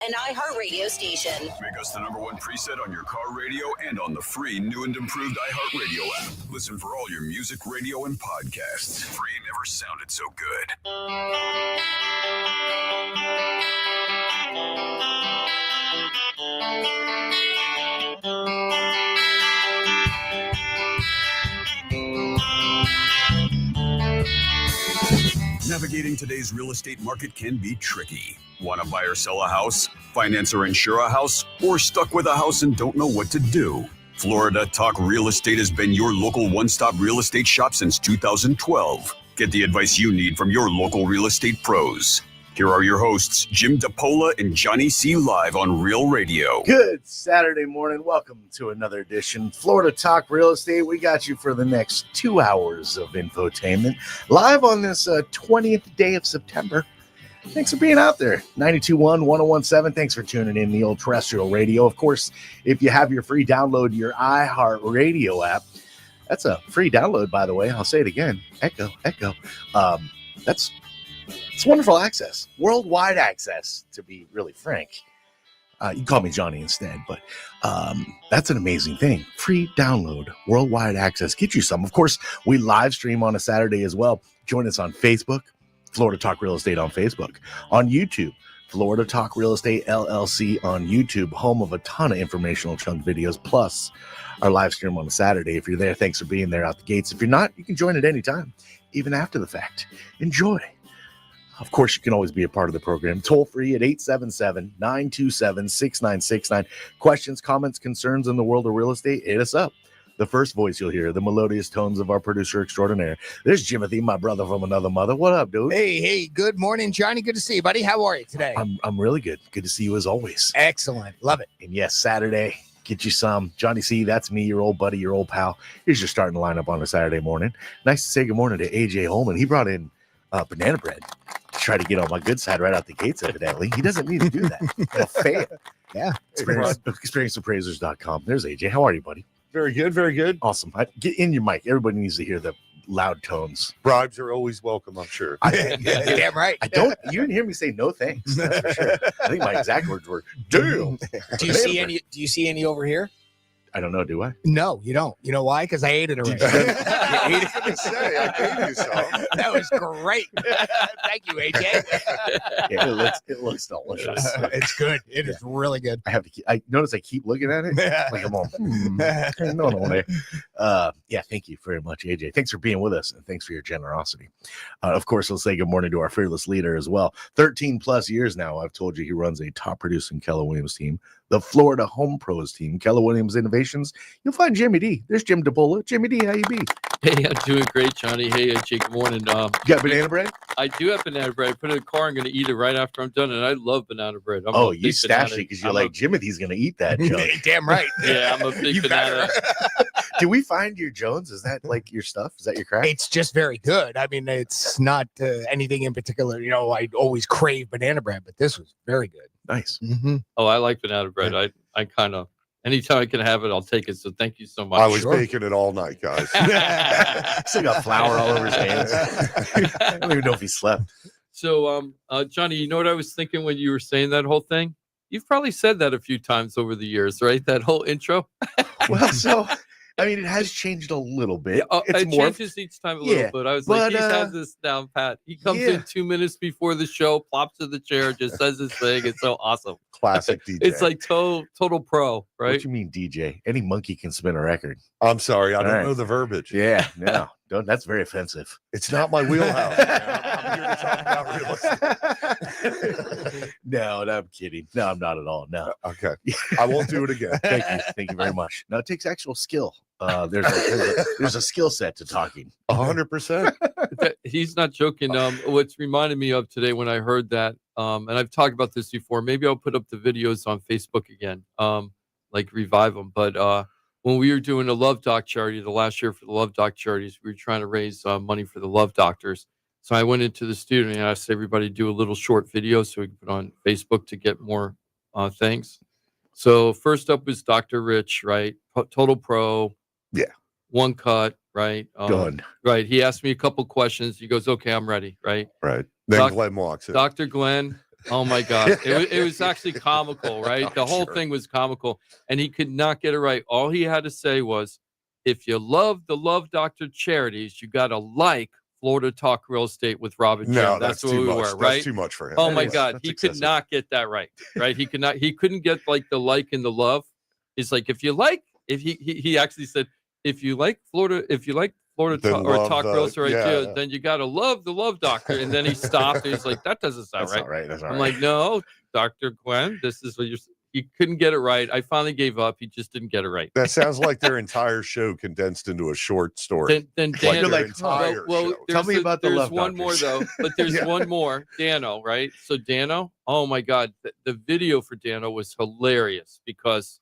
an iHeartRadio station. Make us the #1 preset on your car radio and on the free new and improved iHeartRadio app. Listen for all your music, radio, and podcasts. Free never sounded so good. Navigating today's real estate market can be tricky. Want to buy or sell a house, finance or insure a house, or stuck with a house and don't know what to do? Florida Talk Real Estate has been your local one-stop real estate shop since 2012. Get the advice you need from your local real estate pros. Here are your hosts, Jim DePola and Johnny C. live on Real Radio. Good Saturday morning. Welcome to another edition. Florida Talk Real Estate. We got you for the next 2 hours of infotainment. Live on this 20th day of September. Thanks for being out there. 92.1, 101.7. Thanks for tuning in the old terrestrial radio. Of course, if you have your free download, your iHeartRadio app, that's a free download, by the way. I'll say it again. Echo. It's wonderful access, worldwide access, to be really frank. You can call me Johnny instead, but that's an amazing thing. Free download, worldwide access. Get you some. Of course, we live stream on a Saturday as well. Join us on Facebook, Florida Talk Real Estate on Facebook. On YouTube, Florida Talk Real Estate LLC on YouTube, home of a ton of informational chunk videos, plus our live stream on a Saturday. If you're there, thanks for being there out the gates. If you're not, you can join at any time, even after the fact. Enjoy. Of course, you can always be a part of the program. Toll free at 877-927-6969. Questions, comments, concerns in the world of real estate, hit us up. The first voice you'll hear, the melodious tones of our producer extraordinaire. There's Jimothy, my brother from another mother. What up, dude? Hey, good morning, Johnny. Good to see you, buddy. How are you today? I'm really good. Good to see you as always. Excellent. Love it. And yes, Saturday, get you some. Johnny C, that's me, your old buddy, your old pal. Here's your starting lineup on a Saturday morning. Nice to say good morning to AJ Hollman. He brought in banana bread. Try to get on my good side right out the gates, evidently. He doesn't need to do that. I'm a fan. Yeah. Experienceappraisers.com. There's AJ. How are you, buddy? Very good, very good. Awesome. Get in your mic. Everybody needs to hear the loud tones. Bribes are always welcome, I'm sure. Damn right. You didn't hear me say no thanks. That's for sure. I think my exact words were, damn. Do you see any over here? I don't know, do I? No, you don't. You know why? Because I ate it already. I gave you some. That was great. Thank you, AJ. Yeah, it looks delicious. It's good. It is really good. I notice I keep looking at it. Like I'm all, no. Yeah, thank you very much, AJ. Thanks for being with us, and thanks for your generosity. Of course, we'll say good morning to our fearless leader as well. 13 plus years now, I've told you he runs a top producing Keller Williams team, the Florida Home Pros team, Keller Williams Innovations. You'll find Jimmy D. There's Jim DePola. Jimmy D, how you be? Hey, I'm doing great, Johnny. Hey, Jake, good morning. You got banana bread? I do have banana bread. I put it in the car. I'm going to eat it right after I'm done, and I love banana bread. You stashed it because you're like, Jimothy's going to eat that junk. Damn right. Yeah, I'm a big banana. Do we find your Jones? Is that like your stuff? Is that your crack? It's just very good. I mean, it's not anything in particular. You know, I always crave banana bread, but this was very good. Nice. Mm-hmm. Oh, I like banana bread. I kind of, anytime I can have it, I'll take it. So thank you so much. I was baking it all night, guys. Still got flour all over his hands. I don't even know if he slept. So, Johnny, you know what I was thinking when you were saying that whole thing? You've probably said that a few times over the years, right? That whole intro. Well, so I mean, it has changed a little bit. It changes each time a little bit. I was like, he's had this down pat. He comes in 2 minutes before the show, plops to the chair, just says his thing. It's so awesome. Classic DJ. It's like total pro, right? What you mean, DJ? Any monkey can spin a record. I'm sorry, I don't know the verbiage. Yeah, no, don't. That's very offensive. It's not my wheelhouse. I'm here to talk about real estate. No, I'm kidding. No, I'm not at all. No. Okay, I won't do it again. Thank you very much. No, it takes actual skill. There's a skill set to talking. 100%. He's not joking. What's reminded me of today when I heard that, and I've talked about this before. Maybe I'll put up the videos on Facebook again, like revive them. But when we were doing the Love Doc charity, the last year for the Love Doc charities, we were trying to raise money for the Love Doctors. So I went into the studio and asked everybody to do a little short video so we can put on Facebook to get more things. So first up was Dr. Rich, right? Total pro. Yeah. One cut, right? Done. Right. He asked me a couple questions. He goes, okay, I'm ready, right? Right. Then Glenn walks in. Dr. Glenn, Oh my God. It was actually comical, right? The whole thing was comical, and he could not get it right. All he had to say was, if you love the Love Doctor charities, you got to like Florida Talk Real Estate with Rob and Jim. No, That's that's what too we much. were, right? That's too much for him. Oh That my is- God. that's He could excessive. not get that right, right? He couldn't get like the like and the love. He's like, if he actually said, if you like Florida Then Talk, or love Talk the- Real Estate, yeah. then you got to love the Love Doctor. And then he stopped. And he's like, that doesn't sound That's right. not right. That's not I'm right. like, no, Dr. Gwen, this is what he couldn't get it right. I finally gave up. He just didn't get it right. That sounds like their entire show condensed into a short story. Then Like Dan, you're their like, entire show. Tell me about the there's Love one more Doctors. though, but there's Yeah. one more, Dano, right? So Dano, oh my God, the video for Dano was hilarious because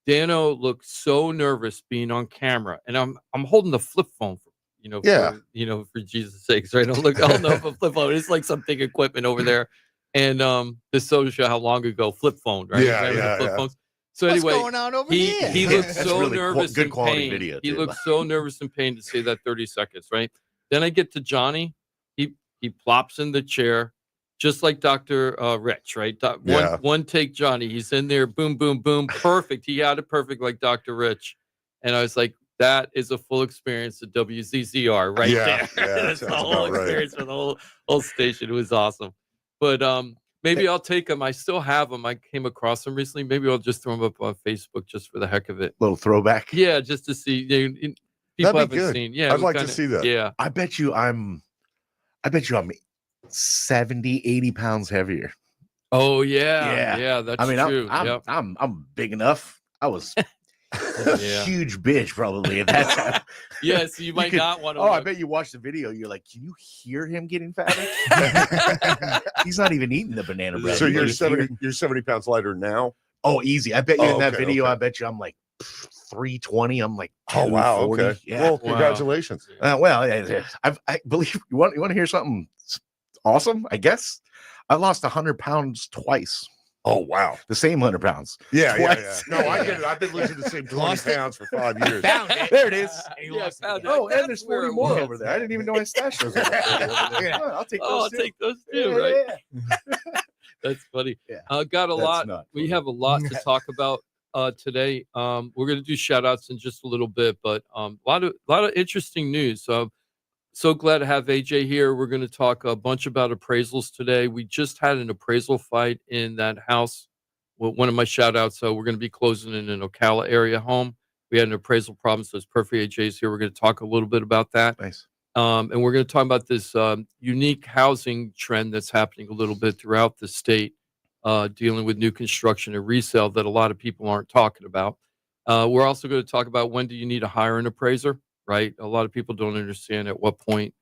Dano looked so nervous being on camera, and I'm holding the flip phone for Yeah. for Jesus' sakes, right? I'm holding up a flip phone. It's like some big equipment over there, and this shows you how long ago flip phone, right? Yeah, Remember the yeah, flip yeah. phones? So What's anyway, going on over he here? he looked That's so really nervous good and quality pain. video, He too. looked so nervous and pain to say that 30 seconds, right? Then I get to Johnny. He plops in the chair, just like Dr. Rich, right? Yeah. One take Johnny. He's in there, boom, boom, boom, perfect. He had it perfect like Dr. Rich. And I was like, that is a full experience of WZZR right Yeah, there. yeah, That's the sounds whole about right. experience for the whole station. It was awesome. But maybe I'll take them. I still have them. I came across them recently. Maybe I'll just throw them up on Facebook just for the heck of it. Little throwback. Yeah, just to see. People That'd be haven't good. seen. Yeah, I'd we like to kinda- see that. Yeah. I bet you I'm 70, 80 pounds heavier. Oh yeah. Yeah. Yeah. That's I mean, true. Yep. I'm big enough. I was a Yeah. huge bitch probably at that time. Yeah, so you might could- not want to. Oh, I bet you watch the video. You're like, can you hear him getting fatter? He's not even eating the banana bread. So You you're can hear- 70 pounds lighter now. Oh, easy. I bet you Oh, in that okay, video, okay. I bet you I'm like 320. I'm like Oh wow. 240. Okay. Yeah. Well, Wow. congratulations. I believe you want to hear something awesome. I guess I lost 100 pounds twice. Oh wow. The same 100 pounds. Yeah, yeah, yeah. Twice. No, I get it. I've been losing the same 20 Lost it. pounds for 5 years. Found it. There it is. And he Yeah, lost it found again. Oh, That's and there's where 40 it more was. over there. I didn't even know I stashed those. Yeah. I'll take Oh, I'll those. too. take those too, Yeah, right? yeah. That's funny. Yeah. Got a That's lot. not We funny. have a lot to talk about today. We're going to do shout outs in just a little bit, but a lot of interesting news. So glad to have AJ here. We're going to talk a bunch about appraisals today. We just had an appraisal fight in that house. Well, one of my shout outs. So we're going to be closing in an Ocala area home. We had an appraisal problem, so it's perfect. AJ's here. We're going to talk a little bit about that. Nice. And we're going to talk about this unique housing trend that's happening a little bit throughout the state, dealing with new construction and resale that a lot of people aren't talking about. We're also going to talk about when do you need to hire an appraiser, right? A lot of people don't understand at what point,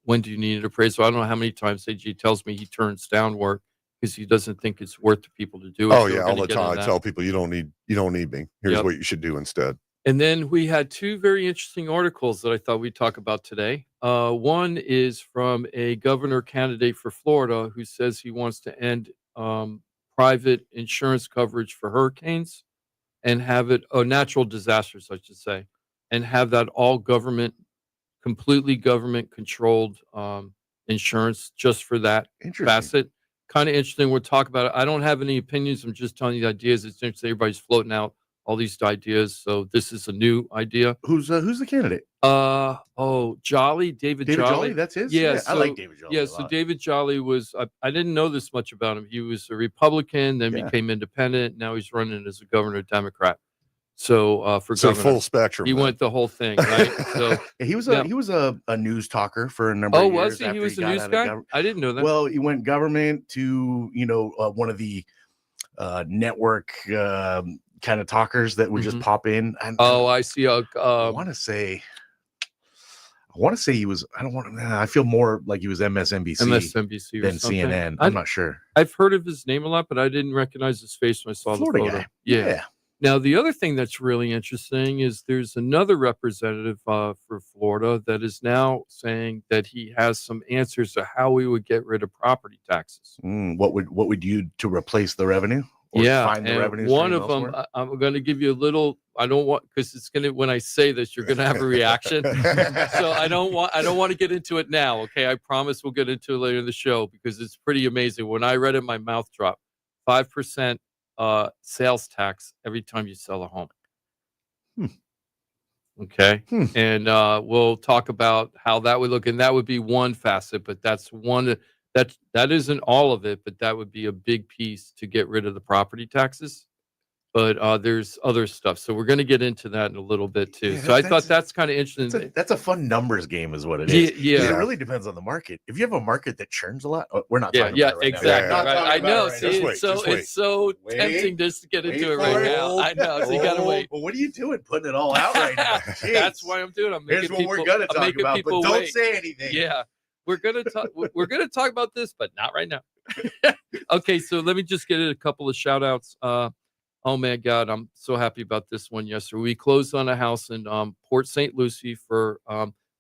when do you need an appraiser? I don't know how many times AG tells me he turns down work because he doesn't think it's worth the people to do it. Oh So we're yeah, all gonna the get into time. I that. tell people you don't need me. Here's Yep. what you should do instead. And then we had two very interesting articles that I thought we'd talk about today. One is from a governor candidate for Florida who says he wants to end private insurance coverage for hurricanes and have it, natural disasters, I should say, and have that all completely government controlled insurance just for that Interesting. facet. Kind of interesting. We'll talk about it. I don't have any opinions. I'm just telling you the ideas. It's interesting. Everybody's floating out all these ideas. So this is a new idea. Who's the candidate? Jolly, David David Jolly. Jolly. That's his. Yeah, I like David Jolly. Yeah, a so lot. David Jolly was, I didn't know this much about him. He was a Republican, then Yeah. became independent. Now he's running as a governor Democrat. So for So governor, full spectrum. he then. went the whole thing, right? So, Yeah, he was yeah. a news talker for a number of years. was he? He after was a got news out of guy? gov- I didn't know that. Well, he went government to one of the network kind of talkers that would just Mhm. pop in. And I see. I want to say he was. I don't want to. I feel more like he was MSNBC MSNBC or than something. CNN. I'm not sure. I've heard of his name a lot, but I didn't recognize his face when I saw Florida the photo. guy. Yeah. Now, the other thing that's really interesting is there's another representative for Florida that is now saying that he has some answers to how we would get rid of property taxes. What would you to replace the revenue? Or Yeah, find the and revenue one stream of them, elsewhere? I'm going to give you a little. I don't want because it's going to. When I say this, you're going to have a reaction. So I don't want to get into it now. Okay, I promise we'll get into it later in the show because it's pretty amazing. When I read it, my mouth dropped. 5% sales tax every time you sell a home. Okay, and we'll talk about how that would look, and that would be one facet, but that's one that isn't all of it, but that would be a big piece to get rid of the property taxes. But there's other stuff, so we're going to get into that in a little bit too. Yeah, So I thought that's kind of interesting. That's a fun numbers game, is what it Yeah, is. 'Cause yeah. it really depends on the market. If you have a market that churns a lot, we're not Yeah, talking yeah, about it right exactly. now. Yeah. Not Right. talking I about know. it right See, now. Just wait, it's so just wait. it's so Wait. tempting just to get Wait into it for right it. now. I know. So you got to wait. Well, what are you doing, putting it all out right now? Jeez. That's why I'm doing. I'm Here's making what we're people. gonna I'm talk making about, but people don't wait. say anything. Yeah, we're gonna talk. We're gonna talk about this, but not right now. Okay, so let me just get a couple of shout outs. Oh man, God, I'm so happy about this one yesterday. We closed on a house in Port St. Lucie for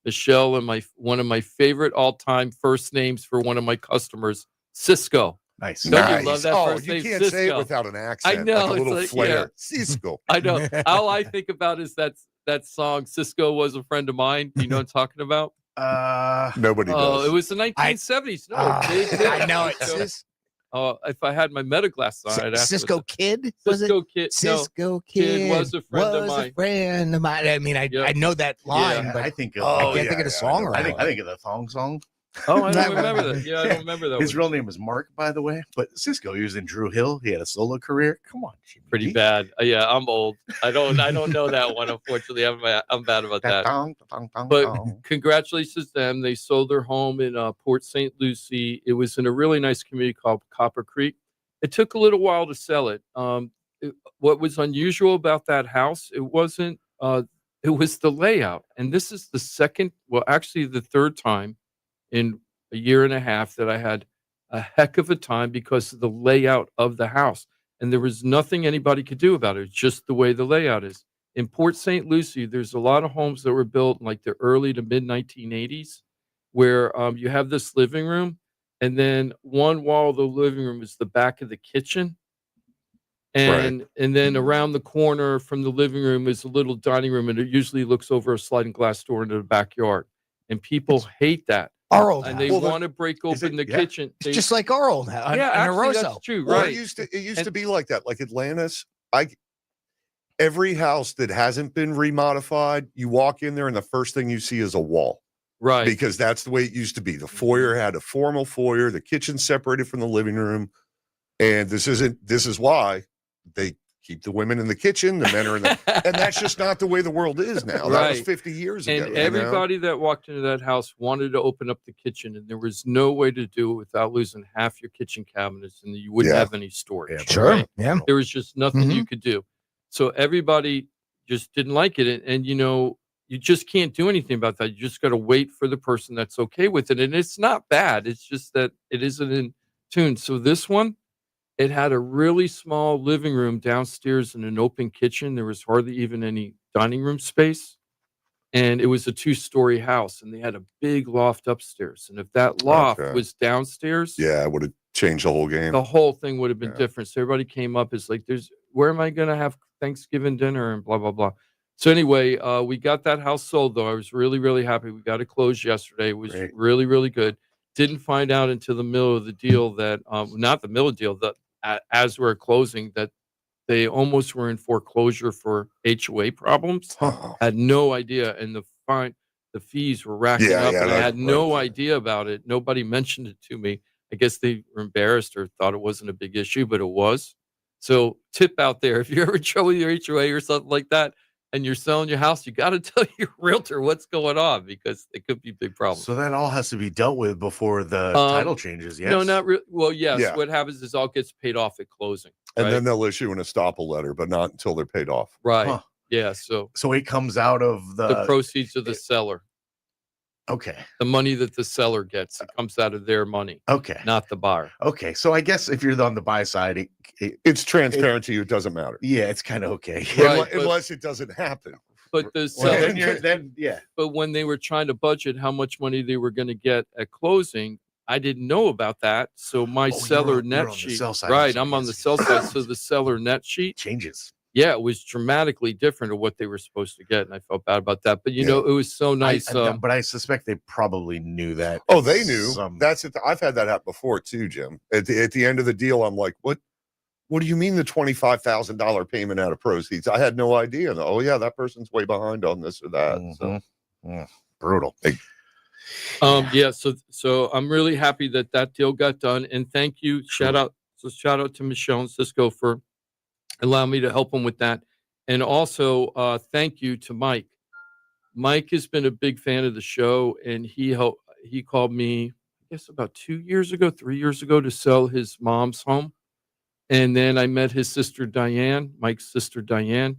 Michelle and one of my favorite all-time first names for one of my customers, Cisco. Nice. Don't you love that Oh, first you name, can't say it Cisco? without an accent. know, Like a it's little like, flair. yeah. Cisco. I know. All I think about is that song, Cisco Was a Friend of Mine. You know what I'm talking about? Nobody Oh, does. it was the 1970s. No, big hit. I know it. Cisco. Oh, if I had my meta glasses on, I'd ask Cisco what Kid? the Was it? Cisco Kid. No, Cisco Kid Kid was a friend of mine. a friend of mine. I mean, I Yep. know that line, Yeah. but I think of, I Oh, can't yeah, think of the yeah, song I know. right I think of the thong song. Oh, I That don't one. remember that. Yeah, I don't remember that. His one. real name was Mark, by the way. But Cisco, he was in Drew Hill. He had a solo career. Come on, Jimmy Pretty G. bad. Yeah, I'm old. I don't know that one. Unfortunately, I'm bad about that. Dong, dong, dong, But dong. congratulations to them. They sold their home in Port St. Lucie. It was in a really nice community called Copper Creek. It took a little while to sell it. What was unusual about that house, it wasn't, it was the layout. And this is actually the third time in a year and a half that I had a heck of a time because of the layout of the house. And there was nothing anybody could do about it. It's just the way the layout is. In Port St. Lucie, there's a lot of homes that were built in like the early to mid 1980s where you have this living room, and then one wall of the living room is the back of the kitchen. And then around the corner from the living room is a little dining room, and it usually looks over a sliding glass door into the backyard. And people hate that. our old And house. they want to break open the yeah. kitchen. It's just like our old house. yeah, in actually, Aroso. that's true, Well, right? it used And- to be like that. Like Atlantis, every house that hasn't been remodified, you walk in there and the first thing you see is a wall. Right. Because that's the way it used to be. The foyer had a formal foyer, the kitchen separated from the living room. And this is why they keep the women in the kitchen, the men are in the and that's just not the way the world is now. That was Right. 50 years ago. And you know? everybody that walked into that house wanted to open up the kitchen, and there was no way to do it without losing half your kitchen cabinets, and you wouldn't Yeah. have any storage. Yeah, Sure. right? Yeah. There was just nothing you could do. So everybody just didn't like it. And you just can't do anything about that. You just got to wait for the person that's okay with it. And it's not bad. It's just that it isn't in tune. So this one, it had a really small living room downstairs and an open kitchen. There was hardly even any dining room space. And it was a 2-story house, and they had a big loft upstairs. And if that loft Okay. was downstairs, Yeah, it would have changed the whole game. the whole thing would have been Yeah. different. So everybody came up as like, where am I going to have Thanksgiving dinner and blah, blah, blah. So anyway, we got that house sold though. I was really, really happy. We got it closed yesterday. It was Great. really, really good. Didn't find out until the middle of the deal that, not the middle deal, that as we're closing, that they almost were in foreclosure for HOA problems. Had no idea. And the fees were racking Yeah, up, yeah, and I that's had no right. idea about it. Nobody mentioned it to me. I guess they were embarrassed or thought it wasn't a big issue, but it was. So tip out there, if you're ever in trouble with your HOA or something like that, and you're selling your house, you got to tell your realtor what's going on because it could be big problems. So that all has to be dealt with before the title changes. Yes. No, not really. Well, yes. Yeah. What happens is all gets paid off at closing. And right? then they'll issue an estoppel letter, but not until they're paid off. Right. Huh. Yeah. So So it comes out of the proceeds of the seller, Okay. the money that the seller gets, it comes out of their money, Okay. not the buyer. Okay. So I guess if you're on the buy side, It's transparent to you. It doesn't matter. yeah, it's kind of okay. Right, Unle- but- unless it doesn't happen. But the Well, seller, then yeah. but when they were trying to budget how much money they were going to get at closing, I didn't know about that. So my seller net sheet, right? I'm on the sell side. So the seller net sheet changes. Yeah, it was dramatically different of what they were supposed to get, and I felt bad about that. But you know, it was so nice. But I suspect they probably knew that. Oh, they knew. That's it. I've had that happen before too, Jim. At the end of the deal, I'm like, what? What do you mean the $25,000 payment out of proceeds? I had no idea. Oh yeah, that person's way behind on this or that. So brutal. Yeah. So I'm really happy that deal got done, and thank you. Shout out to Michelle and Cisco for allowing me to help them with that, and also thank you to Mike. Mike has been a big fan of the show, and he called me, I guess about 3 years ago, to sell his mom's home. And then I met his sister, Diane, Mike's sister, Diane.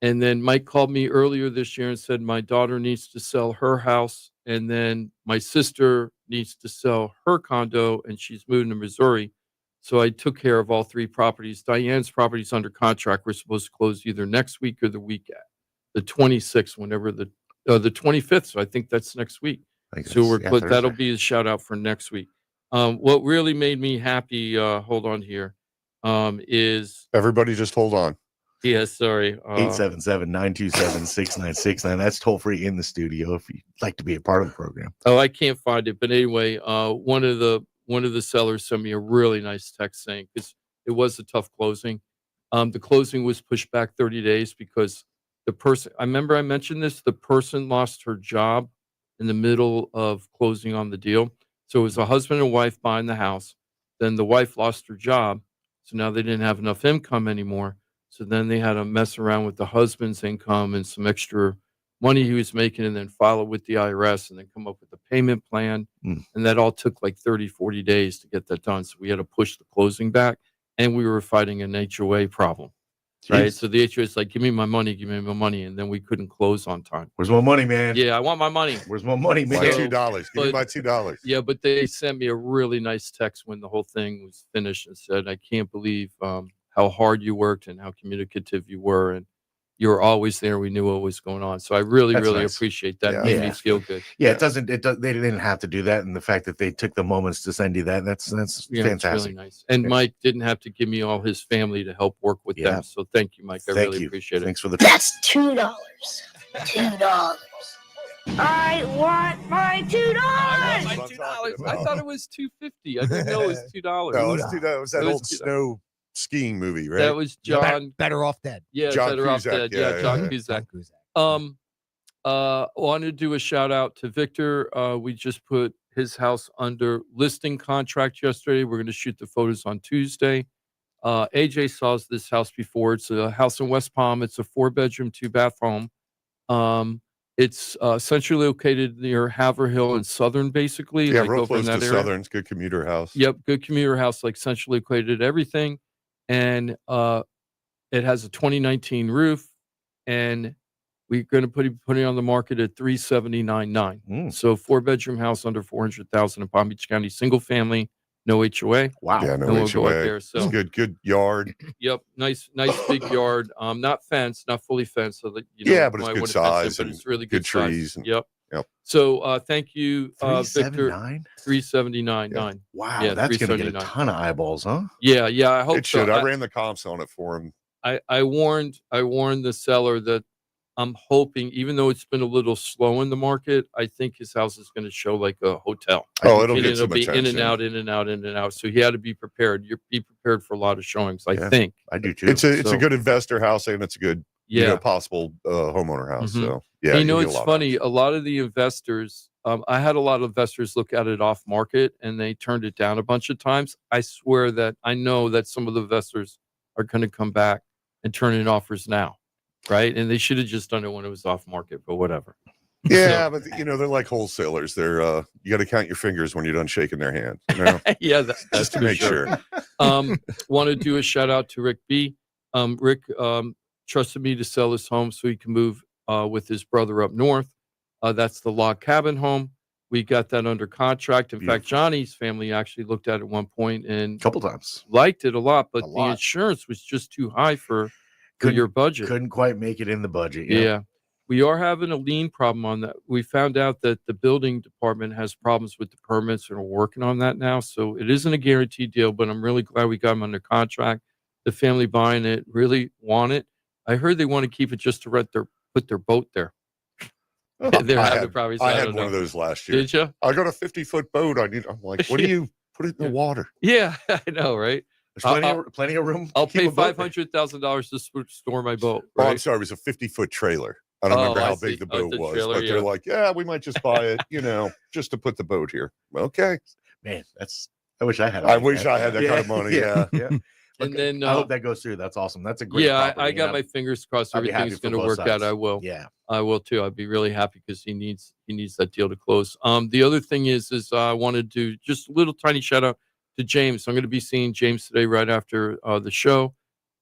And then Mike called me earlier this year and said, my daughter needs to sell her house. And then my sister needs to sell her condo, and she's moving to Missouri. So I took care of all 3 properties. Diane's property's under contract. We're supposed to close either next week or the week at the 26th, whenever the 25th. So I think that's next week. So that'll be a shout out for next week. What really made me happy, hold on here, is everybody just hold on. Yeah, sorry. 877-927-6969. That's toll free in the studio if you'd like to be a part of the program. Oh, I can't find it. But anyway, one of the sellers sent me a really nice text saying, because it was a tough closing. The closing was pushed back 30 days because the person, I remember I mentioned this, the person lost her job in the middle of closing on the deal. So it was a husband and wife buying the house. Then the wife lost her job. So now they didn't have enough income anymore. So then they had to mess around with the husband's income and some extra money he was making, and then file it with the IRS and then come up with a payment plan. And that all took like 30, 40 days to get that done. So we had to push the closing back, and we were fighting an HOA problem. Jeez. Right. So the HOA is like, give me my money. And then we couldn't close on time. Where's my money, man? Yeah, I want my money. Where's my money, man? My $2. Give me my $2. Yeah, but they sent me a really nice text when the whole thing was finished and said, I can't believe how hard you worked and how communicative you were. And you were always there. We knew what was going on. So I really appreciate that. It made me feel good. Yeah, they didn't have to do that. And the fact that they took the moments to send you that, that's fantastic. It's really nice. And Mike didn't have to give me all his family to help work with them. So thank you, Mike. I really appreciate it. Thanks for the That's $2. $2. I want my $2. I thought it was $2.50. I didn't know it was $2. No, it was $2. It was that old snow skiing movie, right? That was John. Better Off Dead. Yeah, John Better Off Dead. Yeah, John Cusack. Wanted to do a shout out to Victor. We just put his house under listing contract yesterday. We're going to shoot the photos on Tuesday. AJ saw this house before. It's a house in West Palm. It's a 4-bedroom, 2-bath home. It's centrally located near Haverhill and Southern, basically. Yeah, like real over close in that to area. Southern. It's good commuter house. Yep, good commuter house, like centrally located everything. And it has a 2019 roof, and we're going to put it on the market at $379,900. So 4-bedroom house under $400,000 in Palm Beach County, single family, no HOA. Wow. Yeah, no We'll HOA. go out there, so. It's good yard. Yep, nice big yard. Not fenced, not fully fenced, so that but it's good size, but it's really good trees. Size. Yep. So thank you, Victor. 379. Wow, yeah, that's going to get a ton of eyeballs, huh? Yeah. I hope It should. so. I ran the comps on it for him. I warned the seller that I'm hoping, even though it's been a little slow in the market, I think his house is going to show like a hotel. Oh, it'll get some attention. In and out, in and out, in and out. So he had to be prepared. Be prepared for a lot of showings. I think I do too. It's a good investor house, and it's a good possible homeowner house. So yeah, it's funny. A lot of the investors, I had a lot of investors look at it off market, and they turned it down a bunch of times. I swear that I know that some of the investors are going to come back and turn in offers now. Right. And they should have just done it when it was off market, but whatever. Yeah, but they're like wholesalers. They're you got to count your fingers when you're done shaking their hand. You know? Yeah, that's just to make sure. Want to do a shout out to Rick B. Rick trusted me to sell his home so he can move with his brother up north. That's the log cabin home. We got that under contract. In fact, Johnny's family actually looked at it at one point and a couple times liked it a lot, but the insurance was just too high for your budget. Couldn't quite make it in the budget. Yeah. We are having a lien problem on that. We found out that the building department has problems with the permits, and we're working on that now. So it isn't a guaranteed deal, but I'm really glad we got them under contract. The family buying it really want it. I heard they want to keep it just to put their boat there. They're having properties. I had one of those last year. Did you? I got a 50-foot boat. I'm like, what do you put it in the water? Yeah, I know, right? There's plenty of room. I'll pay $500,000 to store my boat. Right? Right? Oh, I'm sorry. It was a 50-foot trailer. I don't remember how big the boat was, trailer, but they're like, yeah, we might just buy it, just to put the boat here. Okay. Man, I wish I had. I wish I had that kind of money. Yeah. Yeah. And then I hope that goes through. That's awesome. That's a great. Yeah, property, I got my fingers crossed. I'll be happy Everything's for going to both work out. sides. I will. Yeah. I will too. I'd be really happy because he needs that deal to close. The other thing is I wanted to just a little tiny shout out to James. I'm going to be seeing James today right after the show.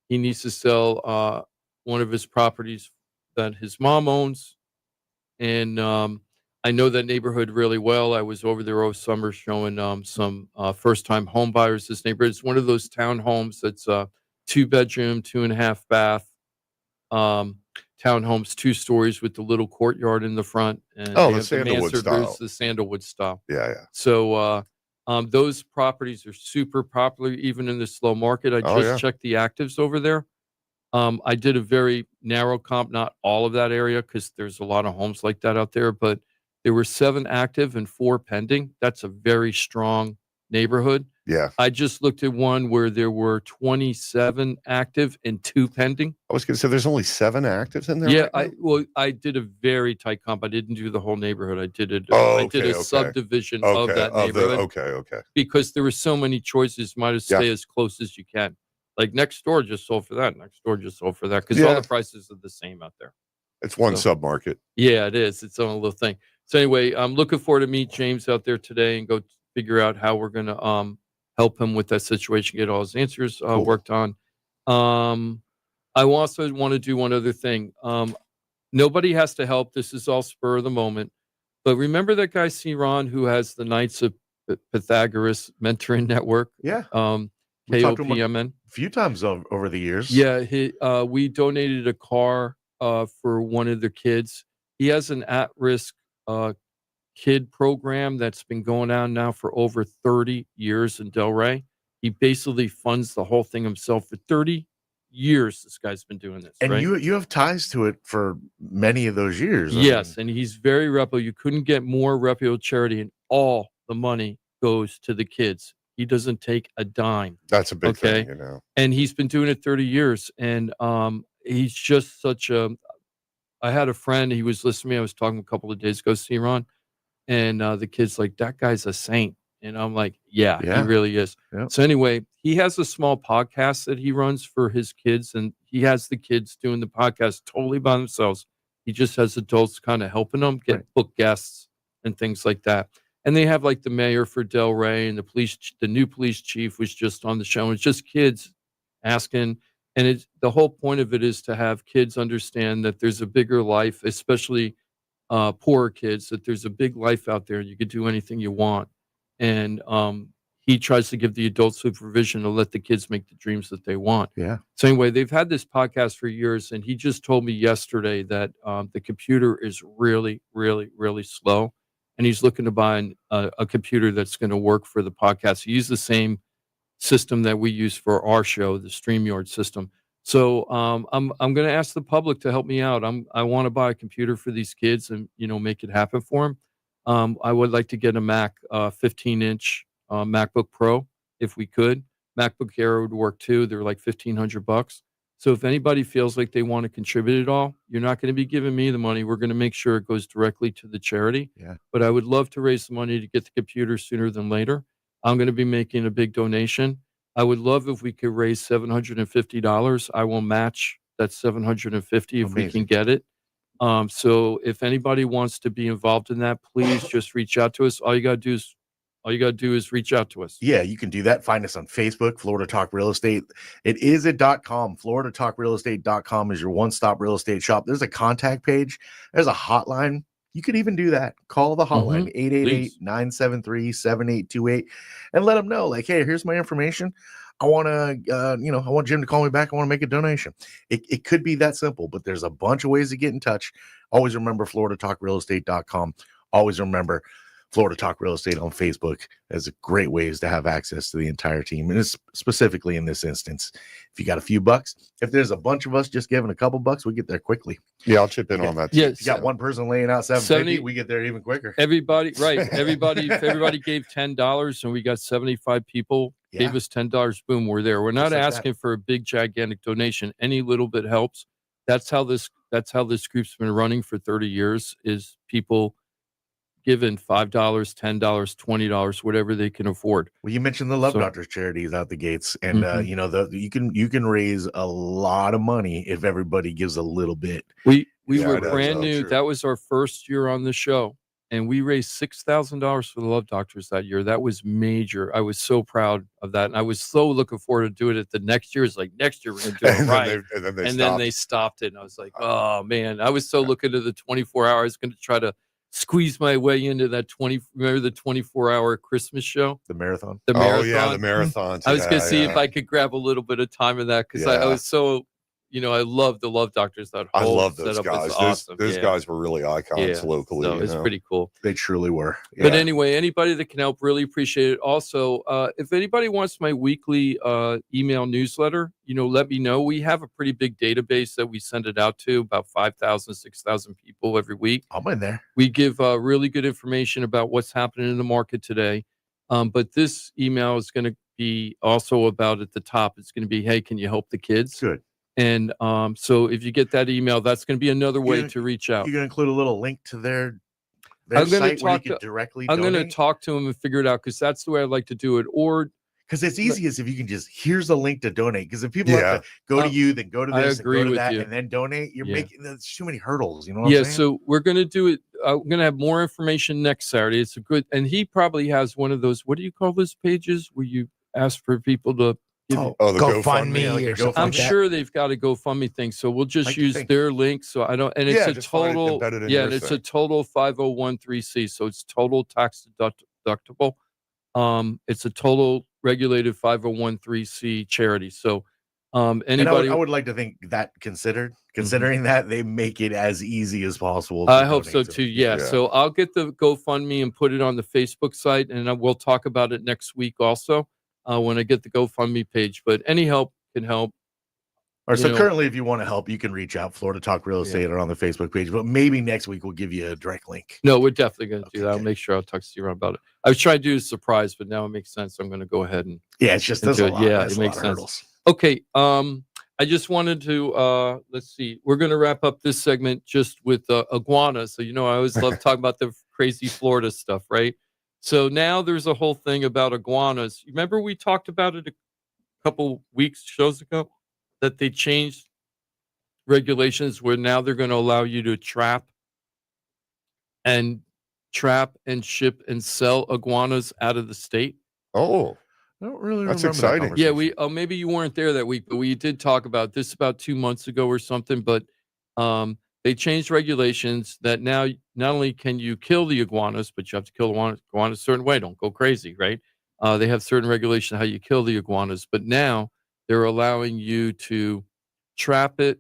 He needs to sell one of his properties that his mom owns, and I know that neighborhood really well. I was over there over summer showing some first-time home buyers this neighborhood. It's one of those townhomes that's 2-bedroom, 2.5 bath townhomes, 2 stories with the little courtyard in the front. And Oh, they the have sandalwood mansard style. roofs, the sandalwood style. Yeah. Yeah. So those properties are super popular even in the slow market. I just checked the actives over there. I did a very narrow comp, not all of that area because there's a lot of homes like that out there, but there were 7 active and 4 pending. That's a very strong neighborhood. Yeah. I just looked at one where there were 27 active and 2 pending. I was going to say there's only 7 actives in there. Yeah, right now? I did a very tight comp. I didn't do the whole neighborhood. I did it. Oh, I did a okay. subdivision of that neighborhood. Okay. Because there were so many choices. Might as stay as close as you can. Like next door just sold for that. Next door just sold for that because all the prices are the same out there. It's one sub-market. Yeah, it is. It's own little thing. So anyway, I'm looking forward to meet James out there today and go figure out how we're going to help him with that situation, get all his answers worked on. I also want to do one other thing. Nobody has to help. This is all spur of the moment. But remember that guy, C. Ron, who has the Knights of Pythagoras Mentoring Network? Yeah. KOPMN. A few times over the years. Yeah. We donated a car for one of their kids. He has an at-risk kid program that's been going on now for over 30 years in Delray. He basically funds the whole thing himself for 30 years. This guy's been doing this. And right? you have ties to it for many of those years. Yes, and he's very reputable. You couldn't get more reputable charity, and all the money goes to the kids. He doesn't take a dime. That's a big thing, And he's been doing it 30 years. And he's just such a. I had a friend. He was listening to me. I was talking a couple of days ago. See Ron, and the kid's like, "That guy's a saint." And I'm like, yeah, he really is. Yeah. So anyway, he has a small podcast that he runs for his kids, and he has the kids doing the podcast totally by themselves. He just has adults kind of helping them get book guests and things like that. And they have like the mayor for Delray and the new police chief was just on the show. And it's just kids asking. And the whole point of it is to have kids understand that there's a bigger life, especially poorer kids, that there's a big life out there. You could do anything you want. And he tries to give the adult supervision to let the kids make the dreams that they want. Yeah. So anyway, they've had this podcast for years, and he just told me yesterday that the computer is really, really, really slow, and he's looking to buy a computer that's going to work for the podcast. He used the same system that we use for our show, the StreamYard system. So I'm going to ask the public to help me out. I want to buy a computer for these kids and make it happen for them. I would like to get a Mac 15-inch MacBook Pro if we could. MacBook Air would work too. They're like $1,500. So if anybody feels like they want to contribute at all, you're not going to be giving me the money. We're going to make sure it goes directly to the charity. Yeah. But I would love to raise the money to get the computer sooner than later. I'm going to be making a big donation. I would love if we could raise $750. I will match that $750 if we can get it. So if anybody wants to be involved in that, please just reach out to us. All you got to do is reach out to us. Yeah, you can do that. Find us on Facebook, Florida Talk Real Estate. It is at .com. FloridaTalkRealEstate.com is your one-stop real estate shop. There's a contact page. There's a hotline. You could even do that. Call the hotline, 888-973-7828, and let them know, like, hey, here's my information. I want to, I want Jim to call me back. I want to make a donation. It could be that simple, but there's a bunch of ways to get in touch. Always remember FloridaTalkRealEstate.com. Always remember Florida Talk Real Estate on Facebook as a great ways to have access to the entire team. And it's specifically in this instance, if you got a few bucks, if there's a bunch of us just giving a couple bucks, we get there quickly. Yeah, I'll chip in on that. Yeah, If you got one person laying out 750, we get there even quicker. Everybody, right? Everybody gave $10, and we got 75 people gave us $10. Boom, we're there. We're not asking for a big, gigantic donation. Any little bit helps. That's how this group's been running for 30 years. Is people giving $5, $10, $20, whatever they can afford. Well, you mentioned the Love Doctors charities out the gates, and you can raise a lot of money if everybody gives a little bit. We were brand new. True. That was our first year on the show, and we raised $6,000 for the Love Doctors that year. That was major. I was so proud of that, and I was so looking forward to doing it the next year. It's like, next year we're going to do it right. Then they stopped it, and I was like, oh man, I was so looking to the 24 hours. I was going to try to squeeze my way into that 24-hour Christmas show, the marathon. The marathon. I was going to see if I could grab a little bit of time in that, because I was so, I love the Love Doctors. I love those guys. Awesome. Those guys were really icons locally. So it's pretty cool. They truly were. But anyway, anybody that can help, really appreciate it. Also, if anybody wants my weekly email newsletter, let me know. We have a pretty big database that we send it out to, about 5,000, 6,000 people every week. I'm in there. We give really good information about what's happening in the market today. But this email is going to be also about, at the top, it's going to be, hey, can you help the kids? Good. And so if you get that email, that's going to be another way to reach out. You're going to include a little link to their site where you can directly donate? I'm going to talk to them and figure it out, because that's the way I'd like to do it. Or because it's easiest if you can just, here's a link to donate. Because if people have to go to you, then go to this, and go to that, and then donate, you're making, there's too many hurdles. You know what I'm saying? So we're going to do it. I'm going to have more information next Saturday. It's a good, and he probably has one of those, what do you call those pages where you ask for people to the GoFundMe or something. I'm sure they've got a GoFundMe thing, so we'll just use their link. So I don't, and it's a total, it's a total 5013C, so it's total tax deductible. It's a total regulated 5013C charity. So anybody, I would like to think that considering that they make it as easy as possible. I hope so too. Yeah. So I'll get the GoFundMe and put it on the Facebook site, and we'll talk about it next week also. When I get the GoFundMe page, but any help can help. All right, so currently, if you want to help, you can reach out, Florida Talk Real Estate, or on the Facebook page, but maybe next week we'll give you a direct link. No, we're definitely going to do that. I'll make sure I'll talk to you about it. I was trying to do a surprise, but now it makes sense. I'm going to go ahead and it's just there's a lot. It makes sense. Okay, I just wanted to let's see. We're going to wrap up this segment just with iguanas. So I always love talking about the crazy Florida stuff, right? So now there's a whole thing about iguanas. Remember we talked about it a couple shows ago, that they changed regulations where now they're going to allow you to trap and ship and sell iguanas out of the state. Oh, I don't really that's remember exciting. Yeah, maybe you weren't there that week, but we did talk about this about 2 months ago or something. But they changed regulations that now not only can you kill the iguanas, but you have to kill the iguana a certain way. Don't go crazy, right? They have certain regulations how you kill the iguanas, but now they're allowing you to trap it,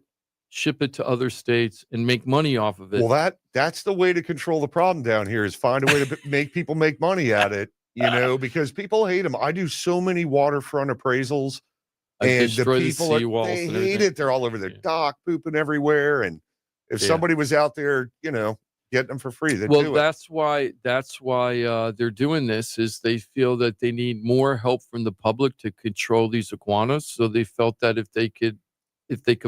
ship it to other states, and make money off of it. Well, that's the way to control the problem down here, is find a way to make people make money at it, because people hate them. I do so many waterfront appraisals, and the people they hate it. They're all over their dock, pooping everywhere, and if somebody was out there, getting them for free, they'd do it. That's why they're doing this, is they feel that they need more help from the public to control these iguanas. So they felt that if they could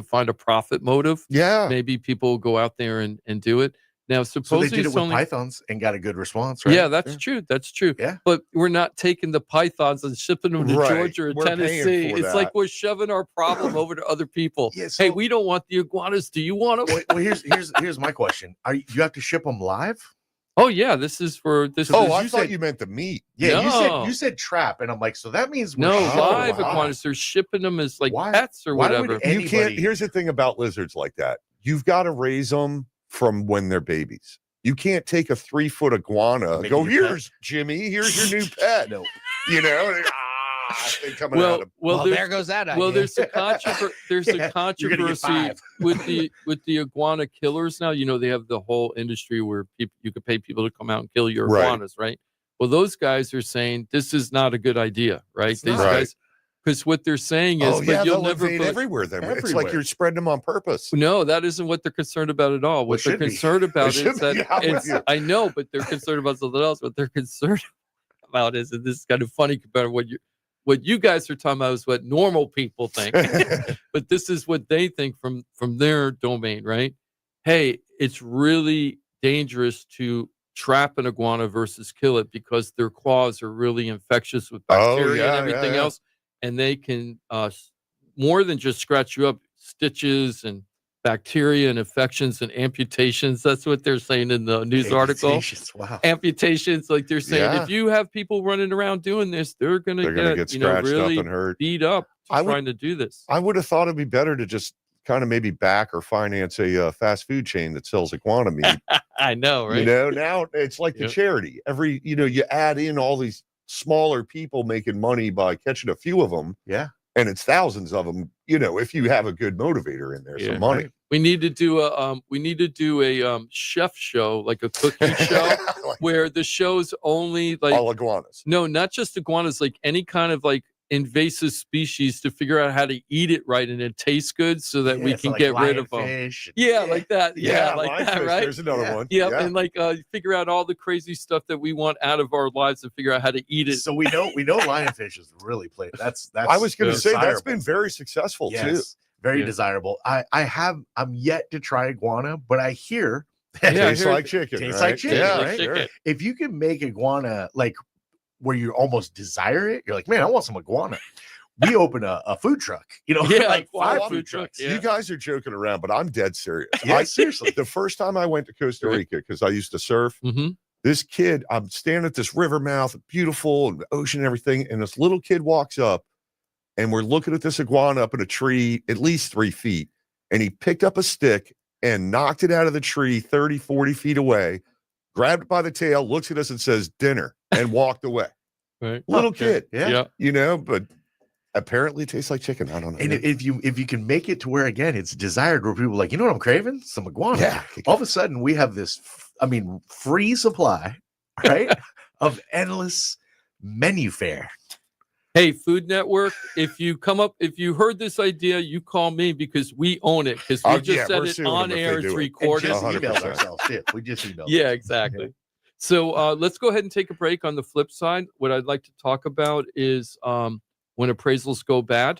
find a profit motive, maybe people will go out there and do it. Now, supposedly so they did it with pythons and got a good response, right? Yeah, that's true. That's true. Yeah. But we're not taking the pythons and shipping them to Georgia or Tennessee. It's like we're shoving our problem over to other people. Hey, we don't want the iguanas. Do you want them? Well, here's my question. You have to ship them live? Oh yeah, this is for this. I thought you meant the meat. Yeah, you said trap, and I'm like, so that means live iguanas. They're shipping them as pets or whatever. You can't. Here's the thing about lizards like that. You've got to raise them from when they're babies. You can't take a 3-foot iguana. Here's Jimmy. Here's your new pet. No. thing coming out of Well, there goes that idea. Well, there's a there's Yeah, a you're gonna get controversy 5. with the iguana killers now. You know, they have the whole industry where you could pay people to come out and kill your Right. iguanas, right? Well, those guys are saying this is not a good idea, right? It's These not. guys, because what they're saying is, oh yeah, but you'll they'll never invade put, everywhere. Then it's Everywhere. like you're spreading them on purpose. No, that isn't what they're concerned about at all. Well, What it they're should be. concerned about It should is that be. I'm with it's, you. I know, but they're concerned about something else. What they're concerned about is, and this is kind of funny compared to what you guys are talking about is what normal people think. But this is what they think from their domain, right? Hey, it's really dangerous to trap an iguana versus kill it because their claws are really infectious with bacteria and everything else, and they can more than just scratch you up, stitches and bacteria and infections and amputations. That's what they're saying in the news article. Amputations, wow. Amputations, like they're saying, Yeah. if you have people running around doing this, they're gonna get scratched really up and hurt. beat up trying to do this. I would have thought it'd be better to just kind of maybe back or finance a fast food chain that sells iguana meat. I know, right? You know, now it's like the Yep. charity. You add in all these smaller people making money by catching a few of them, Yeah. and it's thousands of them. If you have a good motivator in there, Yeah. some money. We need to do a chef show, like a cooking show, Like where the show's only like all iguanas. no, not just iguanas, like any kind of like invasive species to figure out how to eat it right and it tastes good so that we Yeah, so can like get rid of them. lionfish. Yeah, like that. Yeah, like lionfish, that, right? There's another Yeah. one. Yep, Yeah. and like figure out all the crazy stuff that we want out of our lives and figure out how to eat it. So we know lionfish is really played. That's I was going to say that's desirable. been very successful too. Yes, very Yeah. desirable. I'm yet to try iguana, but I hear Yeah, I Tastes heard- like chicken. Tastes right? like chicken, Yeah, right? sure. Chicken. if you can make iguana like where you almost desire it, you're like, man, I want some iguana. We open a food truck, Yeah, like wild 5 food food truck, trucks. yeah. You guys are joking around, but I'm dead serious. Yeah, seriously. The first time I went to Costa Right. Rica, because I used to surf, Mhm. this kid, I'm standing at this river mouth, beautiful, and the ocean and everything, and this little kid walks up, and we're looking at this iguana up in a tree, at least 3 feet, and he picked up a stick and knocked it out of the tree 30, 40 feet away, grabbed it by the tail, looks at us and says, dinner, and walked away. Right. Little Okay. kid, Yeah. but apparently it tastes like chicken. I don't know. And if you can make it to where again it's desired, where people are like, you know what I'm craving? Some iguana. Yeah. All of a sudden we have this, free supply, right, of endless menu fare. Hey, Food Network, if you heard this idea, you call me because we own it because we Oh, just yeah, said we're it suing on them if air. they It's do it. recorded. Just 100%. emailed ourselves. Yeah, we just emailed. Yeah, exactly. So let's go ahead and take a break. On the flip side, what I'd like to talk about is when appraisals go bad,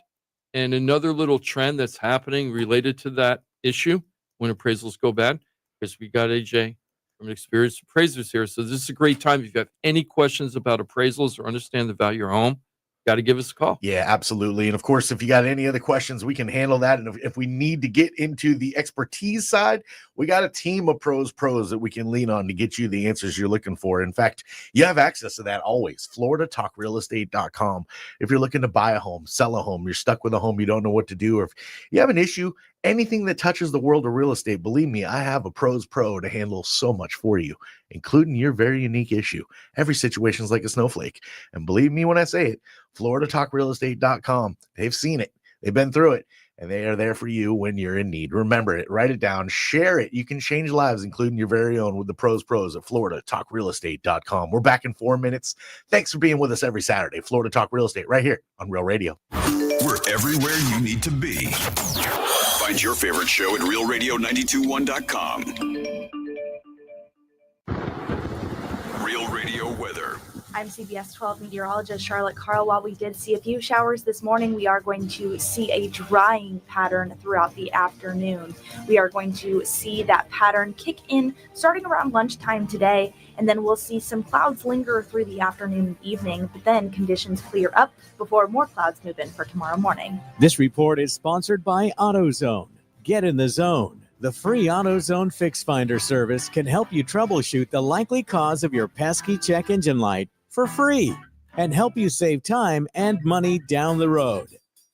and another little trend that's happening related to that issue when appraisals go bad, because we got AJ from Experienced Appraisers here. So this is a great time. If you have any questions about appraisals or understand the value of your home, got to give us a call. Yeah, absolutely. And of course, if you got any other questions, we can handle that. And if we need to get into the expertise side, we got a team of pros that we can lean on to get you the answers you're looking for. In fact, you have access to that always. FloridaTalkRealEstate.com. If you're looking to buy a home, sell a home, you're stuck with a home, you don't know what to do, or if you have an issue, anything that touches the world of real estate, believe me, I have a pros pro to handle so much for you, including your very unique issue. Every situation is like a snowflake. And believe me when I say it, FloridaTalkRealEstate.com. They've seen it. They've been through it. And they are there for you when you're in need. Remember it. Write it down. Share it. You can change lives, including your very own, with the pros at FloridaTalkRealEstate.com. We're back in 4 minutes. Thanks for being with us every Saturday. Florida Talk Real Estate right here on Real Radio. We're everywhere you need to be. Find your favorite show at realradio921.com. Real Radio weather. I'm CBS 12 meteorologist Charlotte Carl. While we did see a few showers this morning, we are going to see a drying pattern throughout the afternoon. We are going to see that pattern kick in starting around lunchtime today, and then we'll see some clouds linger through the afternoon and evening, but then conditions clear up before more clouds move in for tomorrow morning. This report is sponsored by AutoZone. Get in the zone. The free AutoZone Fix Finder service can help you troubleshoot the likely cause of your pesky check engine light for free and help you save time and money down the road.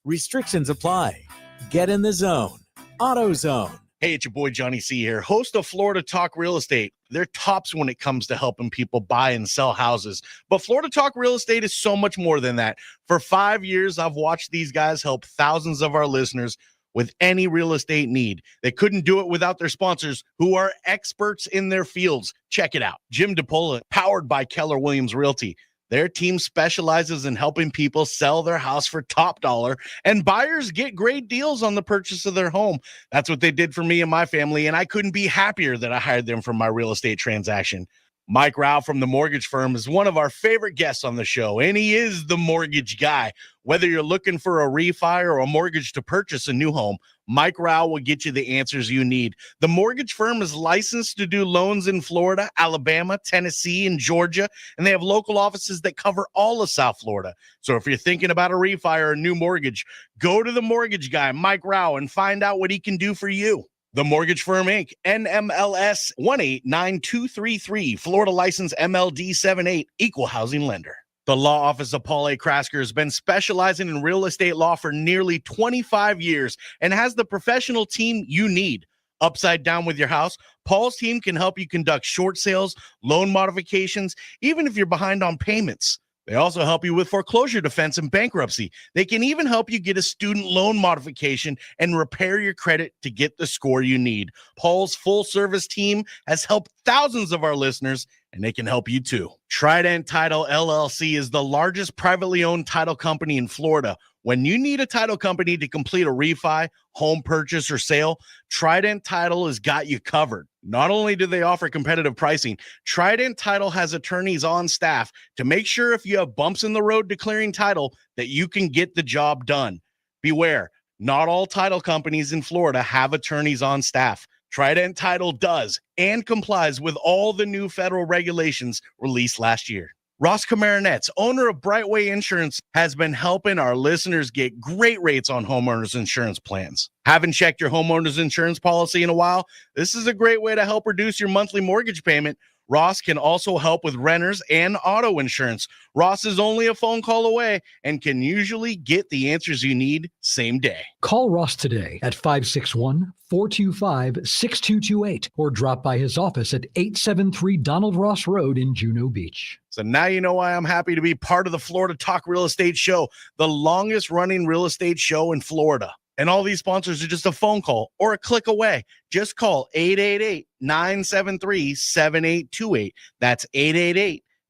Restrictions apply. Get in the zone. AutoZone. Hey, it's your boy Johnny C here, host of Florida Talk Real Estate. They're tops when it comes to helping people buy and sell houses. But Florida Talk Real Estate is so much more than that. For 5 years, I've watched these guys help thousands of our listeners with any real estate need. They couldn't do it without their sponsors, who are experts in their fields. Check it out. Jim DePola, powered by Keller Williams Realty. Their team specializes in helping people sell their house for top dollar, and buyers get great deals on the purchase of their home. That's what they did for me and my family, and I couldn't be happier that I hired them for my real estate transaction. Mike Rao from the mortgage firm is one of our favorite guests on the show, and he is the mortgage guy. Whether you're looking for a refi or a mortgage to purchase a new home, Mike Rao will get you the answers you need. The mortgage firm is licensed to do loans in Florida, Alabama, Tennessee, and Georgia, and they have local offices that cover all of South Florida. So if you're thinking about a refi or a new mortgage, go to the mortgage guy, Mike Rao, and find out what he can do for you. The Mortgage Firm, Inc., NMLS 189233, Florida license MLD 78, equal housing lender. The law office of Paul A. Krasker has been specializing in real estate law for nearly 25 years and has the professional team you need. Upside down with your house, Paul's team can help you conduct short sales, loan modifications, even if you're behind on payments. They also help you with foreclosure defense and bankruptcy. They can even help you get a student loan modification and repair your credit to get the score you need. Paul's full-service team has helped thousands of our listeners, and they can help you too. Trident Title LLC is the largest privately owned title company in Florida. When you need a title company to complete a refi, home purchase, or sale, Trident Title has got you covered. Not only do they offer competitive pricing, Trident Title has attorneys on staff to make sure if you have bumps in the road declaring title that you can get the job done. Beware, not all title companies in Florida have attorneys on staff. Trident Title does and complies with all the new federal regulations released last year. Ross Camaronets, owner of Brightway Insurance, has been helping our listeners get great rates on homeowners insurance plans. Haven't checked your homeowners insurance policy in a while? This is a great way to help reduce your monthly mortgage payment. Ross can also help with renters and auto insurance. Ross is only a phone call away and can usually get the answers you need same day. Call Ross today at 561-425-6228 or drop by his office at 873 Donald Ross Road in Juno Beach. So now you know why I'm happy to be part of the Florida Talk Real Estate Show, the longest running real estate show in Florida. And all these sponsors are just a phone call or a click away. Just call 888-973-7828. That's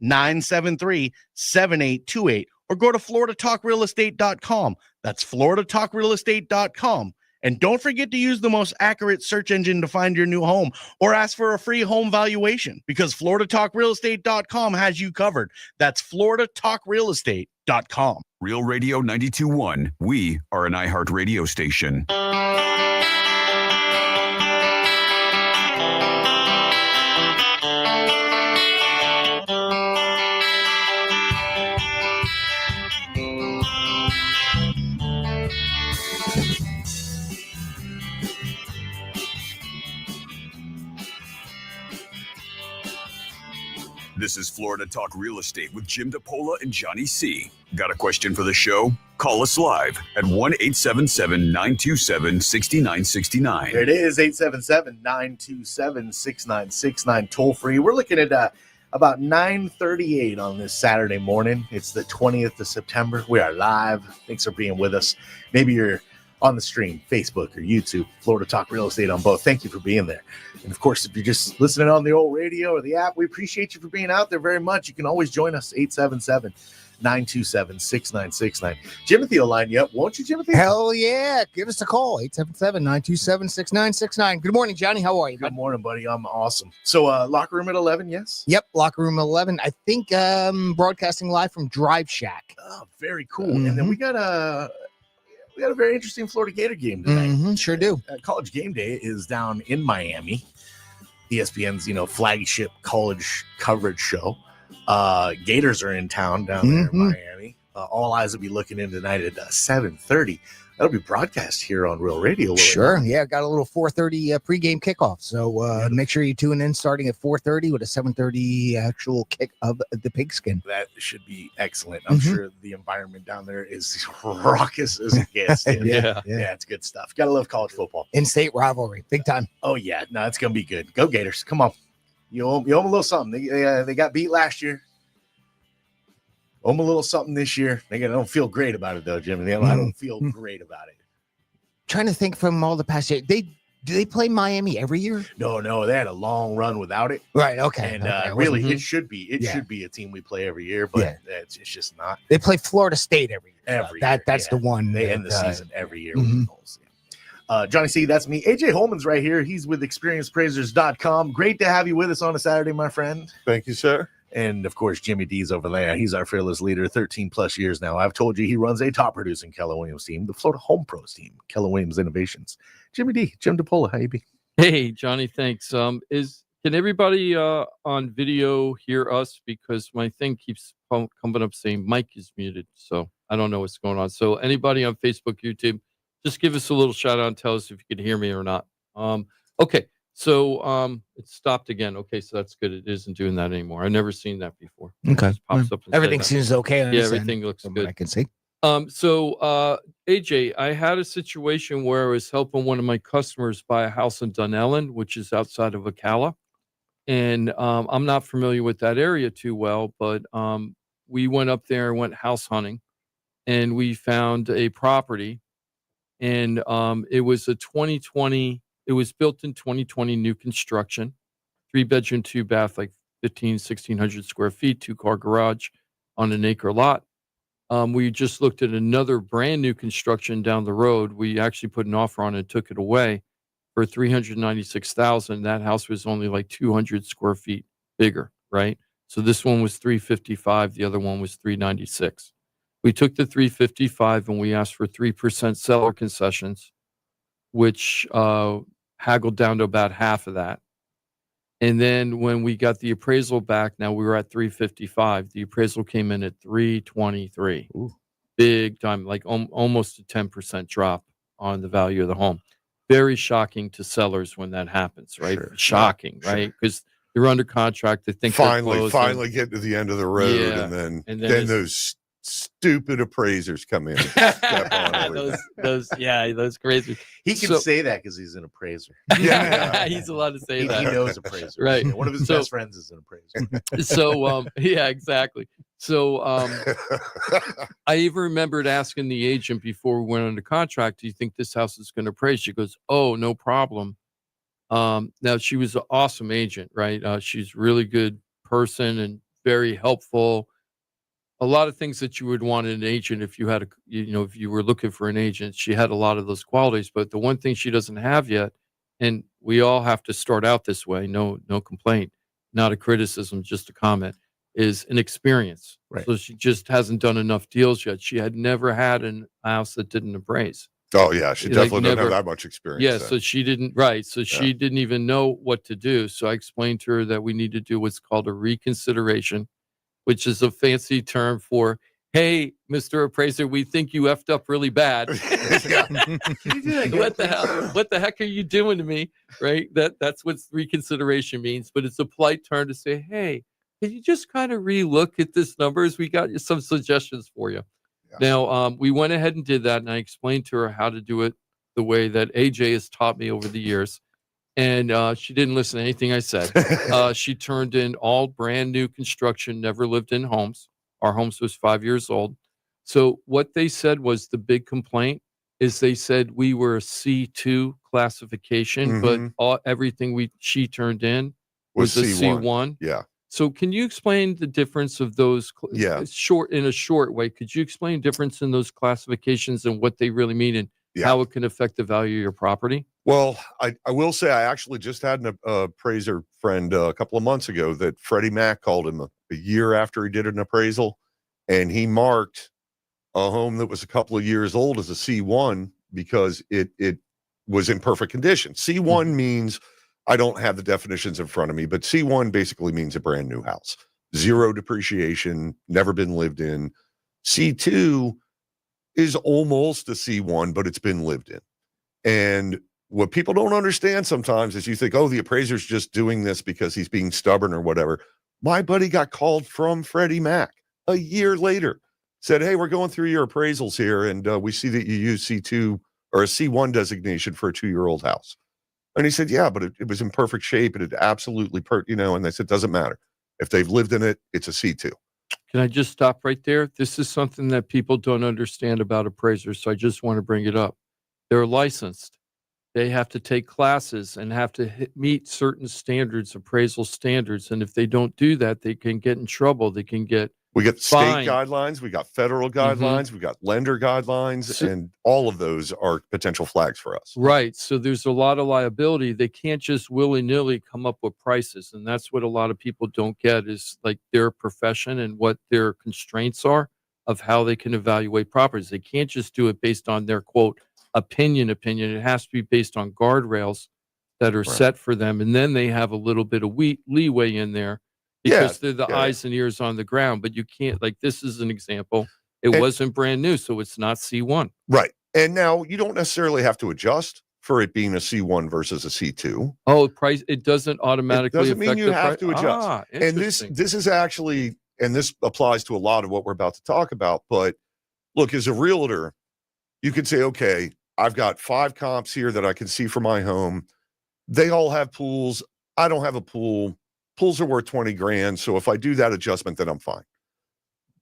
888-973-7828. Or go to floridatalkrealestate.com. That's floridatalkrealestate.com. And don't forget to use the most accurate search engine to find your new home or ask for a free home valuation because floridatalkrealestate.com has you covered. That's floridatalkrealestate.com. Real Radio 92.1. We are an iHeart radio station. This is Florida Talk Real Estate with Jim DePola and Johnny C. Got a question for the show? Call us live at 1-877-927-6969. There it is, 877-927-6969, toll free. We're looking at about 9:38 on this Saturday morning. It's the 20th of September. We are live. Thanks for being with us. Maybe you're on the stream, Facebook or YouTube, Florida Talk Real Estate on both. Thank you for being there. And of course, if you're just listening on the old radio or the app, we appreciate you for being out there very much. You can always join us, 877-927-6969. Jimothy will line you up, won't you, Jimothy? Hell yeah. Give us a call, 877-927-6969. Good morning, Johnny. How are you? Good morning, buddy. I'm awesome. So locker room at 11, yes? Yep, locker room 11. I think broadcasting live from Drive Shack. Oh, very cool. And then we got a very interesting Florida Gator game tonight. Sure do. College Game Day is down in Miami. ESPN's, flagship college coverage show. Gators are in town down there in Miami. All eyes will be looking in tonight at 7:30. That'll be broadcast here on Real Radio. Sure. Yeah, got a little 4:30 pregame kickoff. So make sure you tune in starting at 4:30 with a 7:30 actual kick of the pigskin. That should be excellent. I'm sure the environment down there is raucous as it gets. Yeah, it's good stuff. Gotta love college football. In-state rivalry, big time. Oh, yeah. No, it's going to be good. Go Gators. Come on. You owe them a little something. They got beat last year. Owe them a little something this year. They don't feel great about it though, Jimmy. I don't feel great about it. Trying to think from all the past year. Do they play Miami every year? No, they had a long run without it. Right. Okay. And okay. really, it should be. It should be a team we play every year, but it's just not. They play Florida State every year. That's the one. They end the season every year with the Bulls. Johnny C, that's me. AJ Hollman's right here. He's with experienceappraisers.com. Great to have you with us on a Saturday, my friend. Thank you, sir. And of course, Jimmy D's over there. He's our fearless leader, 13 plus years now. I've told you he runs a top producing Keller Williams team, the Florida Home Pros team, Keller Williams Innovations. Jimmy D, Jim DePola, how you be? Hey, Johnny, thanks. Can everybody on video hear us? Because my thing keeps coming up saying mic is muted. So I don't know what's going on. So anybody on Facebook, YouTube, just give us a little shout out and tell us if you can hear me or not. Okay. So it stopped again. Okay, so that's good. It isn't doing that anymore. I've never seen that before. Okay. It pops up and Everything says that. seems okay. Yeah, everything looks good. I can see. So AJ, I had a situation where I was helping one of my customers buy a house in Dunellen, which is outside of Ocala. And I'm not familiar with that area too well, but we went up there and went house hunting, and we found a property, and it was a 2020. It was built in 2020, new construction, 3-bedroom, 2-bath, like 1,600 square feet, 2-car garage on an acre lot. We just looked at another brand new construction down the road. We actually put an offer on it, took it away for $396,000. That house was only like 200 square feet bigger, right? So this one was $355. The other one was $396. We took the $355 and we asked for 3% seller concessions, which haggled down to about half of that. And then when we got the appraisal back, now we were at $355. The appraisal came in at $323. Ooh. Big time, like almost a 10% drop on the value of the home. Very shocking to sellers when that happens, right? Sure. Shocking, right? Because they're under contract. They think they're finally get to the end of the road, Yeah. and then those stupid appraisers come in. Those crazy. He can say that because he's an appraiser. Yeah. He's allowed to say that. He knows appraisers. Right. One of his best friends is an appraiser. So, yeah, exactly. So, I even remembered asking the agent before we went under contract, do you think this house is going to appraise? She goes, oh, no problem. Now, she was an awesome agent, right? She's a really good person and very helpful. A lot of things that you would want in an agent if you had if you were looking for an agent. She had a lot of those qualities, but the one thing she doesn't have yet, and we all have to start out this way, no complaint, not a criticism, just a comment, is an experience. Right. So she just hasn't done enough deals yet. She had never had a house that didn't appraise. Oh yeah, she Like, definitely doesn't never- have that much experience. Yeah, then. so she didn't, right. So she didn't even know what to do. So I explained to her that we need to do what's called a reconsideration, which is a fancy term for, hey, Mr. Appraiser, we think you effed up really bad. What the heck are you doing to me? Right? That's what reconsideration means. But it's a polite term to say, hey, can you just kind of relook at this numbers? We got some suggestions for you. Yeah. Now, we went ahead and did that, and I explained to her how to do it the way that AJ has taught me over the years. And she didn't listen to anything I said. She turned in all brand new construction, never lived in homes. Our homes was 5 years old. So what they said was the big complaint is they said we were a C2 classification, but everything she turned in was a C1. Yeah. So can you explain the difference of those? Yeah. In a short way, could you explain difference in those classifications and what they really mean and how it can affect the value of your property? Well, I will say I actually just had an appraiser friend a couple of months ago that Freddie Mac called him a year after he did an appraisal, and he marked a home that was a couple of years old as a C1 because it was in perfect condition. C1 means, I don't have the definitions in front of me, but C1 basically means a brand new house, 0 depreciation, never been lived in. C2 is almost a C1, but it's been lived in. And what people don't understand sometimes is you think, oh, the appraiser's just doing this because he's being stubborn or whatever. My buddy got called from Freddie Mac a year later, said, hey, we're going through your appraisals here, and we see that you use C2 or a C1 designation for a 2-year-old house. And he said, yeah, but it was in perfect shape. And it absolutely, and they said, doesn't matter. If they've lived in it, it's a C2. Can I just stop right there? This is something that people don't understand about appraisers, so I just want to bring it up. They're licensed. They have to take classes and have to meet certain standards, appraisal standards. And if they don't do that, they can get in trouble. They can get We got state fined. guidelines, we got federal guidelines, we got lender guidelines, So- and all of those are potential flags for us. Right. So there's a lot of liability. They can't just willy-nilly come up with prices. And that's what a lot of people don't get is like their profession and what their constraints are of how they can evaluate properties. They can't just do it based on their quote opinion. It has to be based on guardrails that are set for them. And then they have a little bit of leeway in there because they're the eyes and ears on the ground. But you can't, like, this is an example. It wasn't brand new, so it's not C1. Right. And now you don't necessarily have to adjust for it being a C1 versus a C2. Oh, price, it doesn't automatically It doesn't mean affect you the have to adjust. Ah, And this interesting. is actually, and this applies to a lot of what we're about to talk about. But look, as a realtor, you could say, okay, I've got 5 comps here that I can see for my home. They all have pools. I don't have a pool. Pools are worth 20 grand. So if I do that adjustment, then I'm fine.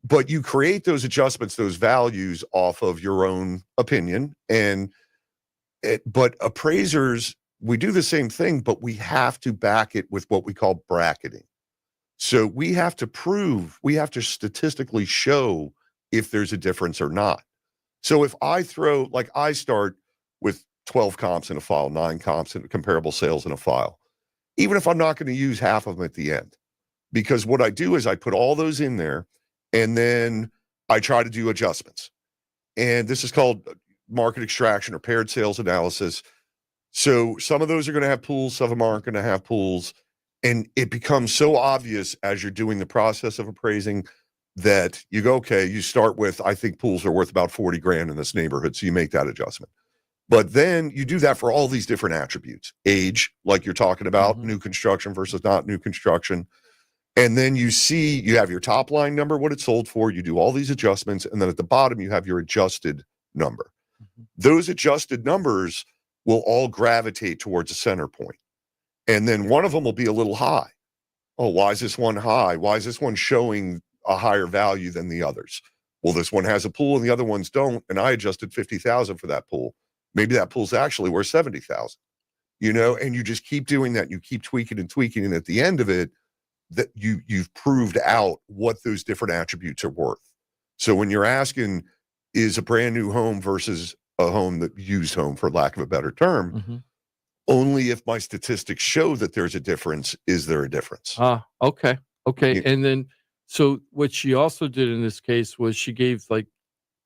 But you create those adjustments, those values off of your own opinion. But appraisers, we do the same thing, but we have to back it with what we call bracketing. So we have to statistically show if there's a difference or not. So if I start with 12 comps in a file, 9 comps and comparable sales in a file, even if I'm not going to use half of them at the end, because what I do is I put all those in there and then I try to do adjustments. And this is called market extraction or paired sales analysis. So some of those are going to have pools, some of them aren't going to have pools. And it becomes so obvious as you're doing the process of appraising that you go, okay, you start with, I think pools are worth about 40 grand in this neighborhood. So you make that adjustment. But then you do that for all these different attributes. Age, like you're talking about, new construction versus not new construction. And then you have your top line number, what it sold for. You do all these adjustments. And then at the bottom, you have your adjusted number. Those adjusted numbers will all gravitate towards a center point. And then one of them will be a little high. Oh, why is this one high? Why is this one showing a higher value than the others? Well, this one has a pool and the other ones don't. And I adjusted 50,000 for that pool. Maybe that pool's actually worth 70,000, and you just keep doing that. You keep tweaking and tweaking. And at the end of it, that you've proved out what those different attributes are worth. So when you're asking, is a brand new home versus a home that used home, for lack of a better term, only if my statistics show that there's a difference, is there a difference? Okay. And then, so what she also did in this case was she gave like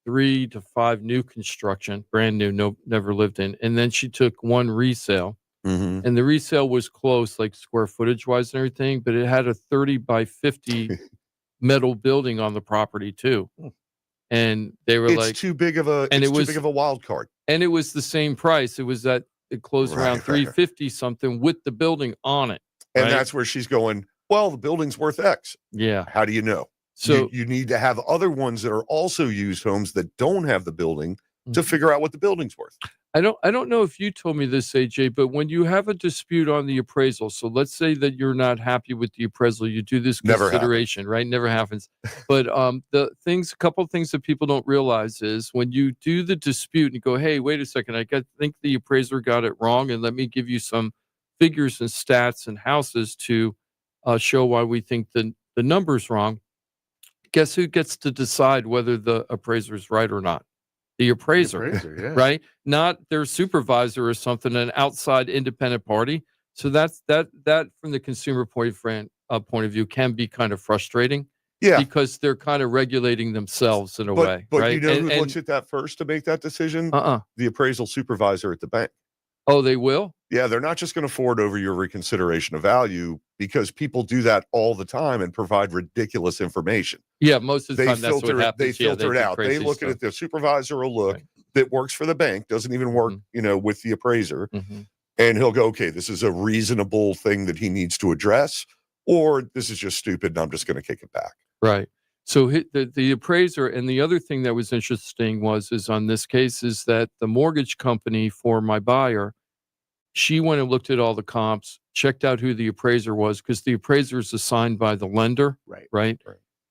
3 to 5 new construction, brand new, never lived in. And then she took 1 resale. And the resale was close, like square footage wise and everything, but it had a 30 by 50 metal building on the property too. And they were it's too big of a wild card. And it was the same price. It was it closed around 350 something with the building on it. And that's where she's going, well, the building's worth X. Yeah. How do you know? So you need to have other ones that are also used homes that don't have the building to figure out what the building's worth. I don't know if you told me this, AJ, but when you have a dispute on the appraisal, so let's say that you're not happy with the appraisal, you do this consideration, right? Never happens. But a couple of things that people don't realize is when you do the dispute and you go, hey, wait a second, I think the appraiser got it wrong, and let me give you some figures and stats and houses to show why we think the number's wrong. Guess who gets to decide whether the appraiser's right or not? The appraiser, right? Not their supervisor or something, an outside independent party. So that from the consumer point of view can be kind of frustrating. Yeah, because they're kind of regulating themselves in a way. But right? Who looks at that first to make that decision? The appraisal supervisor at the bank. Oh, they will? Yeah, they're not just going to forward over your reconsideration of value, because people do that all the time and provide ridiculous information. Yeah, most of the time that's what happens. They filter it out. They look at it. The supervisor will look that works for the bank, doesn't even work, with the appraiser. And he'll go, okay, this is a reasonable thing that he needs to address, or this is just stupid and I'm just going to kick it back. Right. So the appraiser, and the other thing that was interesting is on this case is that the mortgage company for my buyer she went and looked at all the comps, checked out who the appraiser was, because the appraiser is assigned by the lender, right?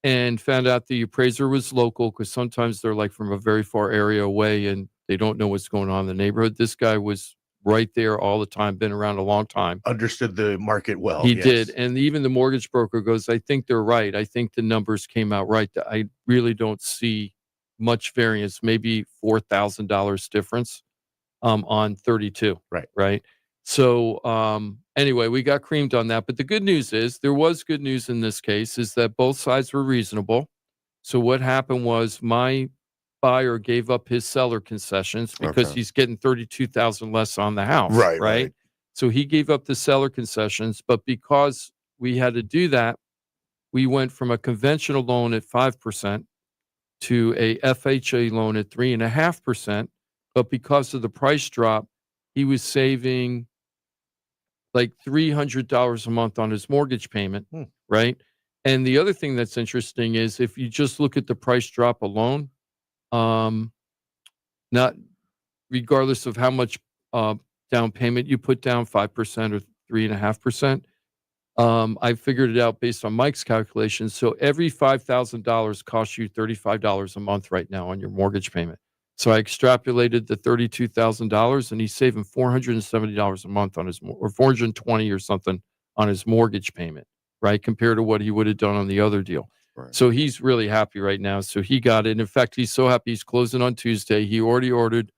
And found out the appraiser was local, because sometimes they're like from a very far area away and they don't know what's going on in the neighborhood. This guy was right there all the time, been around a long time. Understood the market well. He yes. did. And even the mortgage broker goes, I think they're right. I think the numbers came out right. I really don't see much variance, maybe $4,000 difference on 32. Right. So anyway, we got creamed on that. But the good news is, there was good news in this case, is that both sides were reasonable. So what happened was, my buyer gave up his seller concessions because he's getting 32,000 less on the house. Right. So he gave up the seller concessions, but because we had to do that, we went from a conventional loan at 5% to a FHA loan at 3.5%. But because of the price drop, he was saving like $300 a month on his mortgage payment. Right. And the other thing that's interesting is, if you just look at the price drop alone, not regardless of how much down payment you put down, 5% or 3.5%. I figured it out based on Mike's calculations. So every $5,000 costs you $35 a month right now on your mortgage payment. So I extrapolated the $32,000, and he's saving $470 a month on his, or $420 or something on his mortgage payment, right? Compared to what he would have done on the other deal. So he's really happy right now. So he got it. In fact, he's so happy he's closing on Tuesday. He already ordered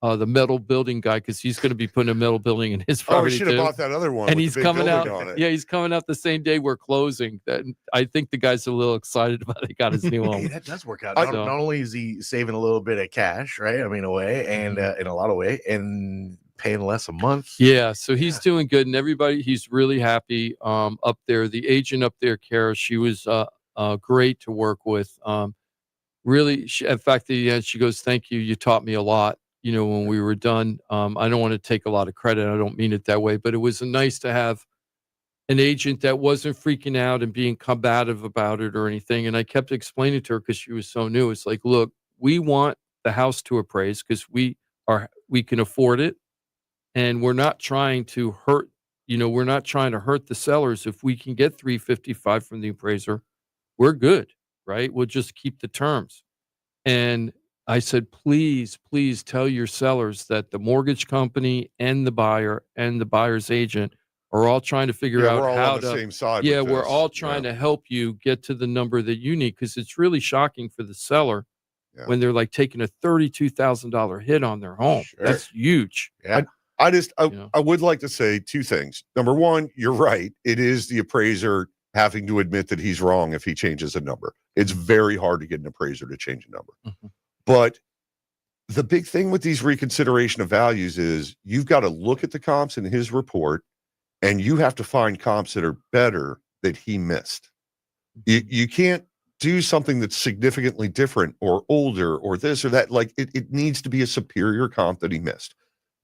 the metal building guy, because he's going to be putting a metal building in his property. Oh, should have bought that other one. And with he's the big coming out. building on it. Yeah, he's coming out the same day we're closing. That, I think the guy's a little excited about it. He got his new home. Hey, that does work out. Not only is he saving a little bit of cash, right? I mean, away, and in a lot of way, and paying less a month. Yeah, so he's doing good, and everybody, he's really happy up there. The agent up there, Kara, she was great to work with. Really, in fact, at the end, she goes, "Thank you. You taught me a lot." When we were done. I don't want to take a lot of credit. I don't mean it that way, but it was nice to have an agent that wasn't freaking out and being combative about it or anything. And I kept explaining to her, because she was so new. It's like, look, we want the house to appraise because we can afford it. And we're not trying to hurt, we're not trying to hurt the sellers. If we can get 355 from the appraiser, we're good, right? We'll just keep the terms. And I said, please tell your sellers that the mortgage company and the buyer and the buyer's agent are all trying to figure out we're all how on the to. same side. Yeah, with we're this. all trying to help you get to the number that you need, because it's really shocking for the seller when they're like taking a $32,000 hit on their home. That's huge. Yeah. I would like to say two things. Number one, you're right. It is the appraiser having to admit that he's wrong if he changes a number. It's very hard to get an appraiser to change a number. But the big thing with these reconsideration of values is, you've got to look at the comps in his report, and you have to find comps that are better that he missed. You can't do something that's significantly different or older or this or that. Like it needs to be a superior comp that he missed.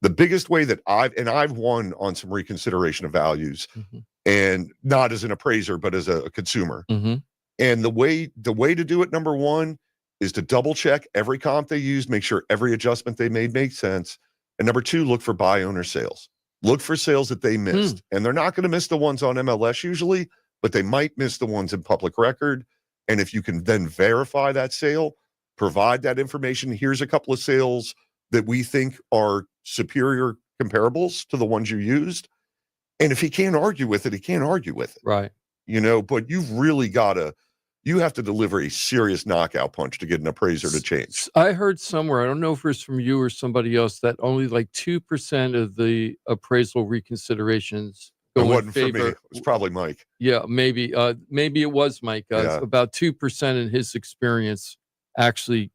The biggest way that I've won on some reconsideration of values, and not as an appraiser, but as a consumer. And the way to do it, number one, is to double check every comp they use, make sure every adjustment they made makes sense. And number two, look for buy owner sales. Look for sales that they missed. And they're not going to miss the ones on MLS usually, but they might miss the ones in public record. And if you can then verify that sale, provide that information. Here's a couple of sales that we think are superior comparables to the ones you used. And if he can't argue with it, he can't argue with it. Right. But you've really you have to deliver a serious knockout punch to get an appraiser to change. I heard somewhere, I don't know if it's from you or somebody else, that only like 2% of the appraisal reconsiderations go It wasn't in favor. for me. It was probably Mike. Yeah, maybe it was Mike. About 2% in his experience actually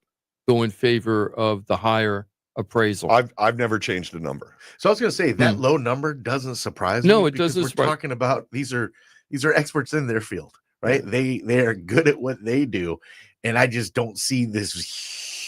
go in favor of the higher appraisal. I've never changed a number. So I was going to say that low number doesn't surprise me. No, it because doesn't. We're talking about these are experts in their field, right? They are good at what they do, and I just don't see this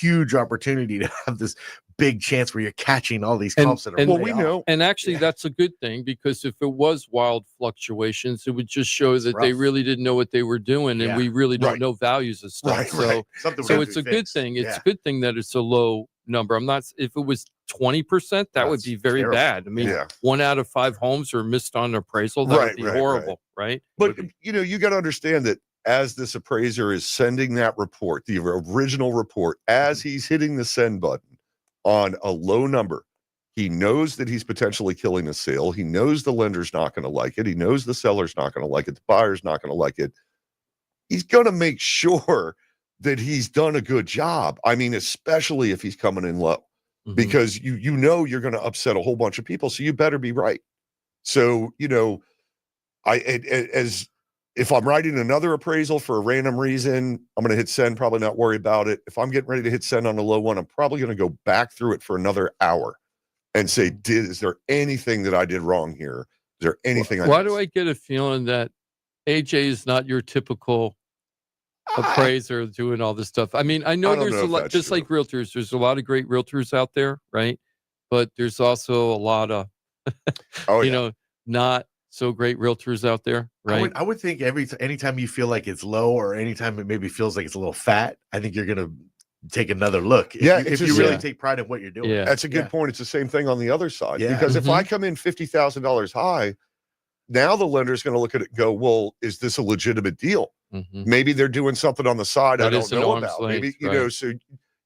huge opportunity to have this big chance where you're catching all these And- comps that are and- Well, way we off. know. And actually, Yeah. that's a good thing, because if it was wild fluctuations, it would just show that they rough. really didn't know what they were doing, and Yeah. we really don't Right. know values of stuff. Right, So, right. Something would so have it's to a be good fixed. thing. It's Yeah. a good thing that it's a low number. I'm not. If it was 20%, that would That's be very terrible. bad. I mean, Yeah. 1 out of 5 homes are missed on appraisal. That Right, would be right, right. horrible, right? But you know, you got to understand that as this appraiser is sending that report, the original report, as he's hitting the send button on a low number, he knows that he's potentially killing a sale. He knows the lender's not going to like it. He knows the seller's not going to like it. The buyer's not going to like it. He's going to make sure that he's done a good job. I mean, especially if he's coming in low, Mhm. because you know you're going to upset a whole bunch of people. So you better be right. So, you know, as if I'm writing another appraisal for a random reason, I'm going to hit send, probably not worry about it. If I'm getting ready to hit send on a low one, I'm probably going to go back through it for another hour and say, is there anything that I did wrong here? Is there anything I Why missed? do I get a feeling that AJ is not your typical appraiser doing all this stuff? I mean, I know I don't there's know a if lot, that's just true. like realtors, there's a lot of great realtors out there, right? But there's also a lot of, Oh, you yeah. know, not so great realtors out there, right? I would think anytime you feel like it's low, or anytime it maybe feels like it's a little fat, I think you're gonna take another look. Yeah, If it's you just- really yeah. take pride in what you're doing. Yeah. That's a good Yeah. point. It's the same thing on the other side. Yeah. Because if I Mhm. come in $50,000 high, now the lender's going to look at it and go, well, is this a legitimate deal? Mhm. Maybe they're doing something on the side I That don't is an know arm's about. length, Maybe, you know, right. so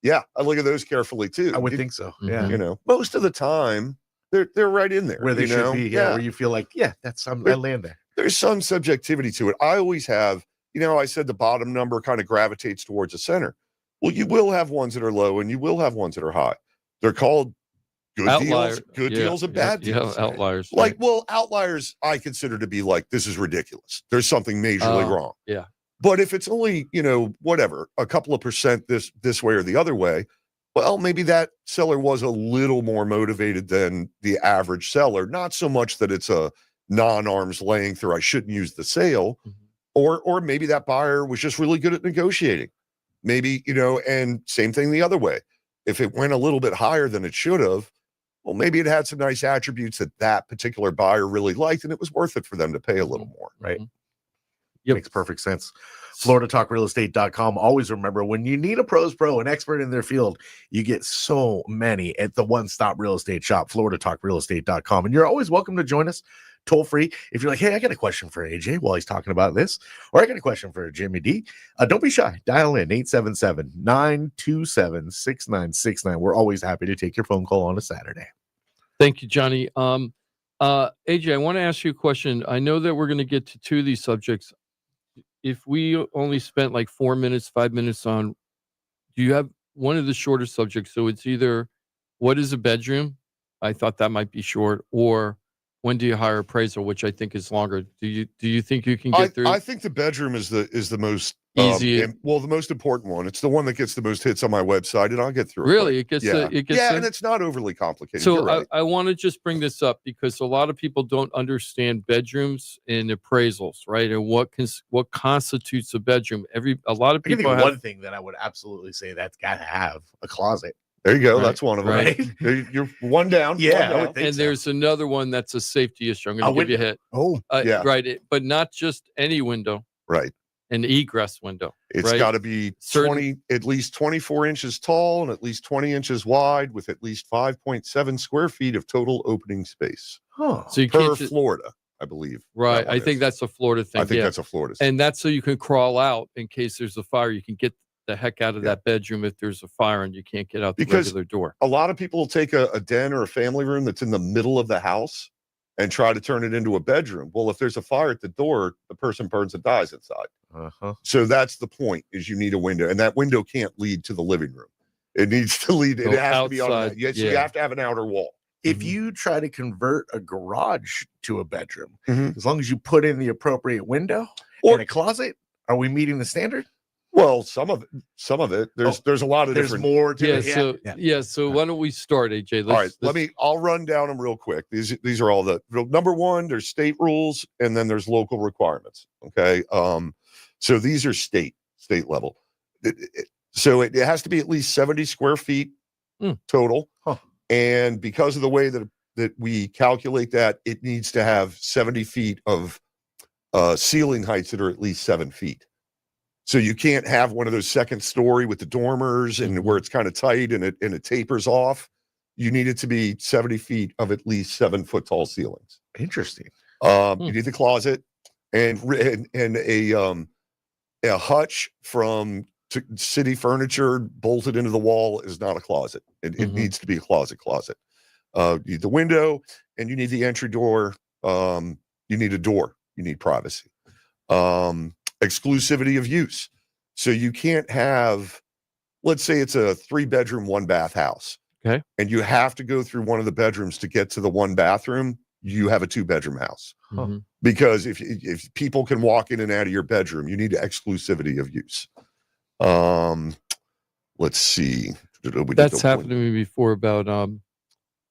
yeah, I look at those carefully too. I would think so. Yeah. Mhm. You know, most of the time they're right in there Where they you know? should be. Yeah. Where you feel like, yeah, that's I There- land there. There's some subjectivity to it. I always have, you know, I said the bottom number kind of gravitates towards the center. Well, you will have ones that are low and you will have ones that are high. They're called good Outlier. deals, good Yeah, deals and yeah, bad yeah, deals. outliers. Like, right. well, outliers I consider to be like, this is ridiculous. There's something majorly Oh, wrong. yeah. But if it's only, you know, whatever, a couple of percent this way or the other way, well, maybe that seller was a little more motivated than the average seller. Not so much that it's a non-arm's length or I shouldn't use the sale, Mhm. or maybe that buyer was just really good at negotiating. Maybe, you know, and same thing the other way. If it went a little bit higher than it should have, well, maybe it had some nice attributes that particular buyer really liked, and it was worth it for them to pay a little more. Right. Mhm. Yep. Makes perfect sense. FloridaTalkRealEstate.com. Always remember, when you need a pros pro, an expert in their field, you get so many at the one-stop real estate shop, FloridaTalkRealEstate.com. And you're always welcome to join us toll free. If you're like, hey, I got a question for AJ while he's talking about this, or I got a question for Jimmy D, don't be shy. Dial in 877-927-6969. We're always happy to take your phone call on a Saturday. Thank you, Johnny. AJ, I want to ask you a question. I know that we're going to get to 2 of these subjects. If we only spent like 4 minutes, 5 minutes on, do you have one of the shorter subjects? So it's either what is a bedroom? I thought that might be short, or when do you hire appraisal, which I think is longer. Do you think you can get through? I think the bedroom is the most Easy. well, the most important one. It's the one that gets the most hits on my website, and I'll get through it. Really? quick. It gets yeah, it gets yeah, there? and it's not overly complicated. So You're right. I want to just bring this up because a lot of people don't understand bedrooms and appraisals, right? And what constitutes a bedroom. A lot of I can think people of have, one thing that I would absolutely say that's got to have a closet. There you go. Right, That's one of them. right. You're one down. Yeah, one I would down. think and so. there's another one that's a safety issue. I'm A going to give you a window. hit. Oh, Yeah. Right. But not just any window, Right. an egress window. It's right? got to be at least 24 inches tall and at least 20 inches wide, with at least 5.7 square feet of total opening space Huh. So you per can't just, Florida, I believe. right. that one I think is. that's a Florida thing. I think yeah. that's a Florida thing. And that's so you can crawl out in case there's a fire. You can get the heck out of Yeah. that bedroom if there's a fire and you can't get out the Because regular door. A lot of people will take a den or a family room that's in the middle of the house and try to turn it into a bedroom. Well, if there's a fire at the door, the person burns and dies inside. Uh-huh. So that's the point, is you need a window, and that window can't lead to the living room. It needs to lead. Go It has to be on outside, that. Yes, you yeah. have to have an outer wall. If Mhm. you try to convert a garage to a bedroom, Mhm. as long as you put in the appropriate window Or- and a closet, are we meeting the standard? Well, some of it. There's a lot of There's different. more to Yeah. it. So so why don't we start, AJ? All right, I'll run down them real quick. These are all number one. There's state rules, and then there's local requirements. Okay. So these are state level. So it has to be at least 70 square feet total. Huh. And because of the way that we calculate that, it needs to have 70 feet of ceiling heights that are at least 7 feet. So you can't have one of those second story with the dormers and where it's kind of tight and it tapers off. You need it to be 70 feet of at least 7 foot tall ceilings. Interesting. You need the closet and a hutch from city furniture bolted into the wall is not a closet. It needs to be a closet. You need the window and you need the entry door. You need a door. You need privacy. Exclusivity of use. So you can't have, let's say it's a 3-bedroom, 1-bath house. Okay. And you have to go through one of the bedrooms to get to the 1-bathroom. You have a 2-bedroom house. Because if people can walk in and out of your bedroom, you need exclusivity of use. Let's see. That's happened to me before about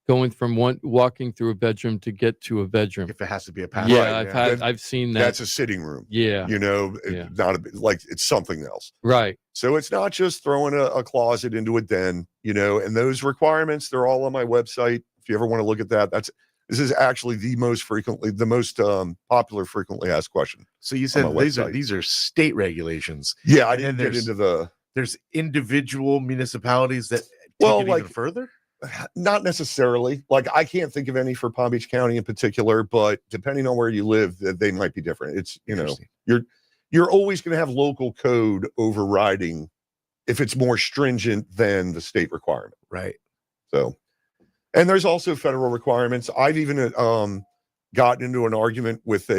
going from walking through a bedroom to get to a bedroom. If it has to be a pass. Yeah, Right, I've seen that. That's a sitting room. Yeah. Not like it's something else. Right. So it's not just throwing a closet into a den, and those requirements, they're all on my website. If you ever want to look at that, this is actually the most popular frequently asked question. So you said these are state regulations. Yeah, I didn't get into there's individual municipalities that Well, take it like- even further. Not necessarily. Like I can't think of any for Palm Beach County in particular, but depending on where you live, they might be different. It's you're always going to have local code overriding if it's more stringent than the state requirement. Right. So, and there's also federal requirements. I've even gotten into an argument with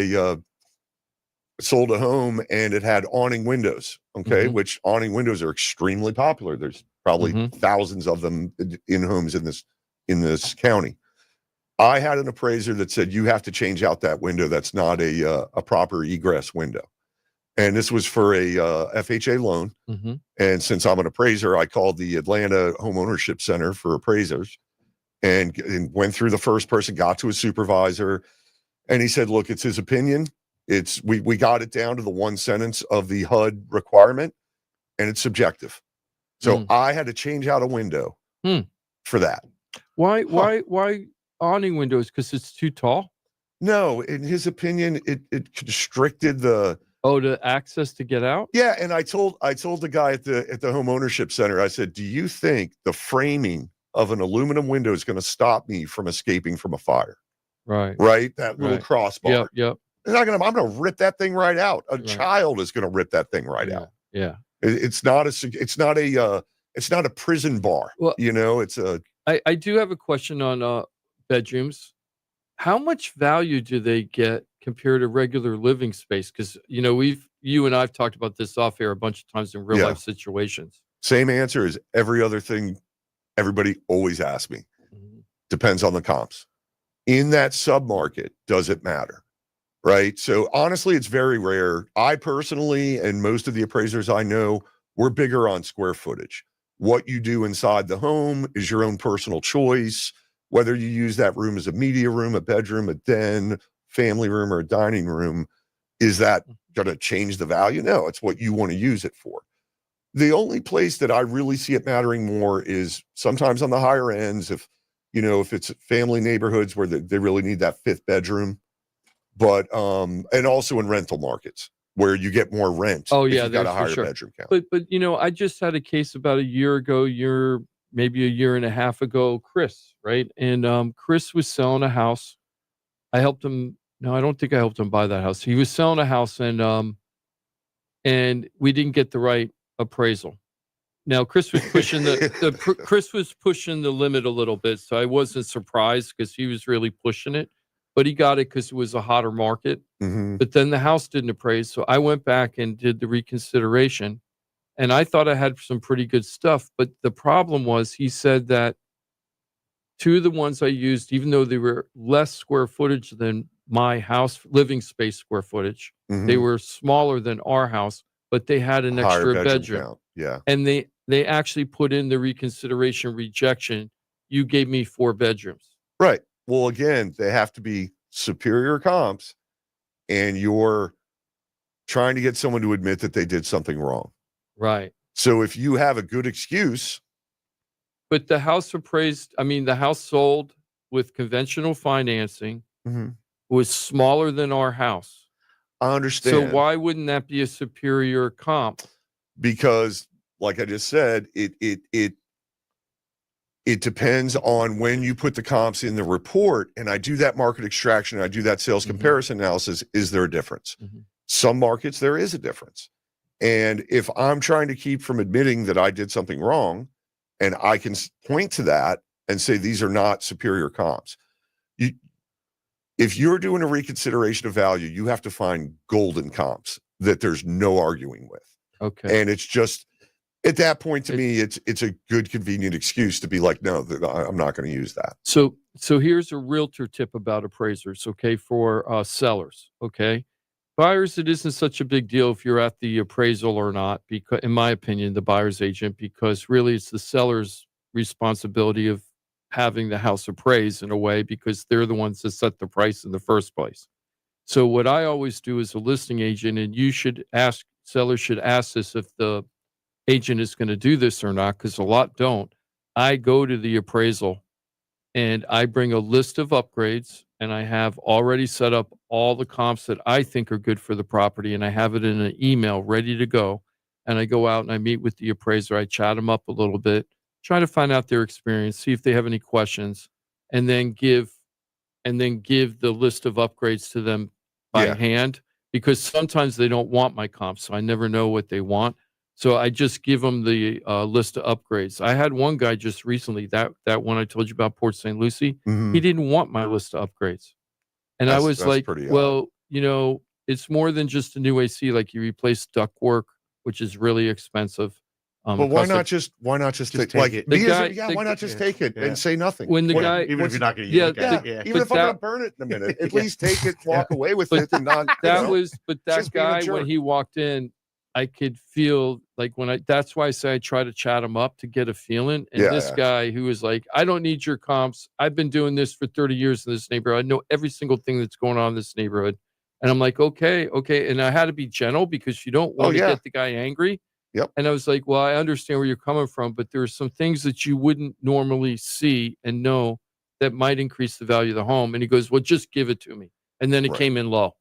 sold a home and it had awning windows. Okay, which awning windows are extremely popular. There's probably thousands of them in homes in this county. I had an appraiser that said you have to change out that window. That's not a proper egress window. And this was for a FHA loan. And since I'm an appraiser, I called the Atlanta Home Ownership Center for appraisers and went through the first person, got to a supervisor, and he said, "Look, it's his opinion. We got it down to the one sentence of the HUD requirement, and it's subjective." So I had to change out a window for that. Why awning windows? Because it's too tall? No, in his opinion, it constricted the access to get out? Yeah, and I told the guy at the home ownership center, I said, "Do you think the framing of an aluminum window is going to stop me from escaping from a fire?" Right? That little crossbar. Yep. I'm gonna rip that thing right out. A child is gonna rip that thing right out. Yeah. It's not a prison bar. Well, it's a. I do have a question on bedrooms. How much value do they get compared to regular living space? Because you and I've talked about this off air a bunch of times in real life situations. Same answer as every other thing everybody always asks me. Depends on the comps. In that submarket, does it matter? Right. So honestly, it's very rare. I personally, and most of the appraisers I know, we're bigger on square footage. What you do inside the home is your own personal choice. Whether you use that room as a media room, a bedroom, a den, family room, or a dining room, is that going to change the value? No, it's what you want to use it for. The only place that I really see it mattering more is sometimes on the higher ends, if it's family neighborhoods where they really need that 5th bedroom. But and also in rental markets where you get more rent. Oh if yeah, you've got a higher bedroom count. But I just had a case about a year ago, maybe a year and a half ago, Chris, right? And Chris was selling a house. I helped him. No, I don't think I helped him buy that house. He was selling a house, and we didn't get the right appraisal. Now Chris was pushing Chris was pushing the limit a little bit, so I wasn't surprised because he was really pushing it. But he got it because it was a hotter market. But then the house didn't appraise. So I went back and did the reconsideration. And I thought I had some pretty good stuff. But the problem was he said that 2 of the ones I used, even though they were less square footage than my house, living space square footage, they were smaller than our house, but they had an extra bedroom. Count. Yeah. And they actually put in the reconsideration rejection. You gave me 4 bedrooms. Right. Well, again, they have to be superior comps, and you're trying to get someone to admit that they did something wrong. Right. So if you have a good excuse, but the house appraised, I mean, the house sold with conventional financing Mhm. was smaller than our house. I So understand. why wouldn't that be a superior comp? Because, like I just said, it depends on when you put the comps in the report, and I do that market extraction, I do that sales comparison analysis. Is there a difference? Some markets, there is a difference. And if I'm trying to keep from admitting that I did something wrong, and I can point to that and say these are not superior comps, if you're doing a reconsideration of value, you have to find golden comps that there's no arguing with. Okay. And it's just, at that point, to me, it's a good, convenient excuse to be like, no, I'm not going to use that. So here's a realtor tip about appraisers, okay, for sellers, okay? Buyers, it isn't such a big deal if you're at the appraisal or not, because, in my opinion, the buyer's agent, because really it's the seller's responsibility of having the house appraised in a way, because they're the ones that set the price in the first place. So what I always do as a listing agent, and sellers should ask this if the agent is going to do this or not, because a lot don't. I go to the appraisal and I bring a list of upgrades, and I have already set up all the comps that I think are good for the property, and I have it in an email ready to go. And I go out and I meet with the appraiser. I chat them up a little bit, try to find out their experience, see if they have any questions, and then give the list of upgrades to them by hand, because sometimes they don't want my comps, so I never know what they want. So I just give them the list of upgrades. I had one guy just recently, that one I told you about, Port St. Lucie. Mhm. He didn't want my list of upgrades, and I was That's like, pretty odd. "Well, it's more than just a new AC. Like, you replace ductwork, which is really expensive." But why not just take it. The guy- why not just take it Yeah. and say nothing? When the What- guy, Even if you're not going to Yeah, use it. yeah, Yeah. even but if I'm going that- to burn it in a minute, at Yeah. least take it, walk away with But it, and not. but that just being a guy, when jerk. he walked in, I could feel like that's why I say I try to chat him up to get a feeling. And Yeah, this yeah. guy who was like, I don't need your comps. I've been doing this for 30 years in this neighborhood. I know every single thing that's going on in this neighborhood. And I'm like, okay. And I had to be gentle, because you don't want to yeah. get the guy angry. Yep. And I was like, well, I understand where you're coming from, but there are some things that you wouldn't normally see and know that might increase the value of the home. And he goes, well, just give it to me. And then it Right. came in low.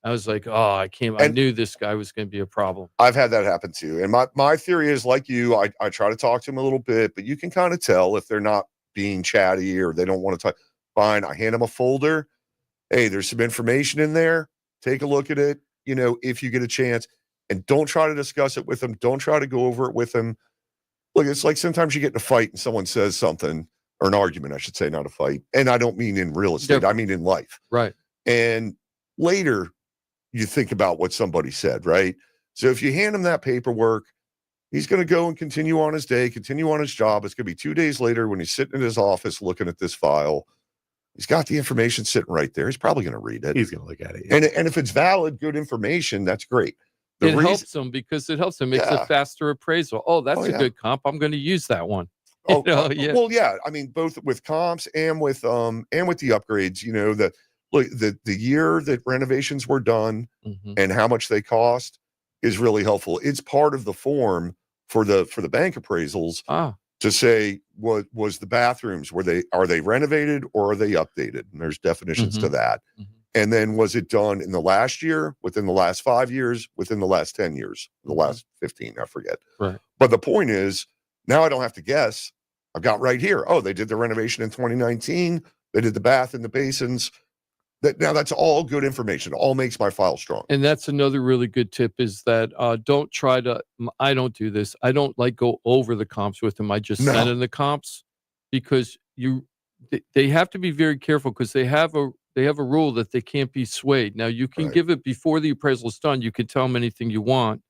I was like, oh, I And- knew this guy was going to be a problem. I've had that happen too. And my theory is, like you, I try to talk to them a little bit, but you can kind of tell if they're not being chatty or they don't want to talk. Fine. I hand them a folder. Hey, there's some information in there. Take a look at it, if you get a chance, and don't try to discuss it with them. Don't try to go over it with them. Look, it's like sometimes you get in a fight and someone says something, or an argument, I should say, not a fight. And I don't mean in real estate. I mean in life. Right. And later you think about what somebody said, right? So if you hand him that paperwork, he's going to go and continue on his day, continue on his job. It's going to be 2 days later when he's sitting in his office looking at this file. He's got the information sitting right there. He's probably going to read it. He's going to look at it. And if it's valid, good information, that's great. It helps them, because it helps them. Makes Yeah. a faster appraisal. Oh, that's a yeah. good comp. I'm going to use that one. Oh, Yeah. Well, yeah. I mean, both with comps and with the upgrades, the year that renovations were done Mhm. and how much they cost is really helpful. It's part of the form for the bank appraisals to say, what was the bathrooms? Are they renovated or are they updated? And there's definitions to that. Mhm. And then, was it done in the last year, within the last 5 years, within the last 10 years, the last 15, I forget. Right. But the point is, now I don't have to guess. I've got right here. Oh, they did the renovation in 2019. They did the bath and the basins. Now that's all good information. All makes my file strong. And that's another really good tip, is that don't try to, I don't do this. I don't go over the comps with them. I just send in the comps, because they have to be very careful, because they have a rule that they can't be swayed. Now, you can give it before the appraisal is done. You can tell them anything you want,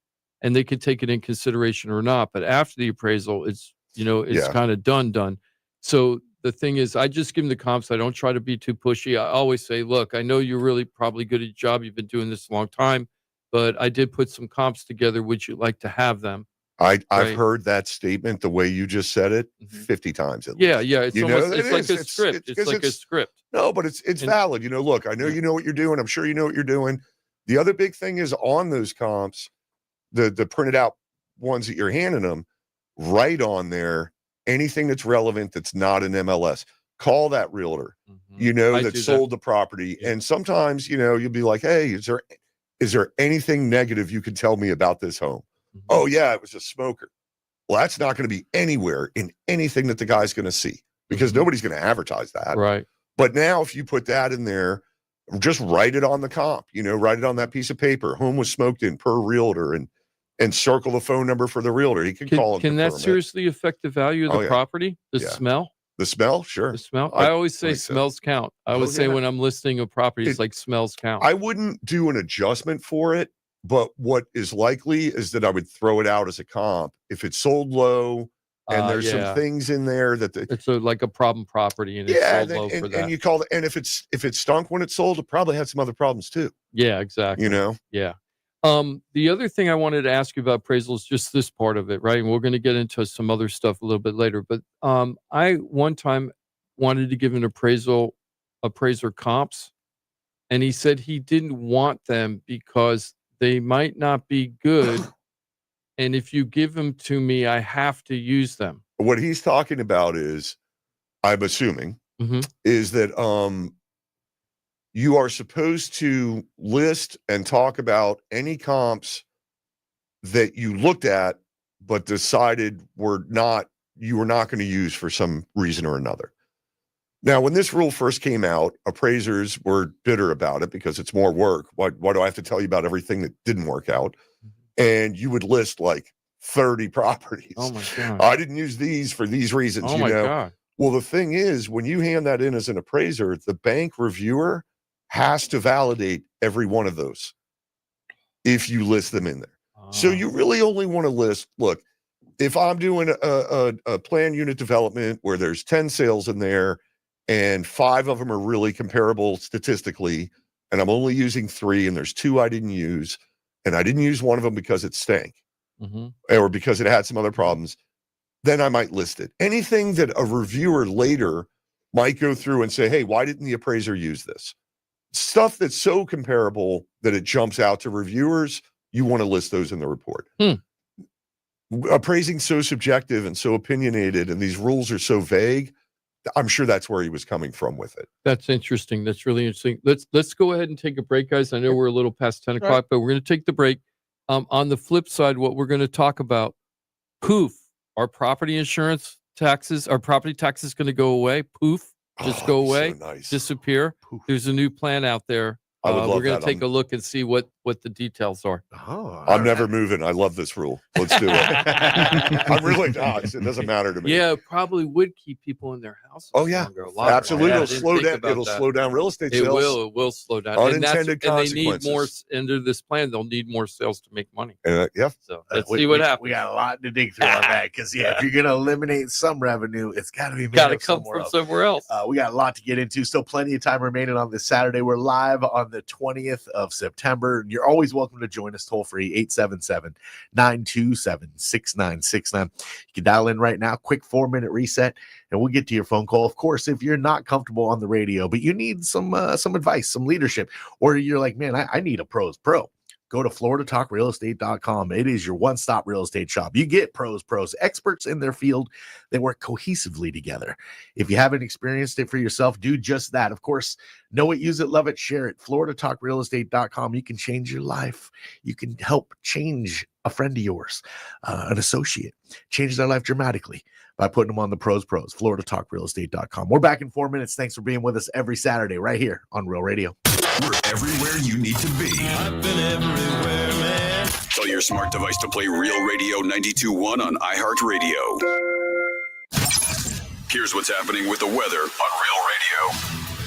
and they can take it in consideration or not. But after the appraisal, it's kind of done. So the thing is, I just give them the comps. I don't try to be too pushy. I always say, look, I know you're really probably good at your job. You've been doing this a long time, but I did put some comps together. Would you like to have them? I've heard that statement the way you just said it 50 times at least. Yeah. It's almost like a script. It's like a script. No, but it's valid. Look, I know you know what you're doing. I'm sure you know what you're doing. The other big thing is, on those comps, the printed out ones that you're handing them, right on there, anything that's relevant that's not an MLS. Call that realtor, I that do sold the property. And sometimes, you'll be like, hey, is there anything negative you can tell me about this home? Oh, yeah, it was a smoker. Well, that's not going to be anywhere in anything that the guy's going to see because nobody's going to advertise that. Right. But now if you put that in there, just write it on the comp, write it on that piece of paper. Home was smoked in per realtor and circle the phone number for the realtor. He can call and Can that confirm it. seriously affect the value of the property? The Yeah. smell? The smell? Sure. The smell? I always say like so. smells count. I always say yeah. when I'm listing a property, it's like smells count. I wouldn't do an adjustment for it, but what is likely is that I would throw it out as a comp. If it's sold low and there's some things in there that it's like a problem property and it's sold low for that. And you call it, and if it stunk when it sold, it probably had some other problems too. Yeah, exactly. Yeah. The other thing I wanted to ask you about appraisal is just this part of it, right? And we're going to get into some other stuff a little bit later. But I one time wanted to give an appraiser comps, and he said he didn't want them because they might not be good. And if you give them to me, I have to use them. What he's talking about is, I'm assuming, is that you are supposed to list and talk about any comps that you looked at but decided you were not going to use for some reason or another. Now, when this rule first came out, appraisers were bitter about it because it's more work. Why do I have to tell you about everything that didn't work out? And you would list like 30 properties. Oh my God. I didn't use these for these reasons. Oh my God. Well, the thing is, when you hand that in as an appraiser, the bank reviewer has to validate every one of those if you list them in there. So you really only want to list, look, if I'm doing a plan unit development where there's 10 sales in there and 5 of them are really comparable statistically, and I'm only using 3 and there's 2 I didn't use, and I didn't use one of them because it stank or because it had some other problems, then I might list it. Anything that a reviewer later might go through and say, hey, why didn't the appraiser use this? Stuff that's so comparable that it jumps out to reviewers, you want to list those in the report. Appraising so subjective and so opinionated, and these rules are so vague, I'm sure that's where he was coming from with it. That's interesting. That's really interesting. Let's go ahead and take a break, guys. I know we're a little past 10 o'clock, but we're going to take the break. On the flip side, what we're going to talk about, poof, our property insurance taxes, our property taxes going to go away? Poof, just go away, so nice. Disappear. Poof. There's a new plan out there. I would love we're going that. to take a look and see what the details are. I'm never moving. I love this rule. Let's do it. I'm really not. It doesn't matter to me. Yeah, it probably would keep people in their houses. Oh yeah, longer, a lot absolutely. longer. It'll slow down. It'll slow down real estate sales. It will slow down. Unintended and they need consequences. more under this plan. They'll need more sales to make money. Yeah. So let's see what happens. We got a lot to dig through on that because if you're gonna eliminate some revenue, it's got to be Got to come from somewhere else. We got a lot to get into. Still plenty of time remaining on this Saturday. We're live on the 20th of September. You're always welcome to join us toll free 877-927-6969. You can dial in right now. Quick 4-minute reset, and we'll get to your phone call. Of course, if you're not comfortable on the radio, but you need some advice, some leadership, or you're like, man, I need a pros pro. Go to FloridaTalkRealEstate.com. It is your one-stop real estate shop. You get pros, experts in their field. They work cohesively together. If you haven't experienced it for yourself, do just that. Of course, know it, use it, love it, share it. FloridaTalkRealEstate.com. You can change your life. You can help change a friend of yours, an associate, change their life dramatically by putting them on the pros. FloridaTalkRealEstate.com. We're back in 4 minutes. Thanks for being with us every Saturday right here on Real Radio. We're everywhere you need to be. I've been everywhere, man. Tell your smart device to play Real Radio 92.1 on iHeartRadio. Here's what's happening with the weather on Real Radio.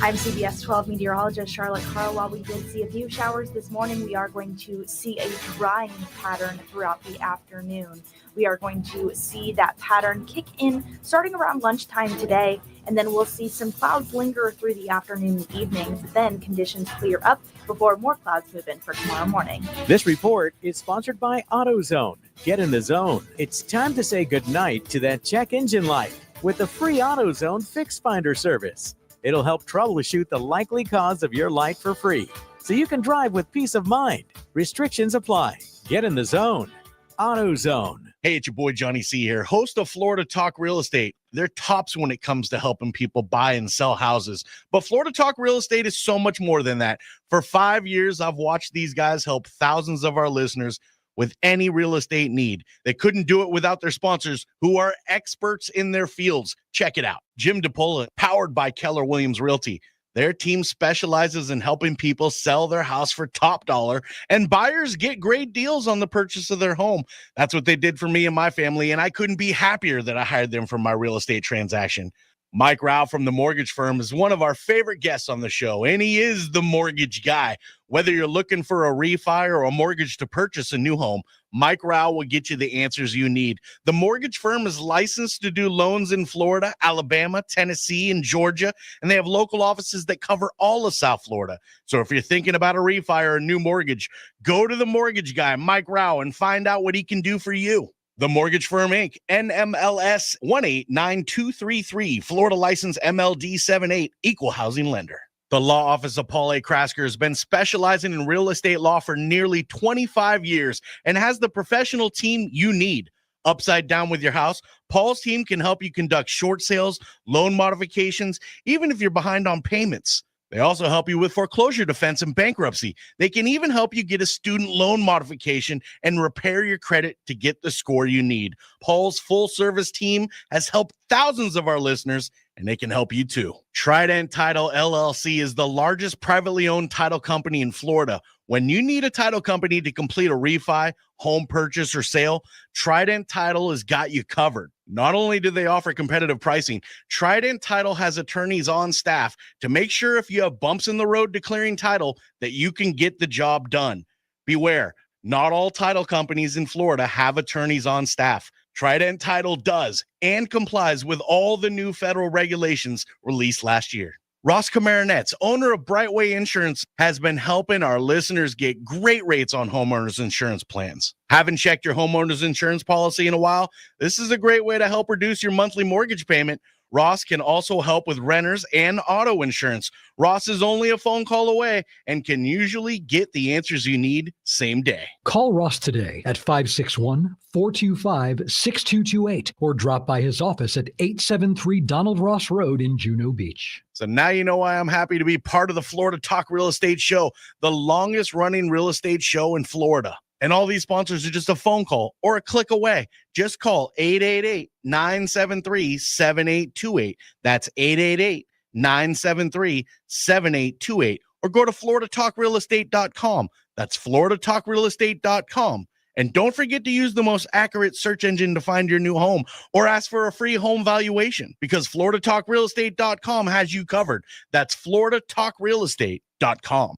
I'm CBS 12 meteorologist Charlotte Carl. While we did see a few showers this morning, we are going to see a drying pattern throughout the afternoon. We are going to see that pattern kick in starting around lunchtime today, and then we'll see some clouds linger through the afternoon and evening. Then conditions clear up before more clouds move in for tomorrow morning. This report is sponsored by AutoZone. Get in the zone. It's time to say goodnight to that check engine light with the free AutoZone Fix Finder service. It'll help troubleshoot the likely cause of your light for free, so you can drive with peace of mind. Restrictions apply. Get in the zone. AutoZone. Hey, it's your boy Johnny C here, host of Florida Talk Real Estate. They're tops when it comes to helping people buy and sell houses. But Florida Talk Real Estate is so much more than that. For 5 years, I've watched these guys help thousands of our listeners with any real estate need. They couldn't do it without their sponsors, who are experts in their fields. Check it out. Jim DePola, powered by Keller Williams Realty. Their team specializes in helping people sell their house for top dollar, and buyers get great deals on the purchase of their home. That's what they did for me and my family, and I couldn't be happier that I hired them for my real estate transaction. Mike Rao from the mortgage firm is one of our favorite guests on the show, and he is the mortgage guy. Whether you're looking for a refi or a mortgage to purchase a new home, Mike Rao will get you the answers you need. The mortgage firm is licensed to do loans in Florida, Alabama, Tennessee, and Georgia, and they have local offices that cover all of South Florida. So if you're thinking about a refi or a new mortgage, go to the mortgage guy, Mike Rao, and find out what he can do for you. The Mortgage Firm, Inc., NMLS 189233, Florida license MLD 78, equal housing lender. The law office of Paul A. Krasker has been specializing in real estate law for nearly 25 years and has the professional team you need. Upside down with your house, Paul's team can help you conduct short sales, loan modifications, even if you're behind on payments. They also help you with foreclosure defense and bankruptcy. They can even help you get a student loan modification and repair your credit to get the score you need. Paul's full-service team has helped thousands of our listeners, and they can help you too. Trident Title LLC is the largest privately owned title company in Florida. When you need a title company to complete a refi, home purchase, or sale, Trident Title has got you covered. Not only do they offer competitive pricing, Trident Title has attorneys on staff to make sure if you have bumps in the road declaring title that you can get the job done. Beware, not all title companies in Florida have attorneys on staff. Trident Title does and complies with all the new federal regulations released last year. Ross Camaronets, owner of Brightway Insurance, has been helping our listeners get great rates on homeowners insurance plans. Haven't checked your homeowners insurance policy in a while? This is a great way to help reduce your monthly mortgage payment. Ross can also help with renters and auto insurance. Ross is only a phone call away and can usually get the answers you need same day. Call Ross today at 561-425-6228 or drop by his office at 873 Donald Ross Road in Juno Beach. So now you know why I'm happy to be part of the Florida Talk Real Estate Show, the longest running real estate show in Florida. And all these sponsors are just a phone call or a click away. Just call 888-973-7828. That's 888-973-7828. Or go to floridatalkrealestate.com. That's floridatalkrealestate.com. And don't forget to use the most accurate search engine to find your new home or ask for a free home valuation because floridatalkrealestate.com has you covered. That's floridatalkrealestate.com.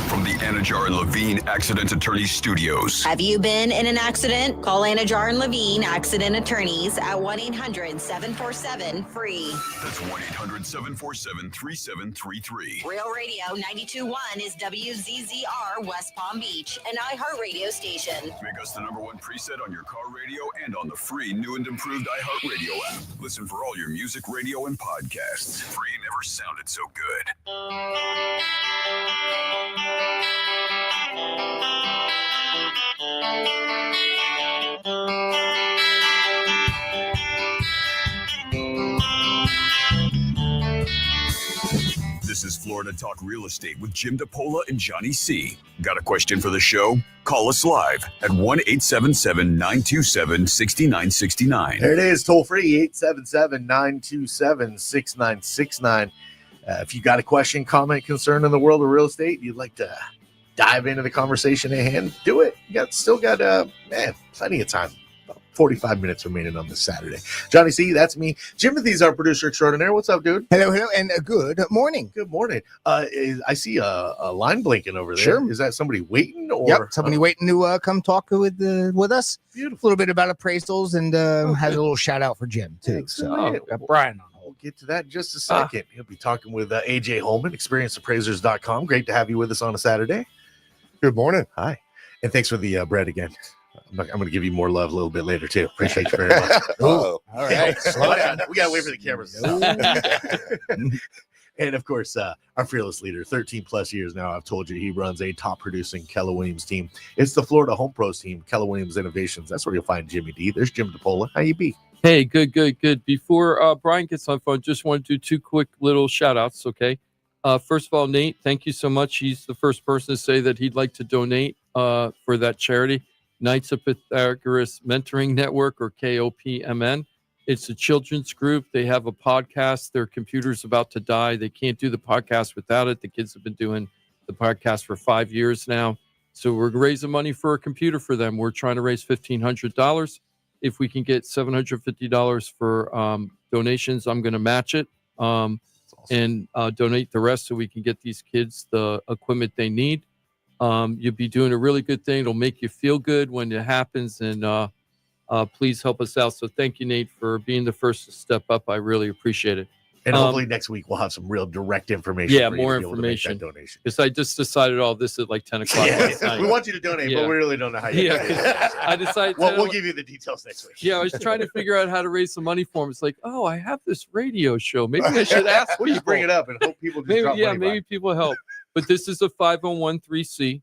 From the Anajar and Levine Accident Attorney Studios. Have you been in an accident? Call Anajar and Levine Accident Attorneys at 1-800-747-FREE. That's 1-800-747-3733. Real Radio 92.1 is WZZR West Palm Beach, an iHeartRadio station. Make us the #1 preset on your car radio and on the free new and improved iHeartRadio app. Listen for all your music, radio, and podcasts. Free never sounded so good. This is Florida Talk Real Estate with Jim DePola and Johnny C. Got a question for the show? Call us live at 1-877-927-6969. There it is, toll free, 877-927-6969. If you got a question, comment, concern in the world of real estate, you'd like to dive into the conversation at hand, do it. You still got plenty of time. About 45 minutes remaining on this Saturday. Johnny C, that's me. Jimothy's our producer extraordinaire. What's up, dude? Hello, and good morning. Good morning. I see a line blinking over there. Sure. Is that somebody waiting? Or Yep, somebody waiting to come talk with us. Beautiful. A little bit about appraisals and has a little shout out for Jim too. Excellent. So got Brian on. We'll get to that in just a second. He'll be talking with AJ Hollman, experienceappraisers.com. Great to have you with us on a Saturday. Good morning. Hi. And thanks for the bread again. I'm going to give you more love a little bit later, too. Appreciate you very much. Oh, All right. Slow down. We got to wait for the cameras. And of course, our fearless leader, 13 plus years now, I've told you he runs a top producing Keller Williams team. It's the Florida Home Pros team, Keller Williams Innovations. That's where you'll find Jimmy D. There's Jim DePola. How you be? Hey, good. Before Brian gets on phone, just want to do 2 quick little shout outs, okay? First of all, Nate, thank you so much. He's the first person to say that he'd like to donate for that charity, Knights of Pythagoras Mentoring Network, or KOPMN. It's a children's group. They have a podcast. Their computer's about to die. They can't do the podcast without it. The kids have been doing the podcast for 5 years now. So we're raising money for a computer for them. We're trying to raise $1,500. If we can get $750 for donations, I'm going to match it and donate the rest so we can get these kids the equipment they need. You'll be doing a really good thing. It'll make you feel good when it happens, and please help us out. So thank you, Nate, for being the first to step up. I really appreciate it. And hopefully next week we'll have some real direct information. Yeah, for you more to be able to make that information. donation. Because I just decided all this at like 10 o'clock last night. We want you to donate, but we really don't know how you do it. I decided. Well, we'll give you the details next week. Yeah, I was trying to figure out how to raise some money for him. It's like, oh, I have this radio show. Maybe I should ask We'll just people. bring it up and hope people just Maybe, drop yeah, money by. maybe people help. But this is a 501(c)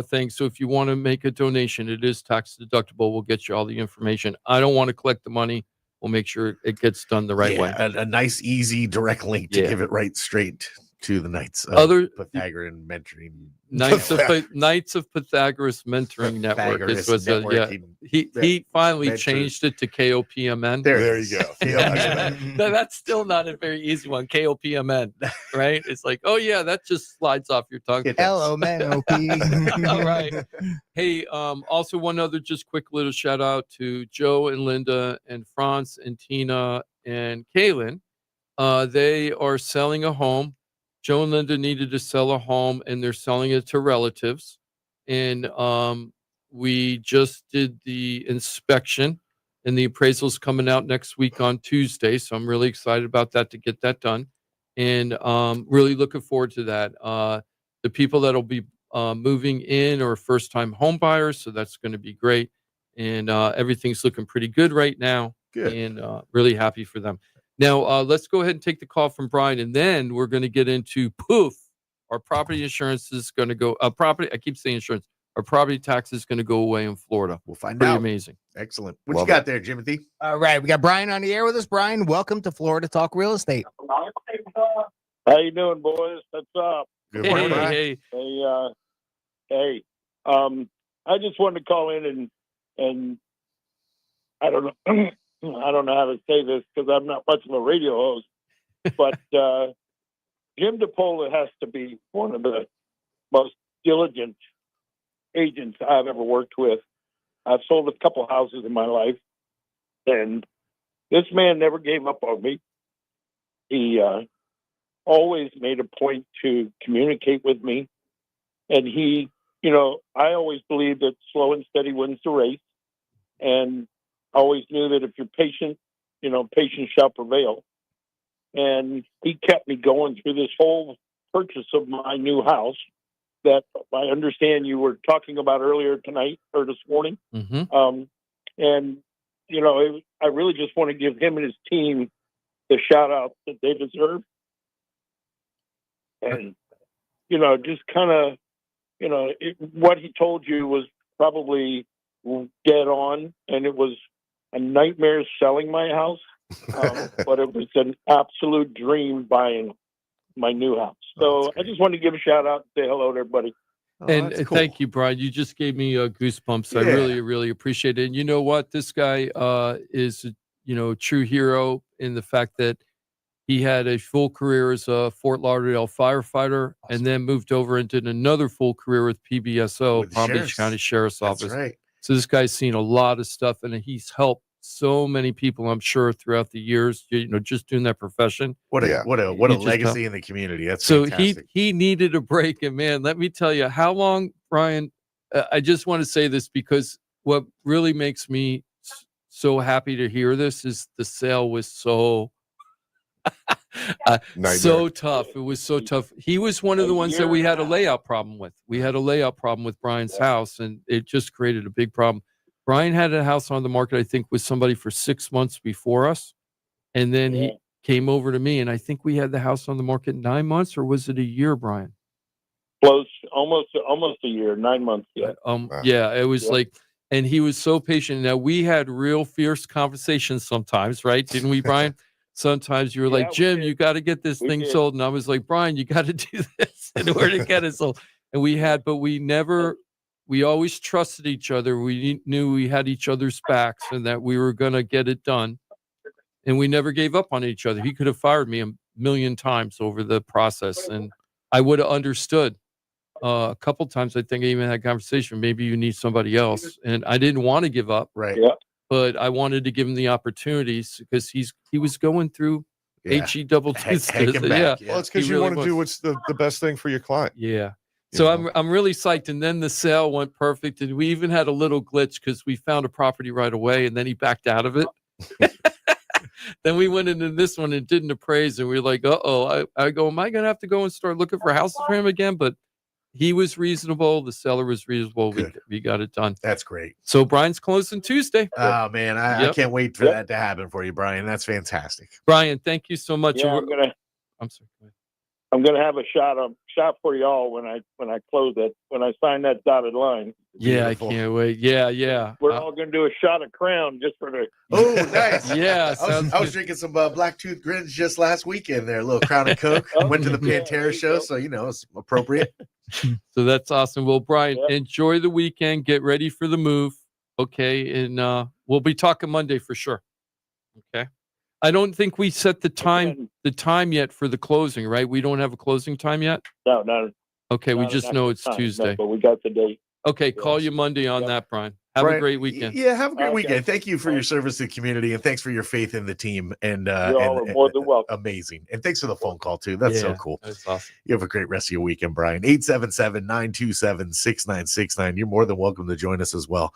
thing. So if you want to make a donation, it is tax deductible. We'll get you all the information. I don't want to collect the money. We'll make sure it gets done the right way. A nice, easy, direct link to give it right straight to the Knights of Other Pythagorean Mentoring. Knights of Pythagoras Mentoring Network. Is was he finally changed it to KOPMN. There you go. That's still not a very easy one. KOPMN, right? It's like, oh yeah, that just slides off your tongue. L-O-M-N-O-P. All right. Hey, also one other just quick little shout out to Joe and Linda and Franz and Tina and Kaylin. They are selling a home. Joe and Linda needed to sell a home, and they're selling it to relatives. And we just did the inspection, and the appraisal's coming out next week on Tuesday. So I'm really excited about that, to get that done, and really looking forward to that. The people that'll be moving in are first-time home buyers, so that's going to be great. And everything's looking pretty good right now. Good. And really happy for them. Now, let's go ahead and take the call from Brian, and then we're going to get into our property insurance is going to go. I keep saying insurance. Our property tax is going to go away in Florida. We'll find Pretty out. amazing. Excellent. What you got there, Jimothy? All right, we got Brian on the air with us. Brian, welcome to Florida Talk Real Estate. How you doing, boys? What's up? Good morning, Brian. Hey. I just wanted to call in and I don't know. I don't know how to say this because I'm not much of a radio host, but Jim DePola has to be one of the most diligent agents I've ever worked with. I've sold a couple houses in my life, and this man never gave up on me. He always made a point to communicate with me, and he, I always believe that slow and steady wins the race, and I always knew that if you're patient, patience shall prevail. And he kept me going through this whole purchase of my new house that I understand you were talking about earlier tonight or this morning. Mm-hmm. I really just want to give him and his team the shout out that they deserve. And, just kind of, what he told you was probably dead on, and it was a nightmare selling my house, but it was an absolute dream buying my new house. So I just wanted to give a shout out and say hello to everybody. And thank you, Brian. You just gave me goosebumps. I really, really appreciate it. And you know what? This guy is, a true hero in the fact that he had a full career as a Fort Lauderdale firefighter, and then moved over and did another full career with PBSO, Palm Beach County Sheriff's Office. That's right. So this guy's seen a lot of stuff, and he's helped so many people, I'm sure, throughout the years, just doing that profession. What a legacy in the community. That's so fantastic. he needed a break, and man, let me tell you how long, Brian. I just want to say this because what really makes me so happy to hear this is the sale was so so tough. It was so tough. He was one of the ones that we had a layout problem with. We had a layout problem with Brian's house, and it just created a big problem. Brian had a house on the market, I think, with somebody for 6 months before us. And then came over to me, and I think we had the house on the market 9 months, or was it a year, Brian? Close, almost a year, 9 months. Yeah. Yeah, it was Yeah. like, and he was so patient. Now we had real fierce conversations sometimes, right? Didn't we, Brian? Sometimes you were Yeah, like, we Jim, did. you got to get this We thing did. sold. And I was like, Brian, you got to do this in order to get it sold. And but we always trusted each other. We knew we had each other's backs and that we were going to get it done. And we never gave up on each other. He could have fired me a million times over the process, and I would have understood. A couple times, I think I even had a conversation. Maybe you need somebody else, and I didn't want to give up, Right. Yeah. but I wanted to give him the opportunities because he was going through Yeah. HE double Hanging yeah. back. Well, it's because He you really want to do what's the best thing for your client. Yeah. You So know? I'm really psyched, and then the sale went perfect, and we even had a little glitch because we found a property right away, and then he backed out of it. Then we went into this one and didn't appraise, and we were like, uh-oh. I go, am I going to have to go and start looking for houses for him again? But he was reasonable. The seller was reasonable. Good. We got it done. That's great. So Brian's closing Tuesday. Oh man, I Yep. can't wait for Yep. that to happen for you, Brian. That's fantastic. Brian, thank you so much. Yeah, I'm sorry. Go ahead. I'm gonna have a shot for y'all when I close it, when I sign that dotted line. Yeah, Beautiful. I can't wait. Yeah. We're all gonna do a shot of Crown just for the. Oh, nice. Yeah. I was drinking some Black Tooth Grins just last weekend there. A little Crown and Coke. Oh, Went to the yeah, Pantera there you show, go. so it's appropriate. So that's awesome. Well, Brian, Yep. enjoy the weekend. Get ready for the move. Okay. And we'll be talking Monday for sure. Okay. I don't think we set the time yet for the closing, right? We don't have a closing time yet? No. Okay, we not just an know actual it's time, no, Tuesday. but we got the date. Okay, call Yes. you Monday on Yep. that, Brian. Have Brian, a great weekend. Yeah, have a great Okay. weekend. Thank you for your service to the community, and thanks for your faith in the team. And You all are more than welcome. amazing. And thanks for the phone call too. That's so Yeah, cool. That's awesome. You have a great rest of your weekend, Brian. 877-927-6969. You're more than welcome to join us as well.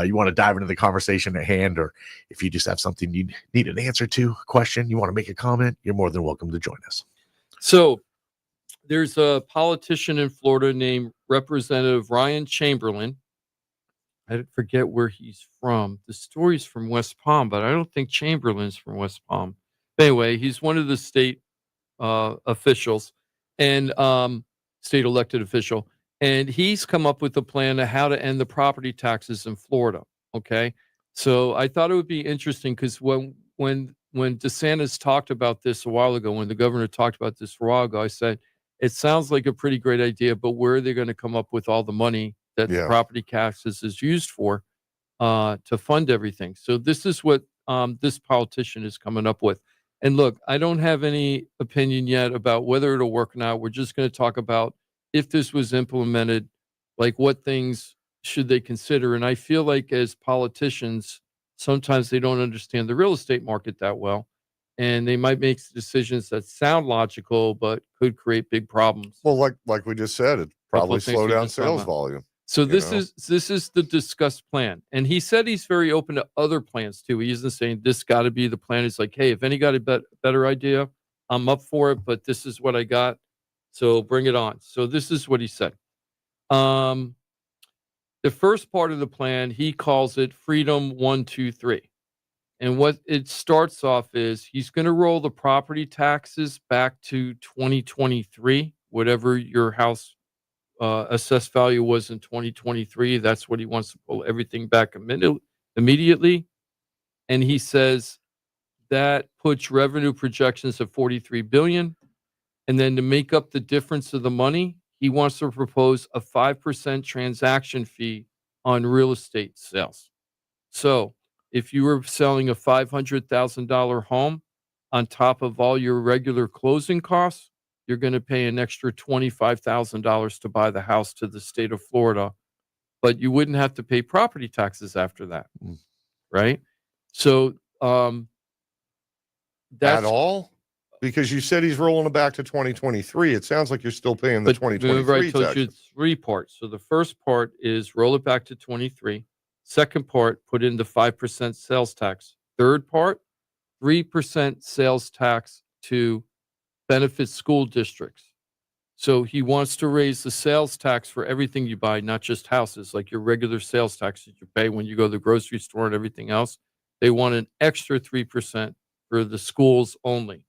You want to dive into the conversation at hand, or if you just have something you need an answer to, a question, you want to make a comment, you're more than welcome to join us. So there's a politician in Florida named Representative Ryan Chamberlain. I forget where he's from. The story's from West Palm, but I don't think Chamberlain's from West Palm. Anyway, he's one of the state officials and state elected official. And he's come up with a plan of how to end the property taxes in Florida. Okay. So I thought it would be interesting because when DeSantis talked about this a while ago, when the governor talked about this a while ago, I said, it sounds like a pretty great idea, but where are they going to come up with all the money that the property taxes is used for to fund everything? So this is what this politician is coming up with. And look, I don't have any opinion yet about whether it'll work or not. We're just going to talk about if this was implemented, like what things should they consider. And I feel like as politicians, sometimes they don't understand the real estate market that well. And they might make decisions that sound logical, but could create big problems. Well, like we just said, it probably things slow we down just talked sales about. volume. So this know? is the discussed plan. And he said he's very open to other plans too. He isn't saying this got to be the plan. He's like, hey, if any got a better idea, I'm up for it, but this is what I got. So bring it on. So this is what he said. The first part of the plan, he calls it Freedom 1, 2, 3. And what it starts off is he's going to roll the property taxes back to 2023, whatever your house assessed value was in 2023. That's what he wants to pull everything back immediately. And he says that puts revenue projections of 43 billion. And then to make up the difference of the money, he wants to propose a 5% transaction fee on real estate sales. So if you were selling a $500,000 home on top of all your regular closing costs, you're going to pay an extra $25,000 to buy the house to the state of Florida, but you wouldn't have to pay property taxes after that, right? So that's At all? Because you said he's rolling it back to 2023. It sounds like you're still paying the 2023 remember I told tax. you it's 3 parts. So the first part is roll it back to 23. Second part, put in the 5% sales tax. Third part, 3% sales tax to benefit school districts. So he wants to raise the sales tax for everything you buy, not just houses, like your regular sales tax that you pay when you go to the grocery store and everything else. They want an extra 3% for the schools only.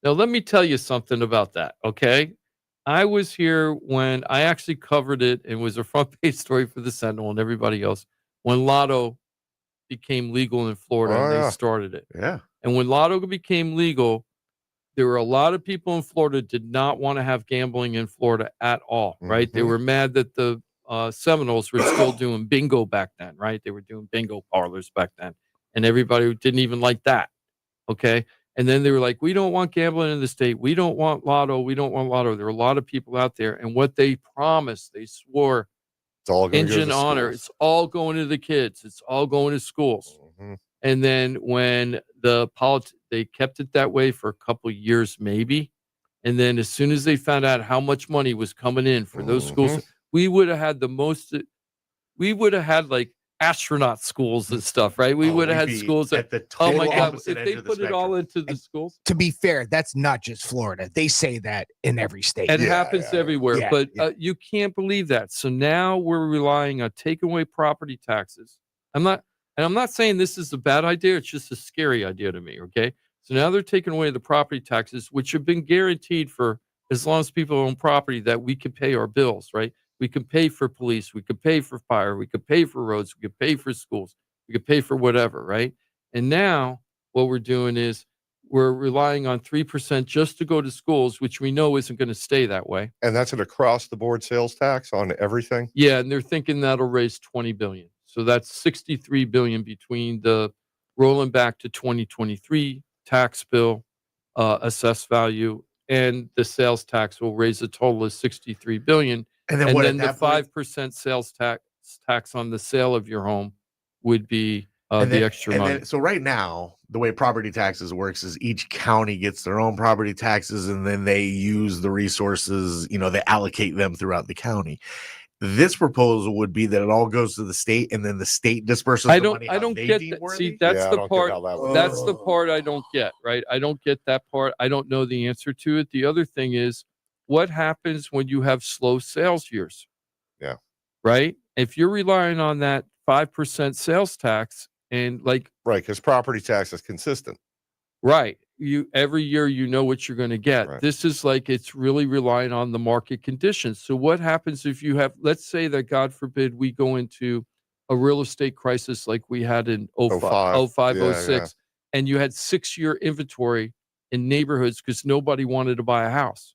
Now, let me tell you something about that, okay? I was here when I actually covered it and was a front page story for the Sentinel and everybody else when Lotto became legal in Florida and they started it. Yeah. And when Lotto became legal, there were a lot of people in Florida did not want to have gambling in Florida at all, right? They were mad that the Seminoles were still doing bingo back then, right? They were doing bingo parlors back then. And everybody didn't even like that, okay? And then they were like, we don't want gambling in the state. We don't want Lotto. We don't want Lotto. There were a lot of people out there. And what they promised, they swore, it's all going engine to honor, schools. it's all going to the kids. It's all going to schools. And then when they kept it that way for a couple of years, maybe. And then as soon as they found out how much money was coming in for those schools, we would have had like astronaut schools and stuff, right? We would have had schools that, oh my God, if they put it all into the schools. To be fair, that's not just Florida. They say that in every state. It happens everywhere, Yeah, but you can't believe that. So now we're relying on taking away property taxes. I'm not saying this is a bad idea. It's just a scary idea to me, okay? So now they're taking away the property taxes, which have been guaranteed for as long as people own property that we can pay our bills, right? We can pay for police. We could pay for fire. We could pay for roads. We could pay for schools. We could pay for whatever, right? And now what we're doing is we're relying on 3% just to go to schools, which we know isn't going to stay that way. And that's an across-the-board sales tax on everything? Yeah, and they're thinking that'll raise $20 billion. So that's $63 billion between the rolling back to 2023 tax bill, assessed value, and the sales tax will raise a total of $63 billion. And then, the 5% sales tax on the sale of your home would be the extra money. So right now, the way property taxes works is each county gets their own property taxes, and then they use the resources, they allocate them throughout the county. This proposal would be that it all goes to the state, and then the state disperses the money. I don't get that. See, that's the part. That's the part I don't get. Right? I don't get that part. I don't know the answer to it. The other thing is, what happens when you have slow sales years? Yeah. Right. If you're relying on that 5% sales tax, and right, because property tax is consistent. Right. Every year you know what you're going to get. Right. This is like it's really relying on the market conditions. So what happens if you have, let's say that God forbid we go into a real estate crisis like we had in 05, 06, and you had 6-year inventory in neighborhoods because nobody wanted to buy a house.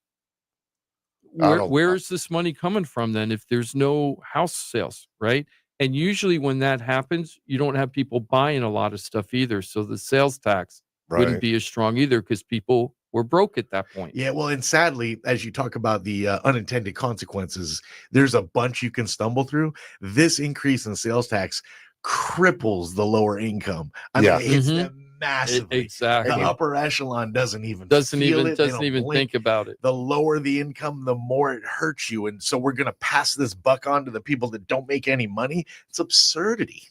Where is this money coming from then if there's no house sales, right? And usually when that happens, you don't have people buying a lot of stuff either. So the sales tax wouldn't be as strong either because people were broke at that point. Yeah, well, and sadly, as you talk about the unintended consequences, there's a bunch you can stumble through. This increase in sales tax cripples the lower income. I mean, it hits them massively. Exactly. The upper echelon doesn't even think about it. The lower the income, the more it hurts you. And so we're going to pass this buck on to the people that don't make any money. It's absurdity.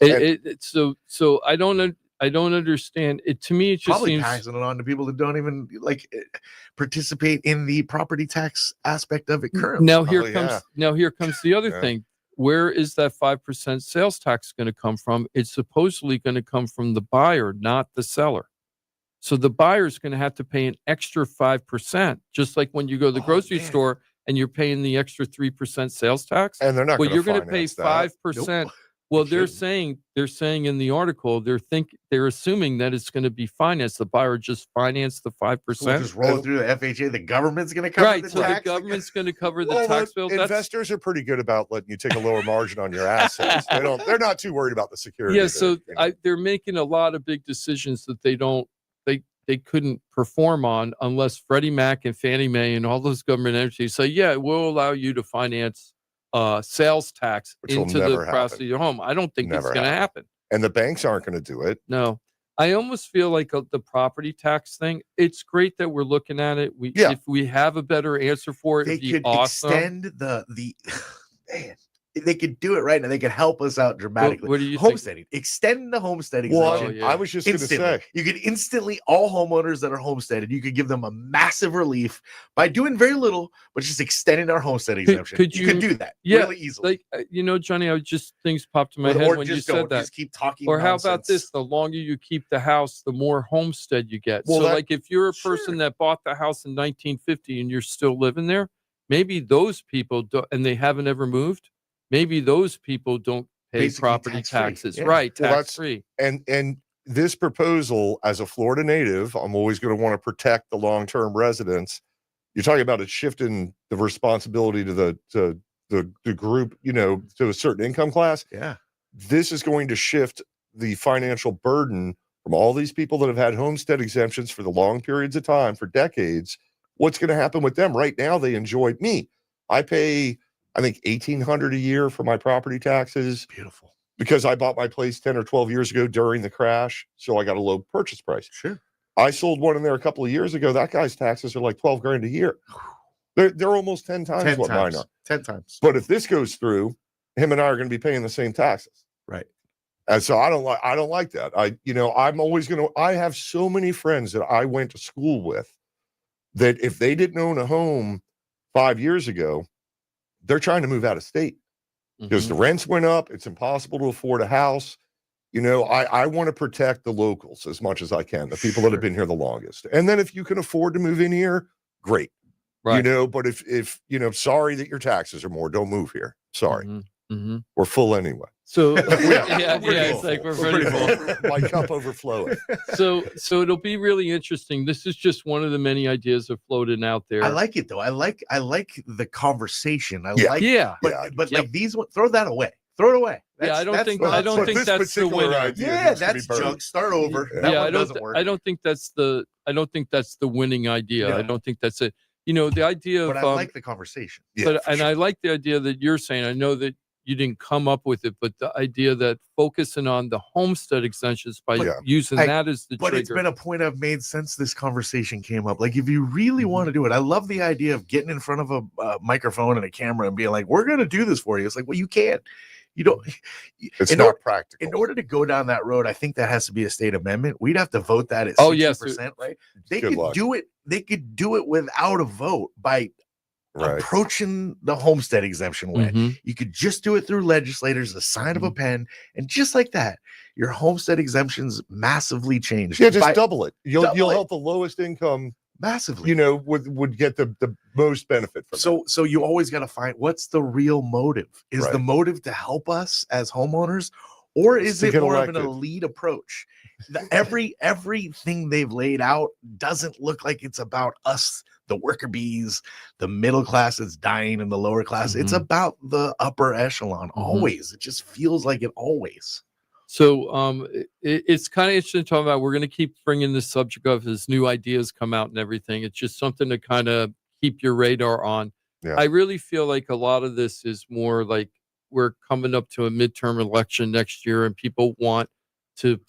So I don't understand it. To me, it just probably seems passing it on to people that don't even participate in the property tax aspect of it currently. Now here comes the other thing. Where is that 5% sales tax going to come from? It's supposedly going to come from the buyer, not the seller. So the buyer is going to have to pay an extra 5%, just like when you go to the grocery store and you're paying the extra 3% sales tax. And they're not. Well, you're going to pay 5%. Nope. Well, they're saying in the article they're assuming that it's going to be financed. The buyer just financed the 5%. We'll just roll it through the FHA. The government's going to cover the tax. The government's going to cover the tax bill. Investors are pretty good about letting you take a lower margin on your assets. They're not too worried about the security. Yeah, so they're making a lot of big decisions that they couldn't perform on unless Freddie Mac and Fannie Mae and all those government entities say, yeah, we'll allow you to finance sales tax into the price of your home. I don't think it's going to happen. And the banks aren't going to do it. No. I almost feel like the property tax thing, it's great that we're looking at it. If we have a better answer for it, it'd be awesome. Extend the man. they could do it right now. They could help us out dramatically. What do you think? Homesteading, extend the homestead exemption. Well, yeah. I was just going to Instantly. say, You could instantly, all homeowners that are homesteaded, you could give them a massive relief by doing very little, but just extending our homestead exemption. could you could you- do that Yeah, really easily. like Johnny, things popped in my head or when you just said don't, that. just keep talking. Or how about this? nonsense. The longer you keep the house, the more homestead you get. Well, so, that- like, if you're a person that bought the house in 1950 and you're still living there, maybe those people don't, and they haven't ever moved. Maybe those people don't pay Basically property tax-free, taxes, yeah. right? Well, Tax free. and this proposal, as a Florida native, I'm always going to want to protect the long-term residents. You're talking about it shifting the responsibility to the group, to a certain income class. Yeah. This is going to shift the financial burden from all these people that have had homestead exemptions for the long periods of time, for decades. What's going to happen with them? Right now, they enjoy me. I pay, I think, $1,800 a year for my property taxes. Beautiful. Because I bought my place 10 or 12 years ago during the crash. So I got a low purchase price. Sure. I sold one in there a couple of years ago. That guy's taxes are like 12 grand a year. They're almost 10 times 10 what times. mine are. 10 times. But if this goes through, him and I are going to be paying the same taxes. Right. And so I don't like that. I'm always going to, I have so many friends that I went to school with that if they didn't own a home 5 years ago, they're trying to move out of state because the rents went up. It's impossible to afford a house. I want to protect the locals as much as I can, the people that have been here the longest. And then if you can afford to move in here, great. Right. But if sorry that your taxes are more, don't move here. Sorry. Mm-hmm. We're full anyway. So Yeah, it's like we're pretty full. My cup overflowing. So it'll be really interesting. This is just one of the many ideas that floated out there. I like it though. I like the conversation. I Yeah. like, Yeah. but like these, throw that away. Throw it away. I don't think but that's the particular winner. idea Yeah, needs to be that's burned. junk. Start over. That Yeah, one doesn't work. I don't think that's the winning idea. No. I don't think that's it. The idea of But I like the conversation. I like the idea that you're saying. I know that you didn't come up with it, but the idea that focusing on the homestead exemptions by using that as the But trigger. it's been a point I've made since this conversation came up. Like, if you really want to do it, I love the idea of getting in front of a microphone and a camera and being like, "We're going to do this for you." It's like, well, you can't. You don't. It's not practical. In order to go down that road, I think that has to be a state amendment. We'd have to vote that at 60%, Oh, yes. right? They Good could luck. do it. They could do it without a vote by Right. approaching the homestead exemption way. Mhm. You could just do it through legislators, the sign Mm-hmm. of a pen, and just like that, your homestead exemptions massively changed. Yeah, just by- double it. You'll double it. help the lowest income, massively. would get the most benefit from it. So you always got to find what's the real motive. Is the Right. motive to help us as homeowners, or is to it get more of an elected. elite approach? Everything they've laid out doesn't look like it's about us, the worker bees, the middle class that's dying, and the lower class. It's Mhm. about the upper echelon. Always, it just feels like it always. So it's kind of interesting to talk about. We're going to keep bringing this subject up as new ideas come out and everything. It's just something to kind of keep your radar on. Yeah. I really feel like a lot of this is more like we're coming up to a midterm election next year, and people want to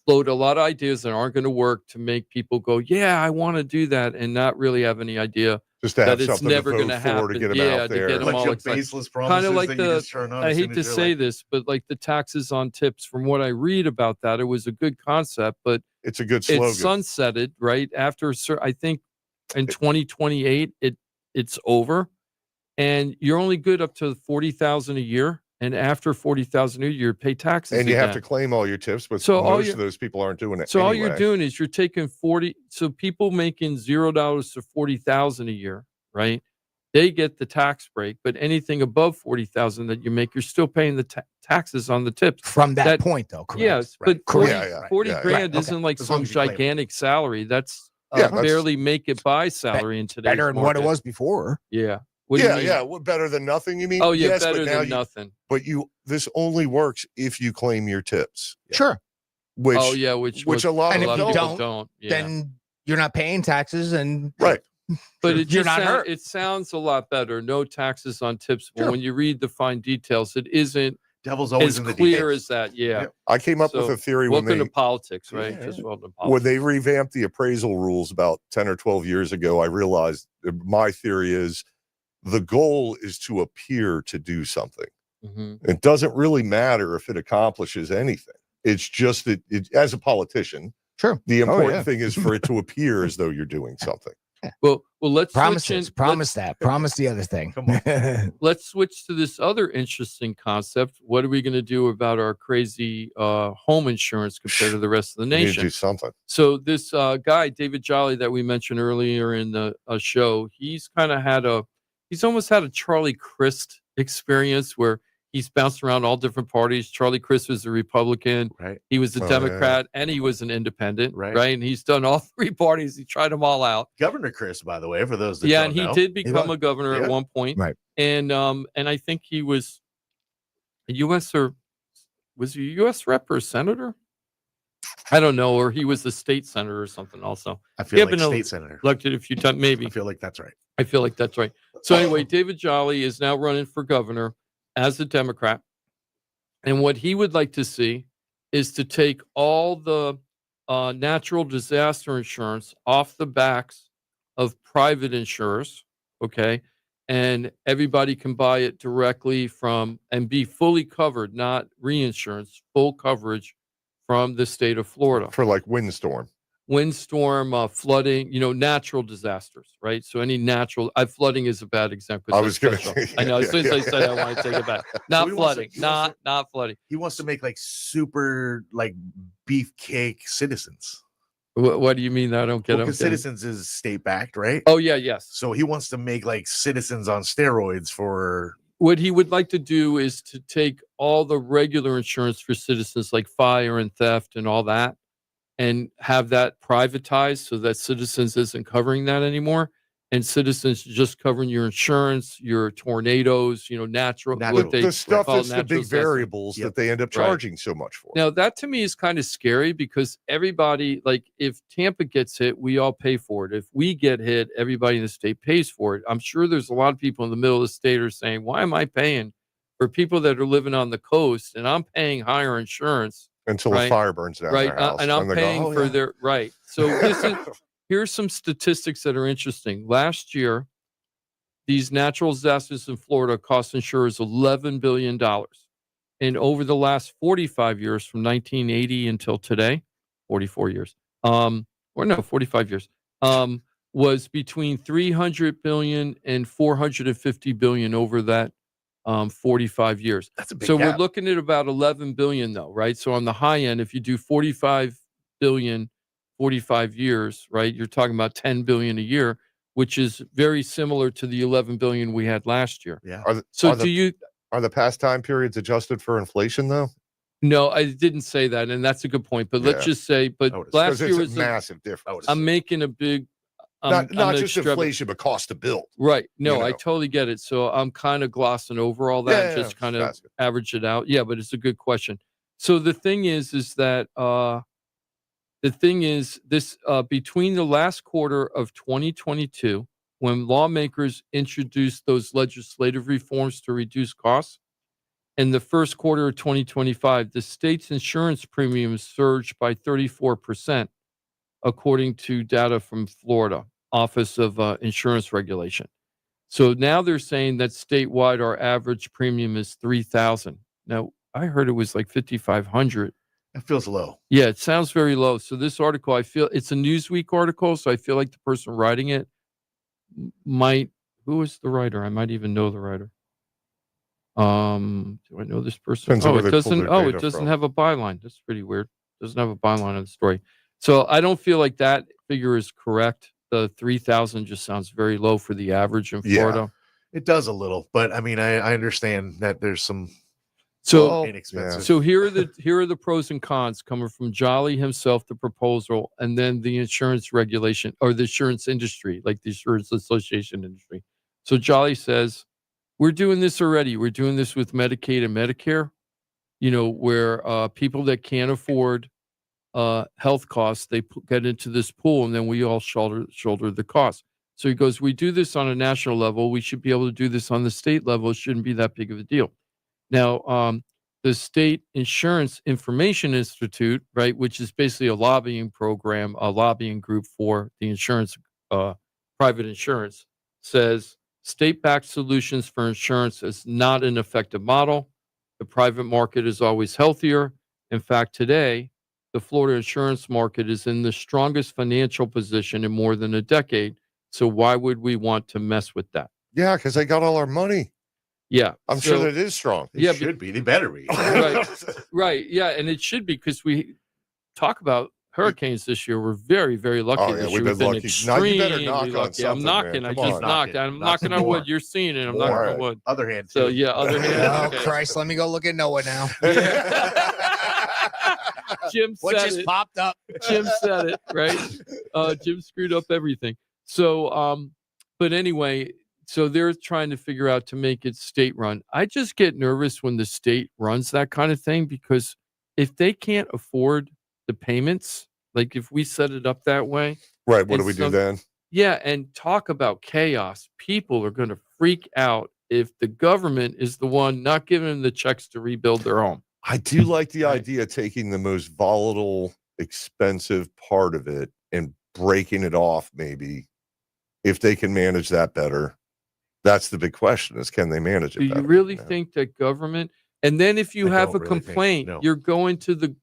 float a lot of ideas that aren't going to work to make people go, "Yeah, I want to do that," and not really have any idea Just to have that it's something never to going vote to for happen. to get them Yeah, out to there. get them Bunch all of excited. baseless promises Kind of like that you just turn on. I as hate soon to as you're say like, this, but like the taxes on tips, from what I read about that, it was a good concept, but It's a good slogan. it's sunsetted right after I think in 2028 it's over, and you're only good up to 40,000 a year, and after 40,000 a year you pay taxes and you have again. to claim all your tips, but So all most your- of those people aren't doing it. So all anyway. you're doing is you're taking 40. So people making $0 to 40,000 a year, right? They get the tax break, but anything above 40,000 that you make, you're still paying the taxes on the tips. From that point, though, correct? Yes, Right. but 40, Yeah, yeah, 40 yeah, grand yeah. isn't Okay. like As long some as you claim it. gigantic salary. That's Yeah, that's- barely make it by salary in today's Better than what it market. was before. Yeah. What do you Yeah, mean? yeah. Better than nothing, you mean? Oh yeah, Yes, but better now than nothing. But this only works if you claim your tips, Sure. which Oh yeah, which a lot And of if them you don't. don't, Yeah. then you're not paying taxes, and Right. But it you're just not hurt. it sounds a lot better. No taxes on tips. But Sure. when you read the fine details, it isn't devil's always as in the clear details. as that. Yeah. Yep. I came up with So, a theory when welcome they to politics, right? Yeah. Just welcome to when politics. they revamped the appraisal rules about 10 or 12 years ago. I realized my theory is the goal is to appear to do something. It doesn't really matter if it accomplishes anything. It's just that as a politician, Sure. the important thing is for it to appear as though you're doing something. Well, let's Promises. switch Promise that. Promise the other thing. Come on. let's switch to this other interesting concept. What are we going to do about our crazy home insurance compared to the rest of the You need to nation? do something. So this guy, David Jolly, that we mentioned earlier in the show, he's almost had a Charlie Crist experience where he's bounced around all different parties. Charlie Crist was a Republican. Right. He was a Oh, Democrat, and he was an independent. Right. Right. And he's done all three parties. He tried them all out. Governor Chris, by the way, for those that Yeah, don't and he know. did become was. a governor Yeah. at one point. Right. And I think he was a U.S. or was he a U.S. rep or senator? I don't know, or he was a state senator or something. Also, I feel Yeah, like but no, state senator. elected a few times, maybe. I feel like that's right. I feel like that's right. So anyway, David Jolly is now running for governor as a Democrat. And what he would like to see is to take all the natural disaster insurance off the backs of private insurers, okay? And everybody can buy it directly from and be fully covered, not reinsurance, full coverage from the state of Florida. For like windstorm. Windstorm, flooding, natural disasters, right? So any natural, flooding is a bad example. I 'cause was that's going to special. I know. As soon as I said I want to take it back. Not he wants to- flooding. he wants Not flooding. He wants to make like super like beefcake citizens. What do you mean? I don't get it. Because citizens is state backed, right? Oh yeah, yes. So he wants to make like citizens on steroids for What he would like to do is to take all the regular insurance for citizens, like fire and theft and all that, and have that privatized so that citizens isn't covering that anymore, and citizens just covering your insurance, your tornadoes, natural. Natural. What they The stuff call that's the natural big disaster. variables Yep. that they end up Right. charging so much for. Now that to me is kind of scary because everybody, like if Tampa gets hit, we all pay for it. If we get hit, everybody in the state pays for it. I'm sure there's a lot of people in the middle of the state are saying, why am I paying for people that are living on the coast and I'm paying higher insurance? Until Right. a fire burns down Right. their house. And I'm they go, paying "Oh, for yeah." their right. So here's some statistics that are interesting. Last year, these natural disasters in Florida cost insurers $11 billion. And over the last 45 years, from 1980 until today, 44 years, 45 years, was between 300 billion and 450 billion over that 45 years. that's a big So gap. we're looking at about 11 billion though, right? So on the high end, if you do 45 billion, 45 years, right? You're talking about 10 billion a year, which is very similar to the 11 billion we had last year. Yeah. So Are the past time periods adjusted for inflation though? no, I didn't say that. And that's a good point, but let's Yeah. just say, but I would last Because year it's was, a massive difference. I'm making a big, not I'm just inflation, but cost to build. Right. No, you I know. totally get it. So I'm kind of glossing over all that, Yeah, just kind of that's good. average it out. Yeah, but it's a good question. So the thing is that this between the last quarter of 2022, when lawmakers introduced those legislative reforms to reduce costs, and the first quarter of 2025, the state's insurance premiums surged by 34%, according to data from Florida Office of Insurance Regulation. So now they're saying that statewide our average premium is $3,000. Now I heard it was like $5,500. That feels low. Yeah, it sounds very low. So this article, I feel it's a Newsweek article, so I feel like the person writing it might. Who is the writer? I might even know the writer. Do I know this person? Depends on Oh, where it they pull doesn't. their Oh, it data doesn't from. have a byline. That's pretty weird. Doesn't have a byline on the story. So I don't feel like that figure is correct. The 3,000 just sounds very low for the average in Yeah. Florida. It does a little, but I mean, I understand that there's some So inexpensive. So here are the pros and cons coming from Jolly himself, the proposal, and then the insurance regulation or the insurance industry, like the insurance association industry. So Jolly says, we're doing this already. We're doing this with Medicaid and Medicare, where people that can't afford health costs, they get into this pool and then we all shoulder the cost. So he goes, we do this on a national level. We should be able to do this on the state level. It shouldn't be that big of a deal. Now, the State Insurance Information Institute, right, which is basically a lobbying program, a lobbying group for the insurance, private insurance, says state-backed solutions for insurance is not an effective model. The private market is always healthier. In fact, today, the Florida insurance market is in the strongest financial position in more than a decade. So why would we want to mess with that? Yeah, because they got all our money. Yeah. I'm sure that it is strong. It should be. They better be. Right. Right. Yeah. And it should be, because we talk about hurricanes this year. We're very, very lucky Oh, yeah, this we've year. been lucky. Now, you better Extremely knock on lucky. I'm something, knocking. man. I Come just on. knocked. I'm Knock knocking some on more. wood. You're seeing it. I'm More. knocking on wood. Other hand, So too. yeah, other hand. Oh, Okay. Christ. Let me go look at Noah now. Jim What said just it. popped up? Jim said it, right? Jim screwed up everything. So, but anyway, so they're trying to figure out to make it state run. I just get nervous when the state runs that kind of thing, because if they can't afford the payments, like if we set it up that way. Right. What do and we do then? Yeah. And talk about chaos. People are going to freak out if the government is the one not giving them the checks to rebuild their home. I do like the idea of taking the most volatile, expensive part of it and breaking it off, maybe, if they can manage that better. That's the big question, is can they manage it Do better? you really think that government, and then if you I have a don't really think- complaint, no. you're going to the,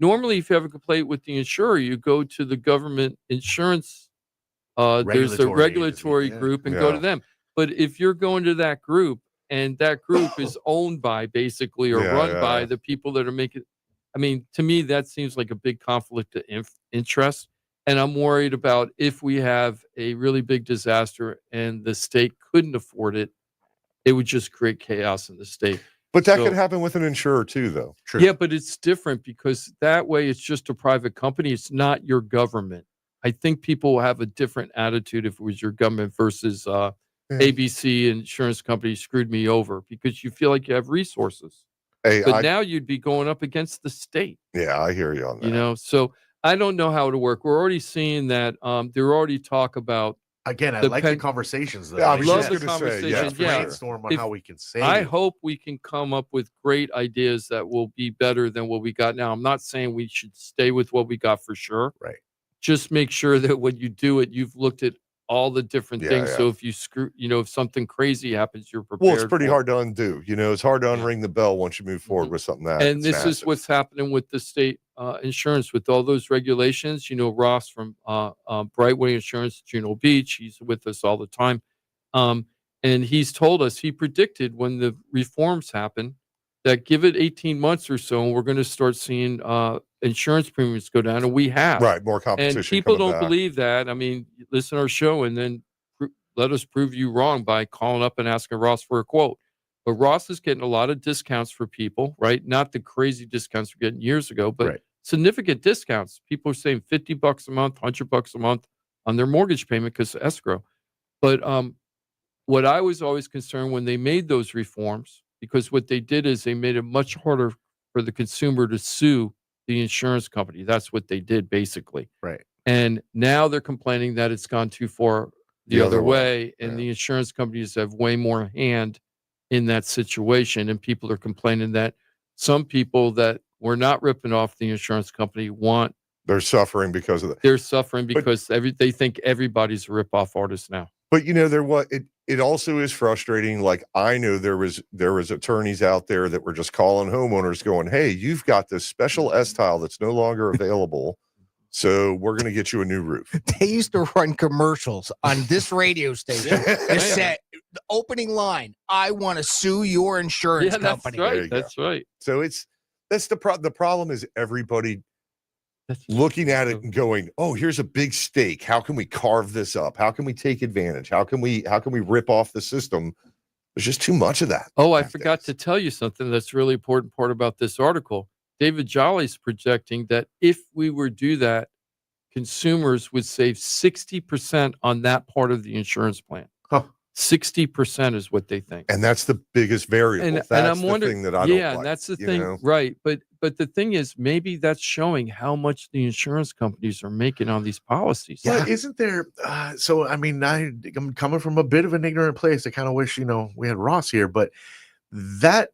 normally if you have a complaint with the insurer, you go to the government insurance, there's a Regulatory regulatory agency, yeah. group and go to Yeah. them. But if you're going to that group and that group is owned by basically or Yeah, run yeah, by yeah. the people that are making, I mean, to me, that seems like a big conflict of interest. And I'm worried about if we have a really big disaster and the state couldn't afford it, it would just create chaos in the state. But that So- could happen with an insurer too, though. True. Yeah, but it's different because that way it's just a private company. It's not your government. I think people will have a different attitude if it was your government versus ABC insurance company screwed me over, because you feel like you have resources. Hey, But now you'd be going up against the state. yeah, I hear you on that. You know, so I don't know how it'll work. We're already seeing that there already talk about. Again, I The like pen- the conversations, though. Yeah, I They was should love just the gonna say, conversation. yeah, for Yeah. brainstorm on If- how we can save I it. hope we can come up with great ideas that will be better than what we got now. I'm not saying we should stay with what we got for sure. Right. Just make sure that when you do it, you've looked at all the different Yeah, things. yeah. So if you screw, if something crazy happens, you're prepared. Well, it's pretty for it. hard to undo. It's hard to Yeah. unring the bell once you move forward with something that. And this is massive. what's happening with the state insurance with all those regulations. Ross from Brightway Insurance, Juno Beach, he's with us all the time. And he's told us, he predicted when the reforms happen, that give it 18 months or so, and we're going to start seeing insurance premiums go down. And we have. Right, more competition. And people coming don't back. believe that. I mean, listen to our show and then let us prove you wrong by calling up and asking Ross for a quote. But Ross is getting a lot of discounts for people, right? Not the crazy discounts we're getting years ago, but Right. significant discounts. People are saying $50 a month, $100 a month on their mortgage payment because of escrow. But what I was always concerned when they made those reforms, because what they did is they made it much harder for the consumer to sue the insurance company. That's what they did, basically. Right. And now they're complaining that it's gone too far the other way, and the insurance companies have way more hand in that situation. And people are complaining that some people that were not ripping off the insurance company They're suffering because of that. they're suffering because they think everybody's a rip-off artist now. But it also is frustrating. Like, I know there was attorneys out there that were just calling homeowners going, "Hey, you've got this special S tile that's no longer available. So we're going to get you a new roof." They used to run commercials on this radio station that said, the opening line, "I want to sue your insurance company." There you That's go. right. So that's the problem is everybody looking at it and going, "Oh, here's a big stake. How can we carve this up? How can we take advantage? How can we rip off the system?" There's just too much of that. Oh, I forgot to tell you something that's really important part about this article. David Jolly's projecting that if we were to do that, consumers would save 60% on that part of the insurance plan. 60% is what they think. And that's the biggest variable. And That's I'm the wondering, thing that I don't like. and that's the you thing, know? right? But the thing is, maybe that's showing how much the insurance companies are making on these policies. But isn't there? So I mean, I'm coming from a bit of an ignorant place. I kind of wish we had Ross here, but that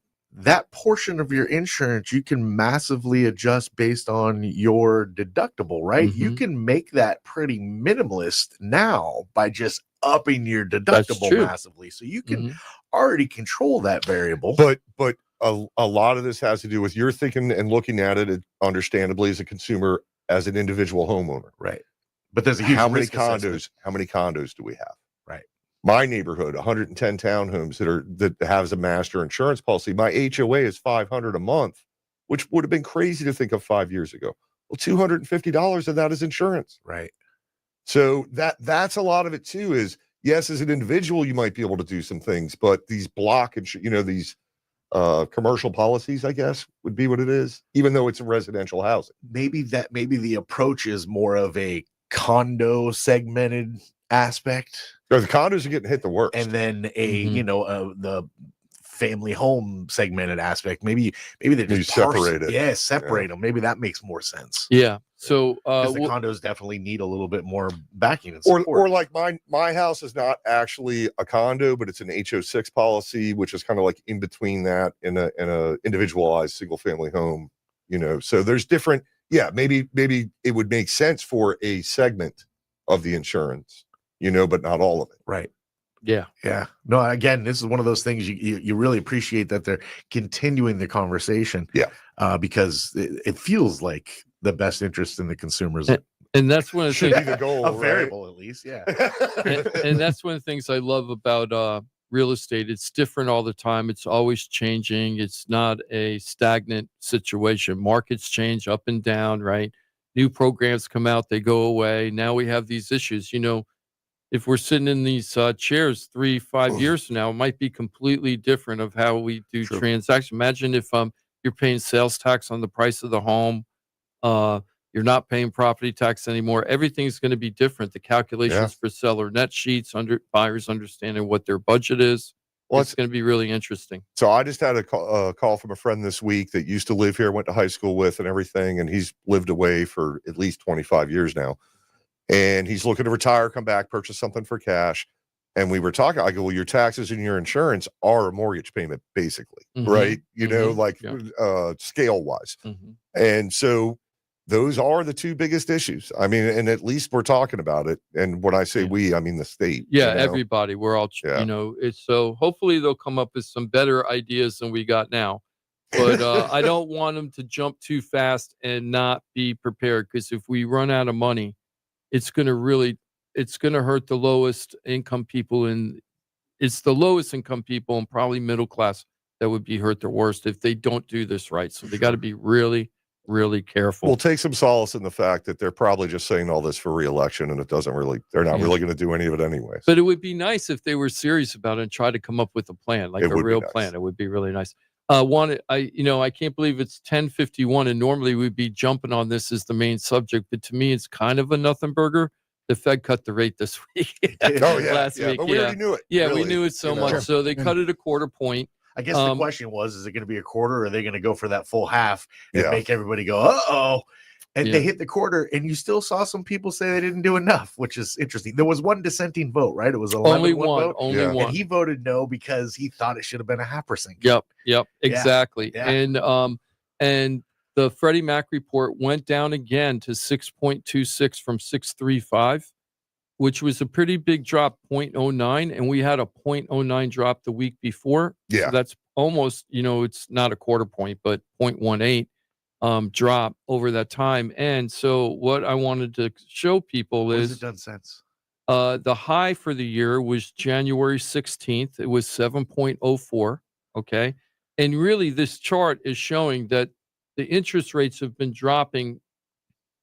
portion of your insurance you can massively adjust based on your deductible, right? You Mm-hmm. can make that pretty minimalist now by just upping your deductible true. massively, so you can already control that variable. But a lot of this has to do with you're thinking and looking at it understandably as a consumer, as an individual homeowner. Right. But there's a huge how many risk assessment. condos? How many condos do we have? Right. My neighborhood, 110 townhomes that has a master insurance policy. My HOA is $500 a month, which would have been crazy to think of 5 years ago. Well, $250 of that is insurance. Right. So that's a lot of it too. Is yes, as an individual, you might be able to do some things, but these block and these commercial policies, I guess, would be what it is, even though it's a residential housing. Maybe the approach is more of a condo segmented aspect. The condos are getting hit the worst. And then the family home segmented aspect. Maybe they just separate it. Yeah, separate them. Maybe that makes more sense. Yeah. So the condos definitely need a little bit more backing and support. Or like my house is not actually a condo, but it's an HO6 policy, which is kind of like in between that in a individualized single family home. So there's different. Yeah, maybe it would make sense for a segment of the insurance, but not all of it. Right. Yeah. Yeah. No, again, this is one of those things you really appreciate that they're continuing the conversation. Yeah. Because it feels like the best interest in the consumers. And that's one of the Should things, be the goal, a right? variable at least. Yeah. and that's one of the things I love about real estate. It's different all the time. It's always changing. It's not a stagnant situation. Markets change up and down, right? New programs come out, they go away. Now we have these issues. If we're sitting in these chairs 3-5 years from now, it might be completely different of how we do transactions. Imagine if you're paying sales tax on the price of the home. You're not paying property tax anymore. Everything's going to be different. The calculations for seller net sheets, buyers understanding what their budget is. Well, it's going to be really interesting. So I just had a call from a friend this week that used to live here, went to high school with and everything, and he's lived away for at least 25 years now. And he's looking to retire, come back, purchase something for cash. And we were talking, I go, well, your taxes and your insurance are a mortgage payment, basically, right? Scale wise. And so those are the two biggest issues. I mean, and at least we're talking about it. And when I say we, I mean the state. Yeah, everybody. We're all, it's so hopefully they'll come up with some better ideas than we got now. But I don't want them to jump too fast and not be prepared, because if we run out of money, it's going to hurt the lowest income people, and it's the lowest income people and probably middle class that would be hurt the worst if they don't do this right. So they got to be really, really careful. We'll take some solace in the fact that they're probably just saying all this for re-election, and they're not really going to do any of it anyway. But it would be nice if they were serious about it and try to come up with a plan, like a real plan. It would be really nice. I can't believe it's 10:51, and normally we'd be jumping on this as the main subject, but to me, it's kind of a nothing burger. The Fed cut the rate this week. Last week. But we already knew it. Yeah, really, we knew it so much. So they cut it a quarter point. I guess the question was, is it going to be a quarter, or are they going to go for that full half and make everybody go, uh-oh? And they hit the quarter, and you still saw some people say they didn't do enough, which is interesting. There was one dissenting vote, right? It was 11 only one vote. Only one. And he voted no because he thought it should have been a 0.5%. Yep, exactly. Yeah. And the Freddie Mac report went down again to 6.26 from 6.35, which was a pretty big drop, 0.09, and we had a 0.09 drop the week before. Yeah. So that's almost, it's not a quarter point, but 0.18. Drop over that time. And so what I wanted to show people What is has it done since? the high for the year was January 16th. It was 7.04. Okay. And really this chart is showing that the interest rates have been dropping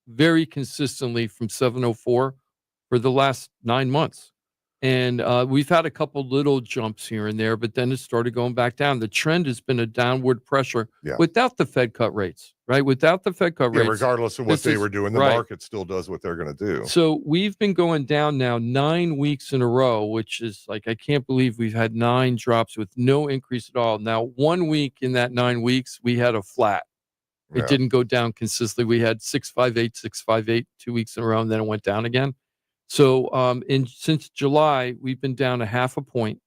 very consistently from 7.04 for the last 9 months. And we've had a couple little jumps here and there, but then it started going back down. The trend has been a downward pressure without the Fed cut rates, right? Without the Fed cut rates. Regardless of what they were doing, the market still does what they're going to do. So we've been going down now 9 weeks in a row, which is like, I can't believe we've had 9 drops with no increase at all. Now, 1 week in that 9 weeks, we had a flat. It didn't go down consistently. We had 6.58, 2 weeks in a row, and then it went down again. So since July, we've been down a 0.5 point.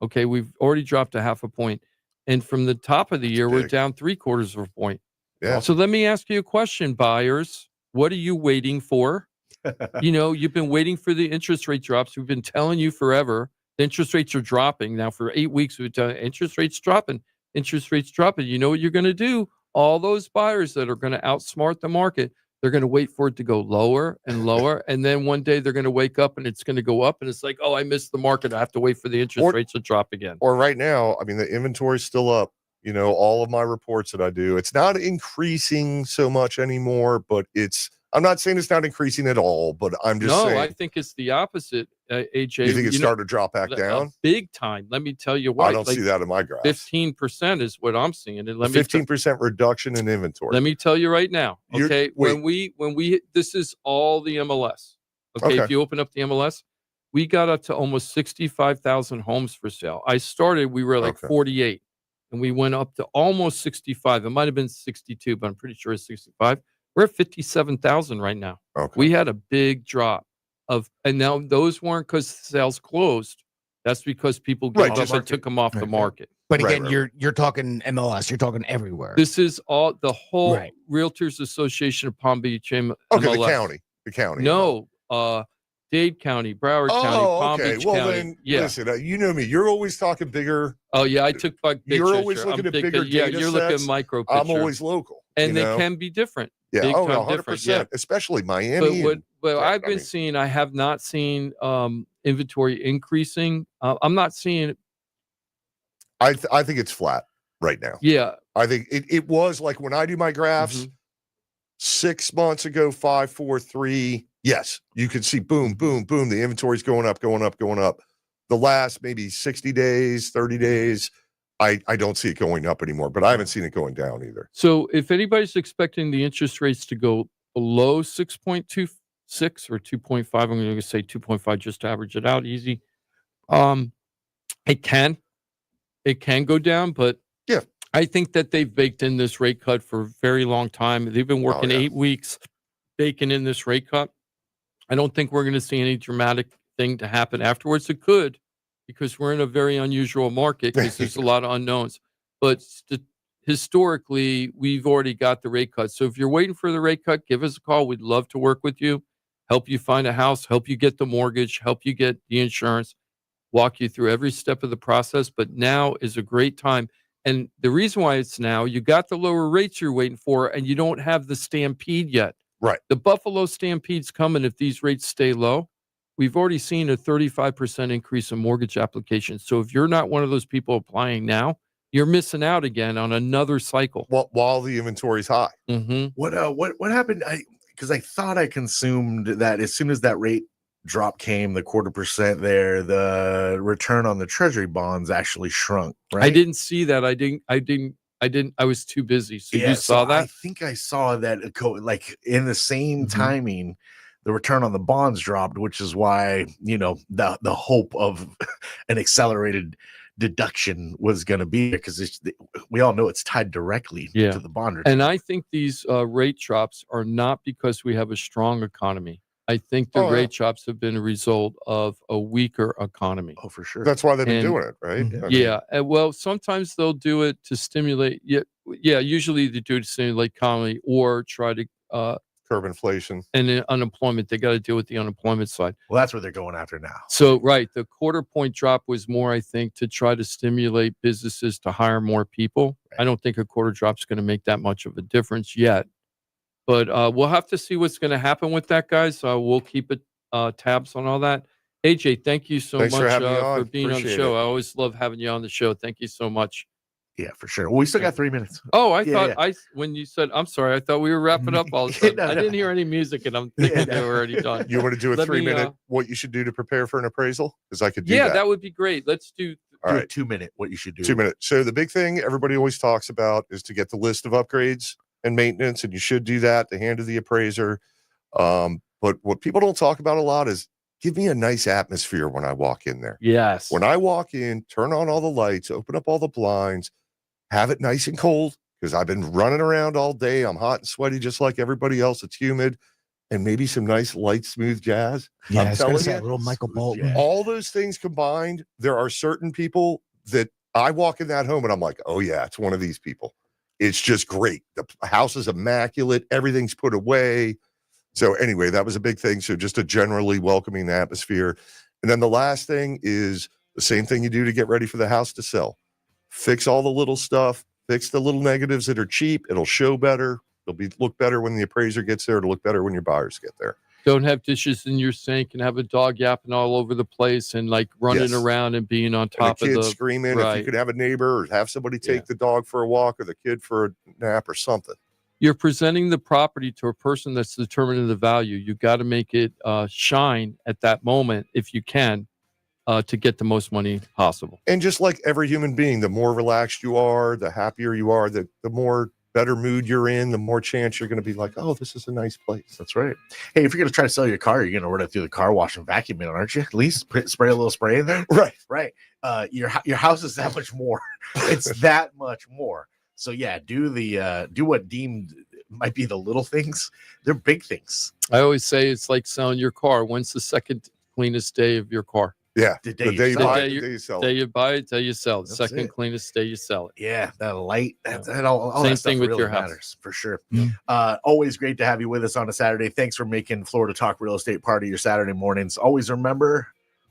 Okay, we've already dropped a 0.5 point. And from the top of the year, we're down 0.75 point. Yeah. So let me ask you a question, buyers. What are you waiting for? You've been waiting for the interest rate drops. We've been telling you forever. The interest rates are dropping. Now for 8 weeks, we've been telling interest rates dropping. interest rates dropping. You know what you're going to do? All those buyers that are going to outsmart the market, they're going to wait for it to go lower and lower. And then one day they're going to wake up and it's going to go up. And it's like, oh, I missed the market. I have to wait for the interest rates to drop again. Or right now, I mean, the inventory's still up. You know, all of my reports that I do, it's not increasing so much anymore, but I'm not saying it's not increasing at all, but I'm just saying. No, I think it's the opposite, AJ. You think it's starting to drop back down? Big time. Let me tell you why. I don't see that in my graph. 15% is what I'm seeing. And 15% reduction in inventory. Let me tell you right now. Okay. When we this is all the MLS. Okay. If you open up the MLS, we got up to almost 65,000 homes for sale. We were like 48. And we went up to almost 65. It might have been 62, but I'm pretty sure it's 65. We're at 57,000 right now. Okay. We had a big drop and now those weren't because sales closed. That's because people gave up and took them off the market. But again, you're talking MLS. You're talking everywhere. This is all the whole Realtors Association of Palm Beach MLS. The county. No, Dade County, Broward County, Palm Beach County. Then, listen, you know me. You're always talking bigger. Oh, yeah, I took big You're always looking at bigger data you're looking at micro picture. I'm always local. And they can be different. Yeah, big time 100%. different. Yeah. Especially Miami. But I've been seeing, I have not seen inventory increasing. I'm not seeing it. I think it's flat right now. Yeah. I think it was like when I do my graphs 6 months ago, 5, 4, 3. Yes, you can see boom, boom, boom. The inventory's going up, going up, going up. The last maybe 60 days, 30 days, I don't see it going up anymore, but I haven't seen it going down either. So if anybody's expecting the interest rates to go below 6.26 or 2.5, I'm going to say 2.5 just to average it out easy. It can go down, but yeah, I think that they've baked in this rate cut for a very long time. They've been working 8 weeks baking in this rate cut. I don't think we're going to see any dramatic thing to happen afterwards. It could, because we're in a very unusual market because there's a lot of unknowns. But historically, we've already got the rate cut. So if you're waiting for the rate cut, give us a call. We'd love to work with you, help you find a house, help you get the mortgage, help you get the insurance, walk you through every step of the process. But now is a great time. And the reason why it's now, you got the lower rates you're waiting for, and you don't have the stampede yet. Right. The Buffalo Stampede's coming if these rates stay low. We've already seen a 35% increase in mortgage applications. So if you're not one of those people applying now, you're missing out again on another cycle. While the inventory's high. Mm-hmm. What happened? Because I thought I consumed that as soon as that rate drop came, the 0.25% there, the return on the treasury bonds actually shrunk. Right? I didn't see that. I didn't. I was too busy. So you saw that? I think I saw that like in the same timing, the return on the bonds dropped, which is why, the hope of an accelerated deduction was going to be, because we all know it's tied directly to the bond return. And I think these rate drops are not because we have a strong economy. I think the rate drops have been a result of a weaker economy. Oh, for sure. That's why they've been doing it, right? Yeah. Well, sometimes they'll do it to stimulate. Yeah. Usually they do it to stimulate economy or try to curb inflation and unemployment. They got to deal with the unemployment side. Well, that's what they're going after now. So, right. The 0.25 point drop was more, I think, to try to stimulate businesses to hire more people. Right. I don't think a quarter drop is going to make that much of a difference yet. But we'll have to see what's going to happen with that, guys. We'll keep tabs on all that. AJ, thank you so much for being on the show. I always love having you on the show. Thank you so much. Yeah, for sure. Well, we still got 3 minutes. Oh, I thought when you said, I'm sorry, I thought we were wrapping up all of a sudden. I didn't hear any music, and I'm thinking they were already done. You want to do a 3-minute what you should do to prepare for an appraisal? Because I could do that. Yeah, that would be great. Let's do a 2-minute what you should do. 2 minutes. So the big thing everybody always talks about is to get the list of upgrades and maintenance, and you should do that to hand to the appraiser. But what people don't talk about a lot is give me a nice atmosphere when I walk in there. Yes. When I walk in, turn on all the lights, open up all the blinds, have it nice and cold, because I've been running around all day. I'm hot and sweaty just like everybody else. It's humid. And maybe some nice light, smooth jazz. Yeah, I'm telling you, a little Michael Bolton. all those things combined, there are certain people that I walk in that home and I'm like, oh yeah, it's one of these people. It's just great. The house is immaculate. Everything's put away. So anyway, that was a big thing. So just a generally welcoming atmosphere. And then the last thing is the same thing you do to get ready for the house to sell. fix all the little stuff, fix the little negatives that are cheap. It'll show better. It'll look better when the appraiser gets there. It'll look better when your buyers get there. Don't have dishes in your sink and have a dog yapping all over the place and like running around and being on top and of the the kid screaming. Right. If you could have a neighbor or have somebody take the dog for a walk or the kid for a nap or something. You're presenting the property to a person that's determining the value. You got to make it shine at that moment if you can to get the most money possible. And just like every human being, the more relaxed you are, the happier you are, the more better mood you're in, the more chance you're going to be like, oh, this is a nice place. That's right. Hey, if you're going to try to sell your car, you're going to run it through the car wash and vacuum it, aren't you? At least spray a little spray in there. Right. Right. Your house is that much more. It's that much more. So yeah, do what deemed might be the little things. They're big things. I always say it's like selling your car. When's the second cleanest day of your car? Yeah. The day you buy it, the day you sell Day it. you buy it, day you sell it. That's Second it. cleanest day you sell it. Yeah, that light, that all Same that stuff thing with really your house. matters for sure. Always great to have you with us on a Saturday. Thanks for making Florida Talk Real Estate part of your Saturday mornings. Always remember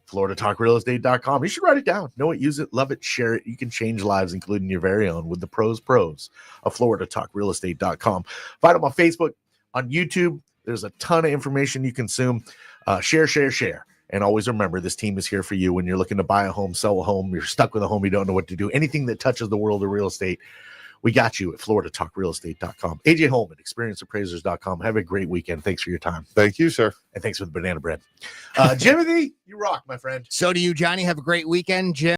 FloridaTalkRealEstate.com. You should write it down. Know it, use it, love it, share it. You can change lives, including your very own, with the pros of FloridaTalkRealEstate.com. Find them on Facebook, on YouTube. There's a ton of information you consume. Share. And always remember, this team is here for you when you're looking to buy a home, sell a home, you're stuck with a home, you don't know what to do. Anything that touches the world of real estate, we got you at FloridaTalkRealEstate.com. AJ Hollman, ExperienceAppraisers.com. Have a great weekend. Thanks for your time. Thank you, sir. And thanks for the banana bread. Jimothy, you rock, my friend. So do you, Johnny. Have a great weekend, Jim.